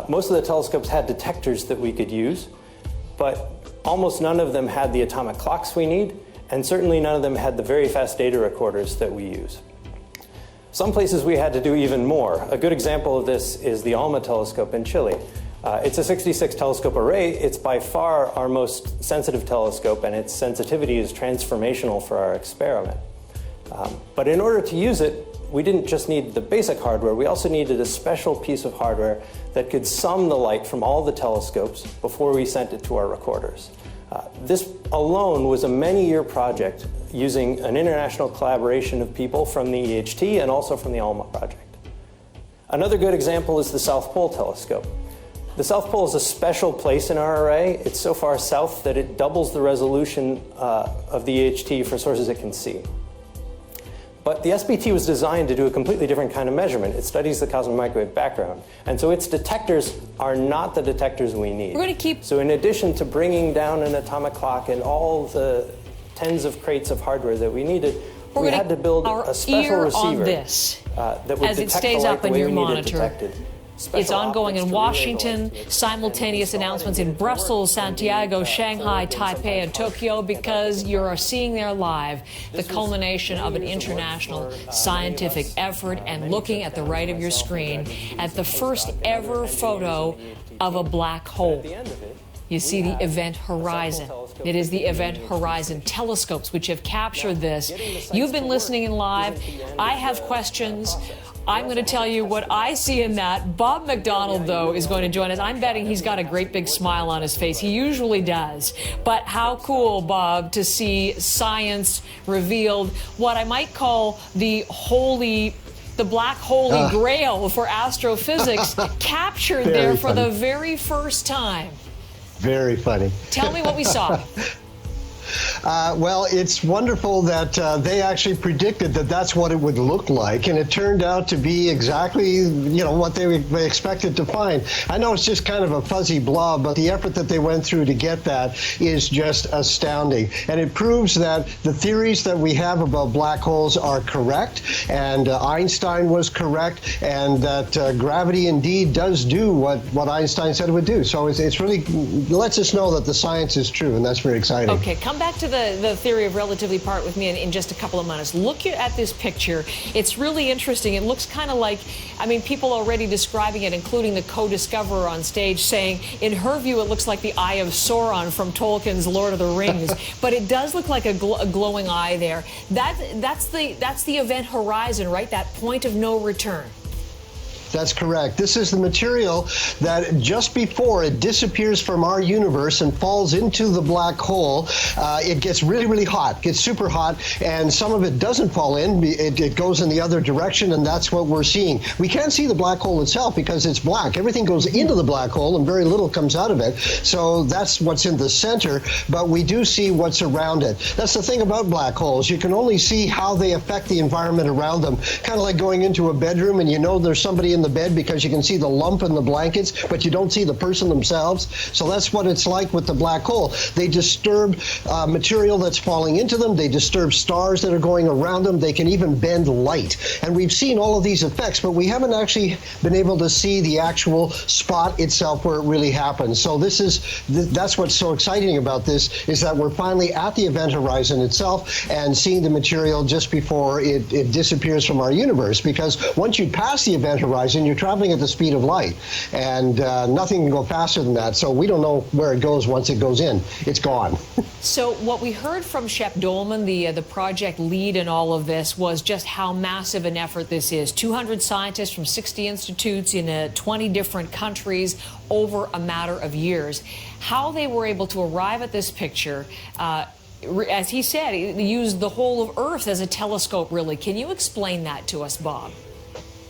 Most of the telescopes had detectors that we could use, but almost none of them had the atomic clocks we need, and certainly none of them had the very fast data recorders that we use. Some places we had to do even more. A good example of this is the ALMA telescope in Chile. It's a 66 telescope array. It's by far our most sensitive telescope, and its sensitivity is transformational for our experiment. But in order to use it, we didn't just need the basic hardware, we also needed a special piece of hardware that could sum the light from all the telescopes before we sent it to our recorders. This alone was a many-year project using an international collaboration of people from the EHT and also from the ALMA project. Another good example is the South Pole telescope. The South Pole is a special place in our array. It's so far south that it doubles the resolution of the EHT for sources it can see. But the SPT was designed to do a completely different kind of measurement. It studies the cosmic microwave background. And so its detectors are not the detectors we need. We're going to keep... So in addition to bringing down an atomic clock and all the tens of crates of hardware that we needed, we had to build a special receiver that would detect the light the way we needed detected. It's ongoing in Washington, simultaneous announcements in Brussels, Santiago, Shanghai, Taipei, and Tokyo, because you're seeing there live the culmination of an international scientific effort. And looking at the right of your screen at the first ever photo of a black hole. You see the Event Horizon. It is the Event Horizon telescopes which have captured this. You've been listening in live. I have questions. I'm going to tell you what I see in that. Bob McDonald, though, is going to join us. I'm betting he's got a great big smile on his face. He usually does. But how cool, Bob, to see science revealed, what I might call the black holy grail for astrophysics, captured there for the very first time. Very funny. Tell me what we saw. Well, it's wonderful that they actually predicted that that's what it would look like, and it turned out to be exactly, what they expected to find. I know it's just kind of a fuzzy blob, but the effort that they went through to get that is just astounding. And it proves that the theories that we have about black holes are correct, and Einstein was correct, and that gravity indeed does do what Einstein said it would do. So it's really lets us know that the science is true, and that's very exciting. Okay, come back to the theory of relativity part with me in just a couple of minutes. Look at this picture. It's really interesting. It looks kind of like, people already describing it, including the co-discoverer on stage, saying, in her view, it looks like the Eye of Sauron from Tolkien's Lord of the Rings. But it does look like a glowing eye there. That's the Event Horizon, right? That point of no return. That's correct. This is the material that just before it disappears from our universe and falls into the black hole, it gets really, really hot, gets super hot, and some of it doesn't fall in. It goes in the other direction, and that's what we're seeing. We can't see the black hole itself because it's black. Everything goes into the black hole, and very little comes out of it. So that's what's in the center, but we do see what's around it. That's the thing about black holes. You can only see how they affect the environment around them. Kind of like going into a bedroom, and there's somebody in the bed because you can see the lump in the blankets, but you don't see the person themselves. So that's what it's like with the black hole. They disturb material that's falling into them. They disturb stars that are going around them. They can even bend light. And we've seen all of these effects, but we haven't actually been able to see the actual spot itself where it really happens. So that's what's so exciting about this, is that we're finally at the event horizon itself and seeing the material just before it disappears from our universe. Because once you pass the event horizon, horizon, you're traveling at the speed of light, and nothing can go faster than that. So we don't know where it goes once it goes in. It's gone. So what we heard from Shep Doeleman, the project lead in all of this, was just how massive an effort this is. 200 scientists from 60 institutes in 20 different countries over a matter of years. How they were able to arrive at this picture, as he said, he used the whole of Earth as a telescope, really. Can you explain that to us, Bob?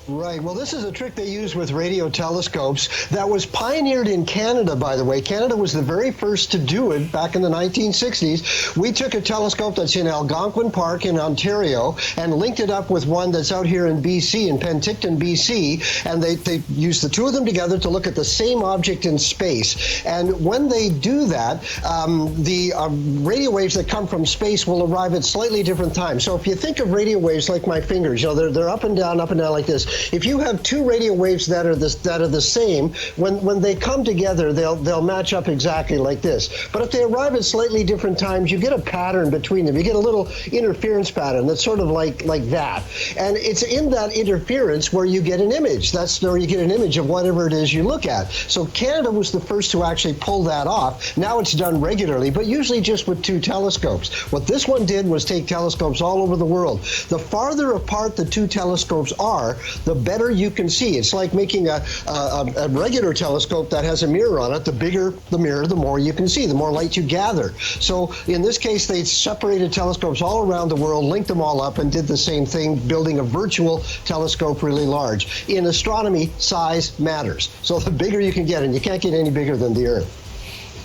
Right. Well, this is a trick they use with radio telescopes that was pioneered in Canada, by the way. Canada was the very first to do it back in the 1960s. We took a telescope that's in Algonquin Park in Ontario and linked it up with one that's out here in BC, in Penticton, BC, and they used the two of them together to look at the same object in space. And when they do that, the radio waves that come from space will arrive at slightly different times. So if you think of radio waves like my fingers, you know, they're up and down like this. If you have two radio waves that are the same, when they come together, they'll match up exactly like this. But if they arrive at slightly different times, you get a pattern between them. You get a little interference pattern that's sort of like that. And it's in that interference where you get an image. That's where you get an image of whatever it is you look at. So Canada was the first to actually pull that off. Now it's done regularly, but usually just with two telescopes. What this one did was take telescopes all over the world. The farther apart the two telescopes are, the better you can see. It's like making a regular telescope that has a mirror on it. The bigger the mirror, the more you can see, the more light you gather. So in this case, they separated telescopes all around the world, linked them all up, and did the same thing, building a virtual telescope really large. In astronomy, size matters. So the bigger you can get, and you can't get any bigger than the Earth.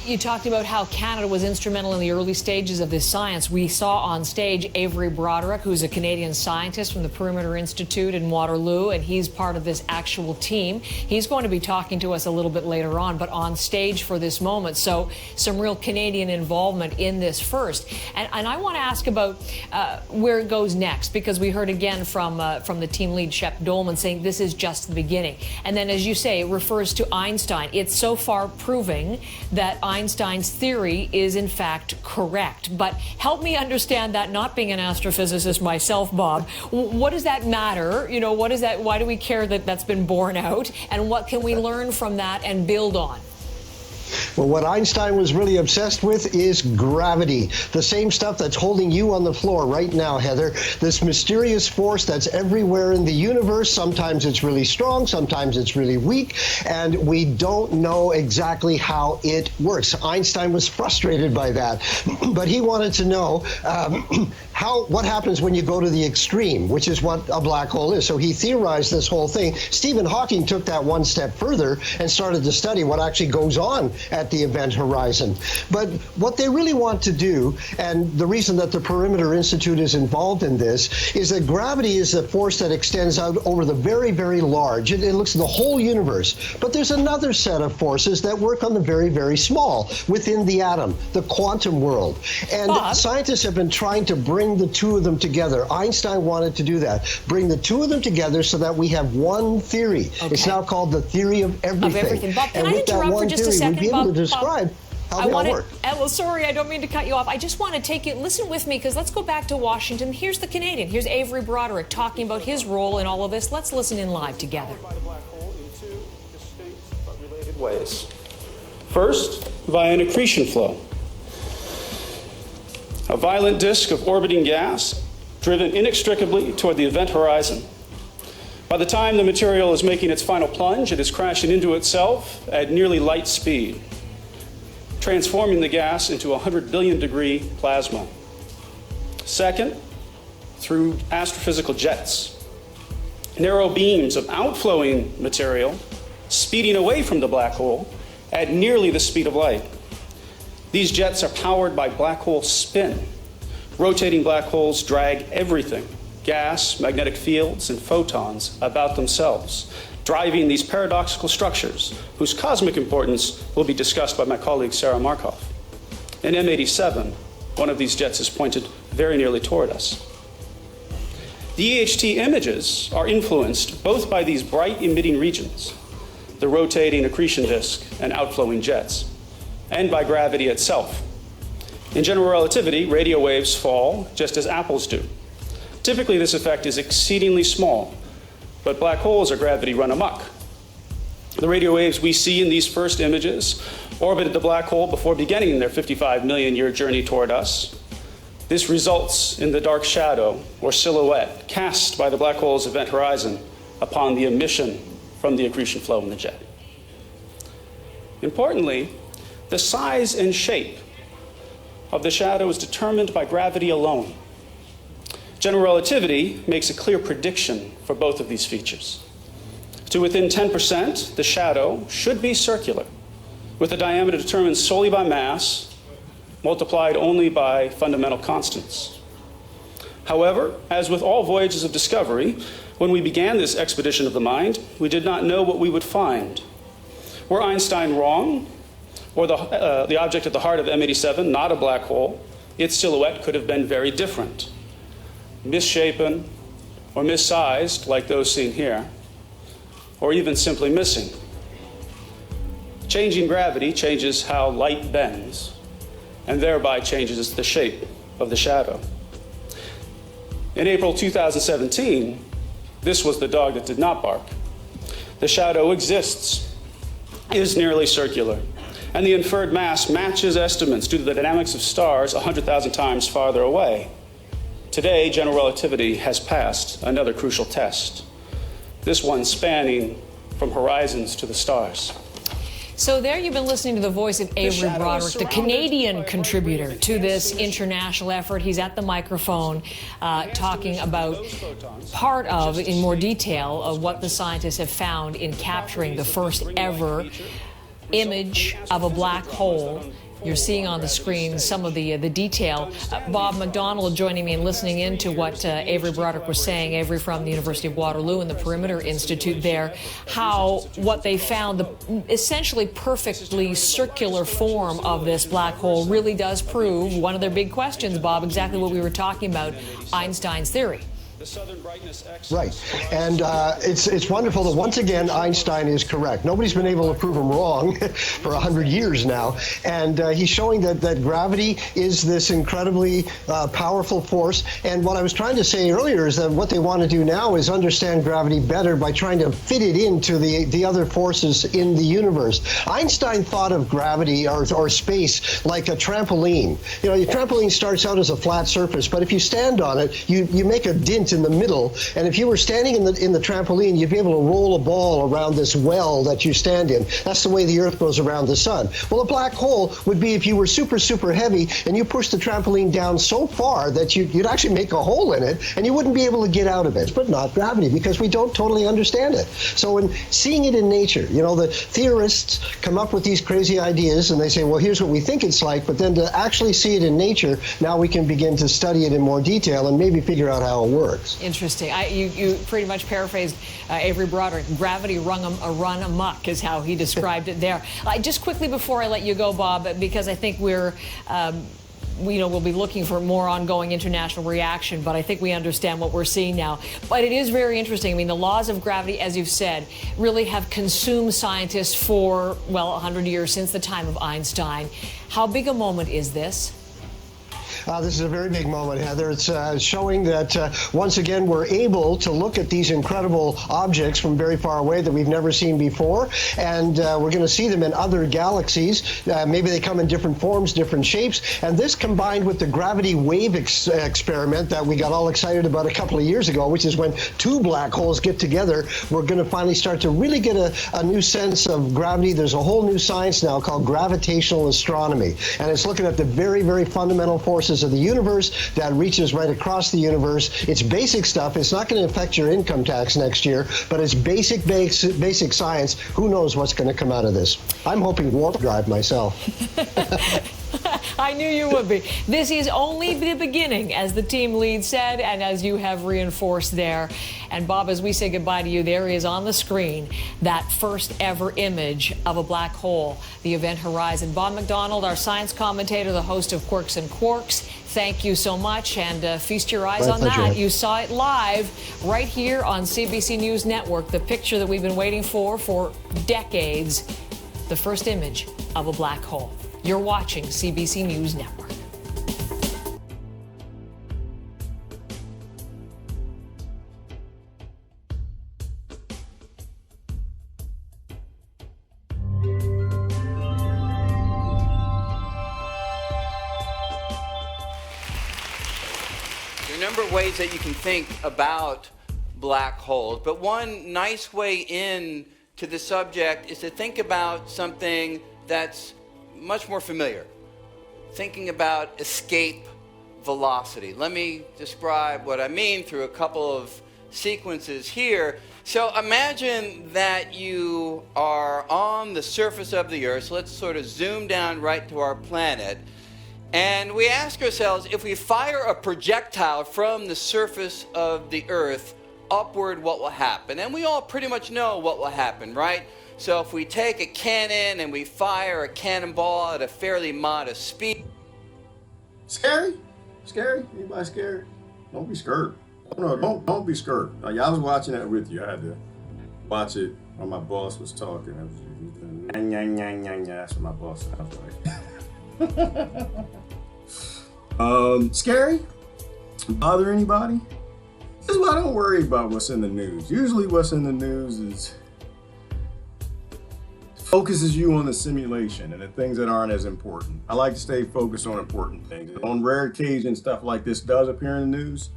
You talked about how Canada was instrumental in the early stages of this science. We saw on stage Avery Broderick, who's a Canadian scientist from the Perimeter Institute in Waterloo, and he's part of this actual team. He's going to be talking to us a little bit later on, but on stage for this moment. So some real Canadian involvement in this first. And I want to ask about where it goes next, because we heard again from the team lead, Shep Doeleman, saying this is just the beginning. And then, as you say, it refers to Einstein. It's so far proving that Einstein's theory is in fact correct. But help me understand that, not being an astrophysicist myself, Bob. What does that matter? You know, what is that? Why do we care that that's been borne out? And what can we learn from that and build on? Well, what Einstein was really obsessed with is gravity. The same stuff that's holding you on the floor right now, Heather. This mysterious force that's everywhere in the universe. Sometimes it's really strong, sometimes it's really weak, and we don't know exactly how it works. Einstein was frustrated by that, but he wanted to know what happens when you go to the extreme, which is what a black hole is. So he theorized this whole thing. Stephen Hawking took that one step further and started to study what actually goes on at the event horizon. But what they really want to do, and the reason that the Perimeter Institute is involved in this, is that gravity is a force that extends out over the very, very large. It looks at the whole universe. But there's another set of forces that work on the very, very small, within the atom, the quantum world. And Bob, scientists have been trying to bring the two of them together. Einstein wanted to do that. Bring the two of them together so that we have one theory. Okay. It's now called the theory of everything. Bob, can I interrupt for just a second, Bob? To describe how they all work. Well, sorry, I don't mean to cut you off. I just want to take you, listen with me, because let's go back to Washington. Here's the Canadian. Here's Avery Broderick talking about his role in all of this. Let's listen in live together. In two distinct but related ways. First, via an accretion flow. A violent disk of orbiting gas driven inextricably toward the event horizon. By the time the material is making its final plunge, it is crashing into itself at nearly light speed, transforming the gas into 100 billion degree plasma. Second, through astrophysical jets, narrow beams of outflowing material speeding away from the black hole at nearly the speed of light. These jets are powered by black hole spin. Rotating black holes drag everything, gas, magnetic fields, and photons, about themselves, driving these paradoxical structures, whose cosmic importance will be discussed by my colleague Sarah Markov. In M87, one of these jets is pointed very nearly toward us. The EHT images are influenced both by these bright emitting regions, the rotating accretion disk and outflowing jets, and by gravity itself. In general relativity, radio waves fall just as apples do. Typically, this effect is exceedingly small, but black holes are gravity run amok. The radio waves we see in these first images orbited the black hole before beginning their 55 million year journey toward us. This results in the dark shadow or silhouette cast by the black hole's event horizon upon the emission from the accretion flow in the jet. Importantly, the size and shape of the shadow is determined by gravity alone. General relativity makes a clear prediction for both of these features. To within 10%, the shadow should be circular, with a diameter determined solely by mass, multiplied only by fundamental constants. However, as with all voyages of discovery, when we began this expedition of the mind, we did not know what we would find. Were Einstein wrong, or the object at the heart of M87 not a black hole, its silhouette could have been very different, misshapen or missized like those seen here, or even simply missing. Changing gravity changes how light bends, and thereby changes the shape of the shadow. In April 2017, this was the dog that did not bark. The shadow exists, is nearly circular, and the inferred mass matches estimates due to the dynamics of stars 100,000 times farther away. Today, general relativity has passed another crucial test, this one spanning from horizons to the stars. So there you've been listening to the voice of Avery Broderick, the Canadian contributor to this international effort. He's at the microphone talking about part of, in more detail, of what the scientists have found in capturing the first ever image of a black hole. You're seeing on the screen some of the detail. Bob McDonald joining me and listening in to what Avery Broderick was saying, Avery from the University of Waterloo and the Perimeter Institute there, how what they found, the essentially perfectly circular form of this black hole really does prove one of their big questions, Bob, exactly what we were talking about, Einstein's theory. Right. And it's wonderful that once again Einstein is correct. Nobody's been able to prove him wrong for 100 years now. And he's showing that gravity is this incredibly powerful force. And what I was trying to say earlier is that what they want to do now is understand gravity better by trying to fit it into the other forces in the universe. Einstein thought of gravity or space like a trampoline. You know, your trampoline starts out as a flat surface, but if you stand on it, you make a dent in the middle, and if you were standing in the trampoline, you'd be able to roll a ball around this well that you stand in. That's the way the Earth goes around the sun. Well, a black hole would be if you were super, super heavy and you pushed the trampoline down so far that you'd actually make a hole in it and you wouldn't be able to get out of it. But not gravity, because we don't totally understand it. So in seeing it in nature, you know, the theorists come up with these crazy ideas and they say, well, here's what we think it's like, but then to actually see it in nature, now we can begin to study it in more detail and maybe figure out how it works. Interesting. You pretty much paraphrased Avery Broderick. Gravity run amok is how he described it there. Just quickly before I let you go, Bob, because I think we'll be looking for more ongoing international reaction, but I think we understand what we're seeing now. But it is very interesting. I mean, the laws of gravity, as you've said, really have consumed scientists for, well, 100 years since the time of Einstein. How big a moment is this? This is a very big moment, Heather. It's showing that once again we're able to look at these incredible objects from very far away that we've never seen before, and we're going to see them in other galaxies. Maybe they come in different forms, different shapes, and this combined with the gravity wave experiment that we got all excited about a couple of years ago, which is when two black holes get together, we're going to finally start to really get a new sense of gravity. There's a whole new science now called gravitational astronomy, and it's looking at the very, very fundamental forces of the universe that reaches right across the universe. It's basic stuff. It's not going to affect your income tax next year, but it's basic science. Who knows what's going to come out of this? I'm hoping warp drive myself. I knew you would be. This is only the beginning, as the team lead said, and as you have reinforced there. And Bob, as we say goodbye to you, there is on the screen that first ever image of a black hole, the event horizon. Bob McDonald, our science commentator, the host of Quirks and Quarks, thank you so much, and feast your eyes on that. You saw it live right here on CBC News Network, the picture that we've been waiting for decades, the first image of a black hole. You're watching CBC News Network. There are a number of ways that you can think about black holes, but one nice way in to the subject is to think about something that's much more familiar. Thinking about escape velocity. Let me describe what I mean through a couple of sequences here. So imagine that you are on the surface of the Earth. So let's sort of zoom down right to our planet. And we ask ourselves, if we fire a projectile from the surface of the Earth upward, what will happen? And we all pretty much know what will happen, right? So if we take a cannon and we fire a cannonball at a fairly modest speed. Scary? Scary? Anybody scared? Don't be scared. No, don't be scared. Like, I was watching that with you. I had to watch it while my boss was talking. I was that's what my boss sounds like. Scary? Bother anybody? This is why I don't worry about what's in the news. Usually what's in the news focuses you on the simulation and the things that aren't as important. I like to stay focused on important things. On rare occasions, stuff like this does appear in the news,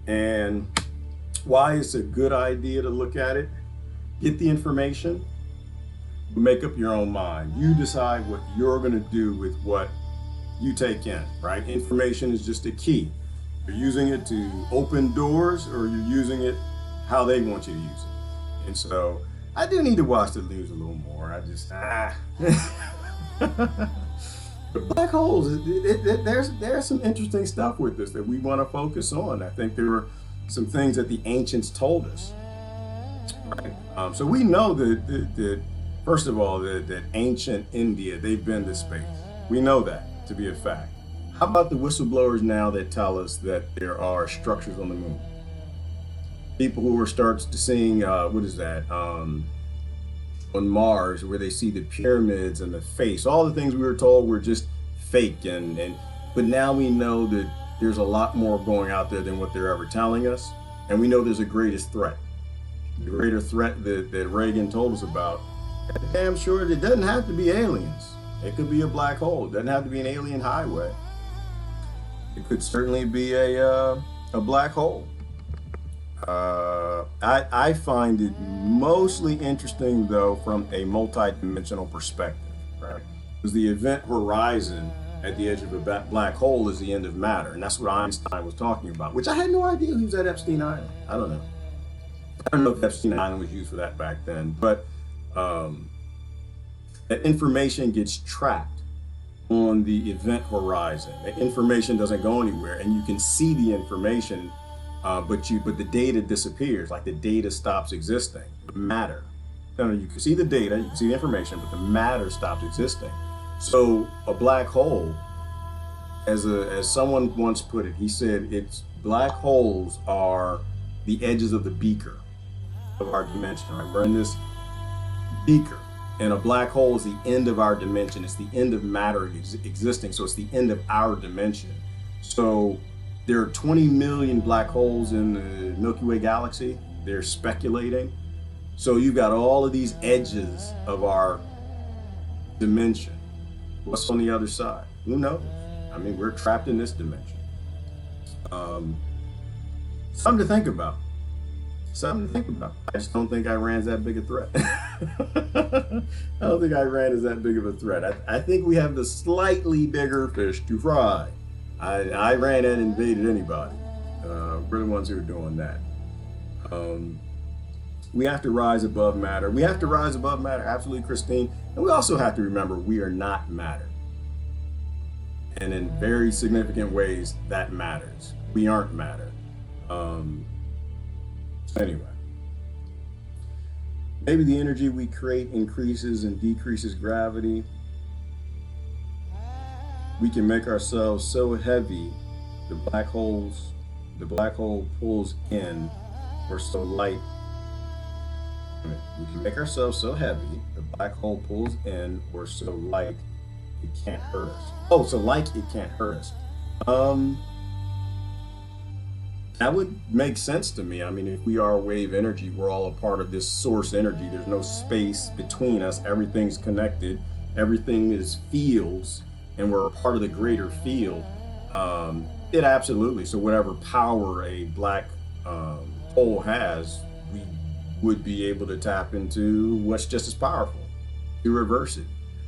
and why it's a good idea to look at it, get the information, make up your own mind. You decide what you're gonna do with what you take in, right? Information is just a key. You're using it to open doors, or you're using it how they want you to use it. And so I do need to watch the news a little more. I just, But black holes, there's some interesting stuff with this that we want to focus on. I think there were some things that the ancients told us. Right? So we know that first of all, that ancient India, they've been to space. We know that to be a fact. How about the whistleblowers now that tell us that there are structures on the moon? People who starts to seeing, what is that, on Mars, where they see the pyramids and the face, all the things we were told were just fake, but now we know that there's a lot more going out there than what they're ever telling us, and we know there's a greatest threat. The greater threat that Reagan told us about. I'm damn sure it doesn't have to be aliens. It could be a black hole. It doesn't have to be an alien highway. It could certainly be a black hole. I find it mostly interesting, though, from a multi-dimensional perspective, right? Because the event horizon at the edge of a black hole is the end of matter, and that's what Einstein was talking about, which I had no idea he was at Epstein Island. I don't know. I don't know if Epstein Island was used for that back then, but that information gets trapped on the event horizon. The information doesn't go anywhere, and you can see the information, but the data disappears. Like the data stops existing. The matter. You can see the data, you can see the information, but the matter stops existing. So a black hole, as someone once put it, he said, black holes are the edges of the beaker of our dimension. Right? We're in this beaker, and a black hole is the end of our dimension. It's the end of matter existing, so it's the end of our dimension. So there are 20 million black holes in the Milky Way galaxy. They're speculating. So you've got all of these edges of our dimension. What's on the other side? Who knows? I mean, we're trapped in this dimension. Something to think about. Something to think about. I just don't think Iran's that big a threat. I don't think Iran is that big of a threat. I think we have the slightly bigger fish to fry. Iran hadn't invaded anybody. We're the ones who are doing that. We have to rise above matter. We have to rise above matter, absolutely, Christine. And we also have to remember we are not matter. And in very significant ways, that matters. We aren't matter. Anyway, maybe the energy we create increases and decreases gravity. We can make ourselves so heavy, the black hole pulls in, or so light. We can make ourselves so heavy, the black hole pulls in, or so light, it can't hurt us. Oh, so light, it can't hurt us. That would make sense to me. I mean, if we are wave energy, we're all a part of this source energy. There's no space between us. Everything's connected. Everything is fields, and we're a part of the greater field. It absolutely. So whatever power a black hole has, we would be able to tap into what's just as powerful to reverse it.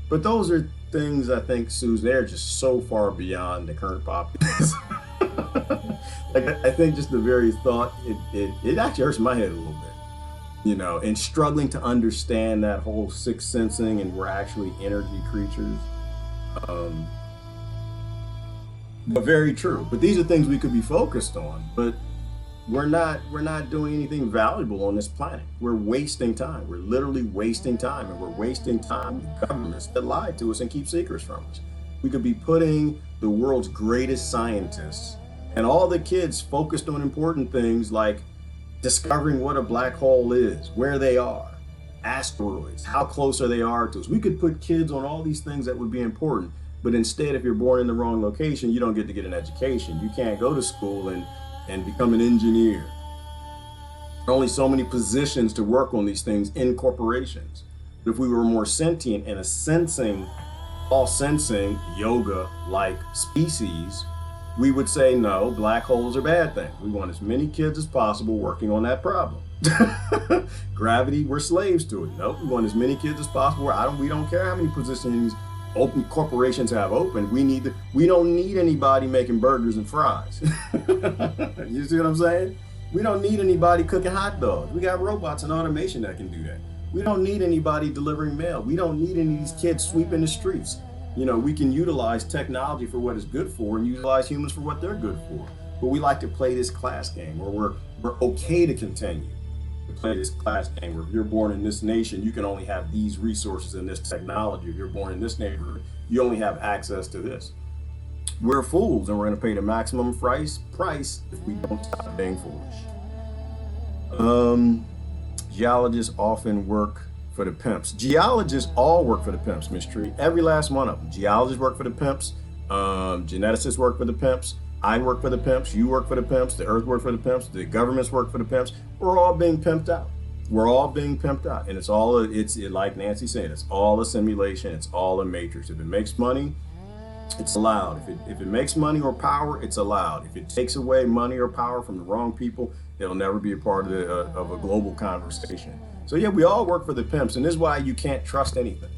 But those are things, I think, Susan, they're just so far beyond the current populace. Like, I think just the very thought, it actually hurts my head a little bit, you know, and struggling to understand that whole sixth sensing and we're actually energy creatures. But very true. But these are things we could be focused on, but we're not doing anything valuable on this planet. We're wasting time. We're literally wasting time, and we're wasting time with governments that lie to us and keep secrets from us. We could be putting the world's greatest scientists and all the kids focused on important things like discovering what a black hole is, where they are, asteroids, how close are they to us. We could put kids on all these things that would be important, but instead, if you're born in the wrong location, you don't get to get an education. You can't go to school and become an engineer. There are only so many positions to work on these things in corporations. But if we were more sentient and a all sensing yoga-like species, we would say, no, black holes are bad things. We want as many kids as possible working on that problem. Gravity, we're slaves to it. Nope, we want as many kids as possible. We don't care how many positions open corporations have open. We don't need anybody making burgers and fries. You see what I'm saying? We don't need anybody cooking hot dogs. We got robots and automation that can do that. We don't need anybody delivering mail. We don't need any of these kids sweeping the streets. You know, we can utilize technology for what it's good for and utilize humans for what they're good for. But we like to play this class game where we're okay to continue to play this class game where if you're born in this nation, you can only have these resources and this technology. If you're born in this neighborhood, you only have access to this. We're fools, and we're going to pay the maximum price if we don't stop being foolish. Geologists often work for the pimps. Geologists all work for the pimps, Miss Tree. Every last one of them. Geologists work for the pimps. Geneticists work for the pimps. I work for the pimps. You work for the pimps. The earth work for the pimps. The governments work for the pimps. We're all being pimped out. We're all being pimped out. And it's like Nancy said, it's all a simulation. It's all a matrix. If it makes money, it's allowed. If it makes money or power, it's allowed. If it takes away money or power from the wrong people, it'll never be a part of a global conversation. So yeah, we all work for the pimps, and this is why you can't trust anything.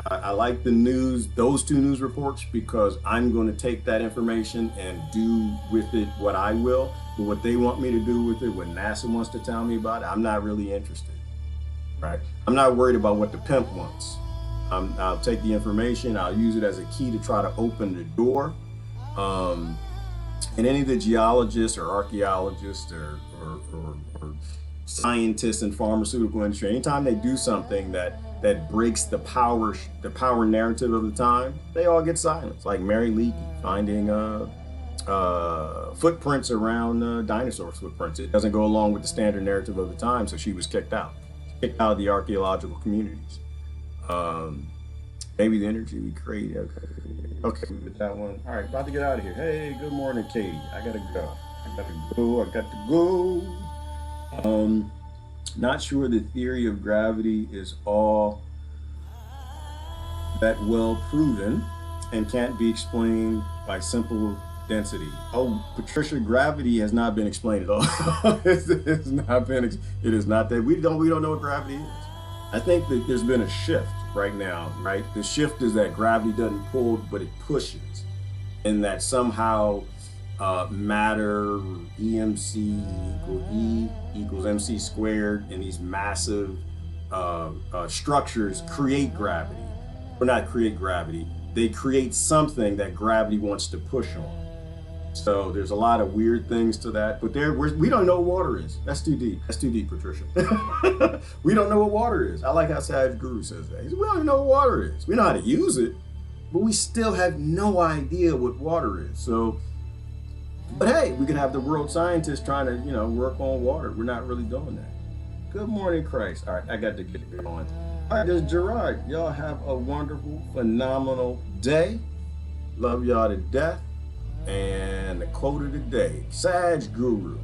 I like the news, those two news reports, because I'm going to take that information and do with it what I will. But what they want me to do with it, what NASA wants to tell me about it, I'm not really interested, right? I'm not worried about what the pimp wants. I'll take the information, I'll use it as a key to try to open the door. And any of the geologists or archaeologists or scientists in pharmaceutical industry, anytime they do something that breaks the power narrative of the time, they all get silenced. Like Mary Leakey finding footprints around dinosaur footprints. It doesn't go along with the standard narrative of the time, so she was kicked out of the archaeological communities. Maybe the energy we create. Okay, with that one. All right, about to get out of here. Hey, good morning, Katie. I gotta go. Not sure the theory of gravity is all that well proven and can't be explained by simple density. Oh, Patricia, gravity has not been explained at all. It is not that we don't know what gravity is. I think that there's been a shift right now, right? The shift is that gravity doesn't pull, but it pushes, and that somehow matter, EMC equal E equals MC squared, and these massive structures create gravity. Or not create gravity, they create something that gravity wants to push on. So there's a lot of weird things to that, but we don't know what water is. That's too deep. That's too deep, Patricia. We don't know what water is. I like how Sage Guru says that. He says, we don't even know what water is. We know how to use it, but we still have no idea what water is. So, but hey, we could have the world scientists trying to, work on water. We're not really doing that. Good morning, Christ. All right, I got to get going. All right, there's Gerard. Y'all have a wonderful, phenomenal day. Love y'all to death. And the quote of the day, Sage Guru.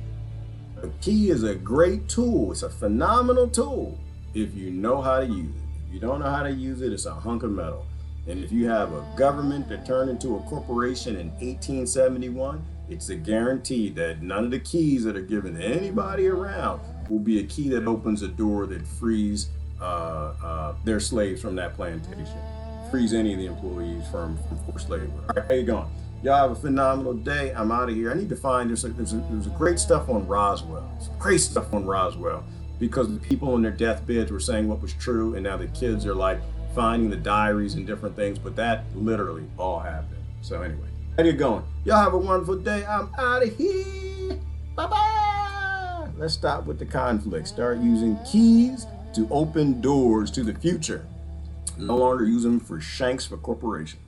A key is a great tool. It's a phenomenal tool if you know how to use it. If you don't know how to use it, it's a hunk of metal. And if you have a government that turned into a corporation in 1871, It's a guarantee that none of the keys that are given to anybody around will be a key that opens a door that frees their slaves from that plantation, frees any of the employees from forced labor. All right, how you going? Y'all have a phenomenal day. I'm out of here. I need to find, there's a great stuff on Roswell. Great stuff on Roswell, because the people on their deathbeds were saying what was true, and now the kids are like finding the diaries and different things, but that literally all happened. So anyway, how you going? Y'all have a wonderful day. I'm out of here. Bye-bye. Let's stop with the conflict. Start using keys to open doors to the future. No longer use them for shanks for corporations.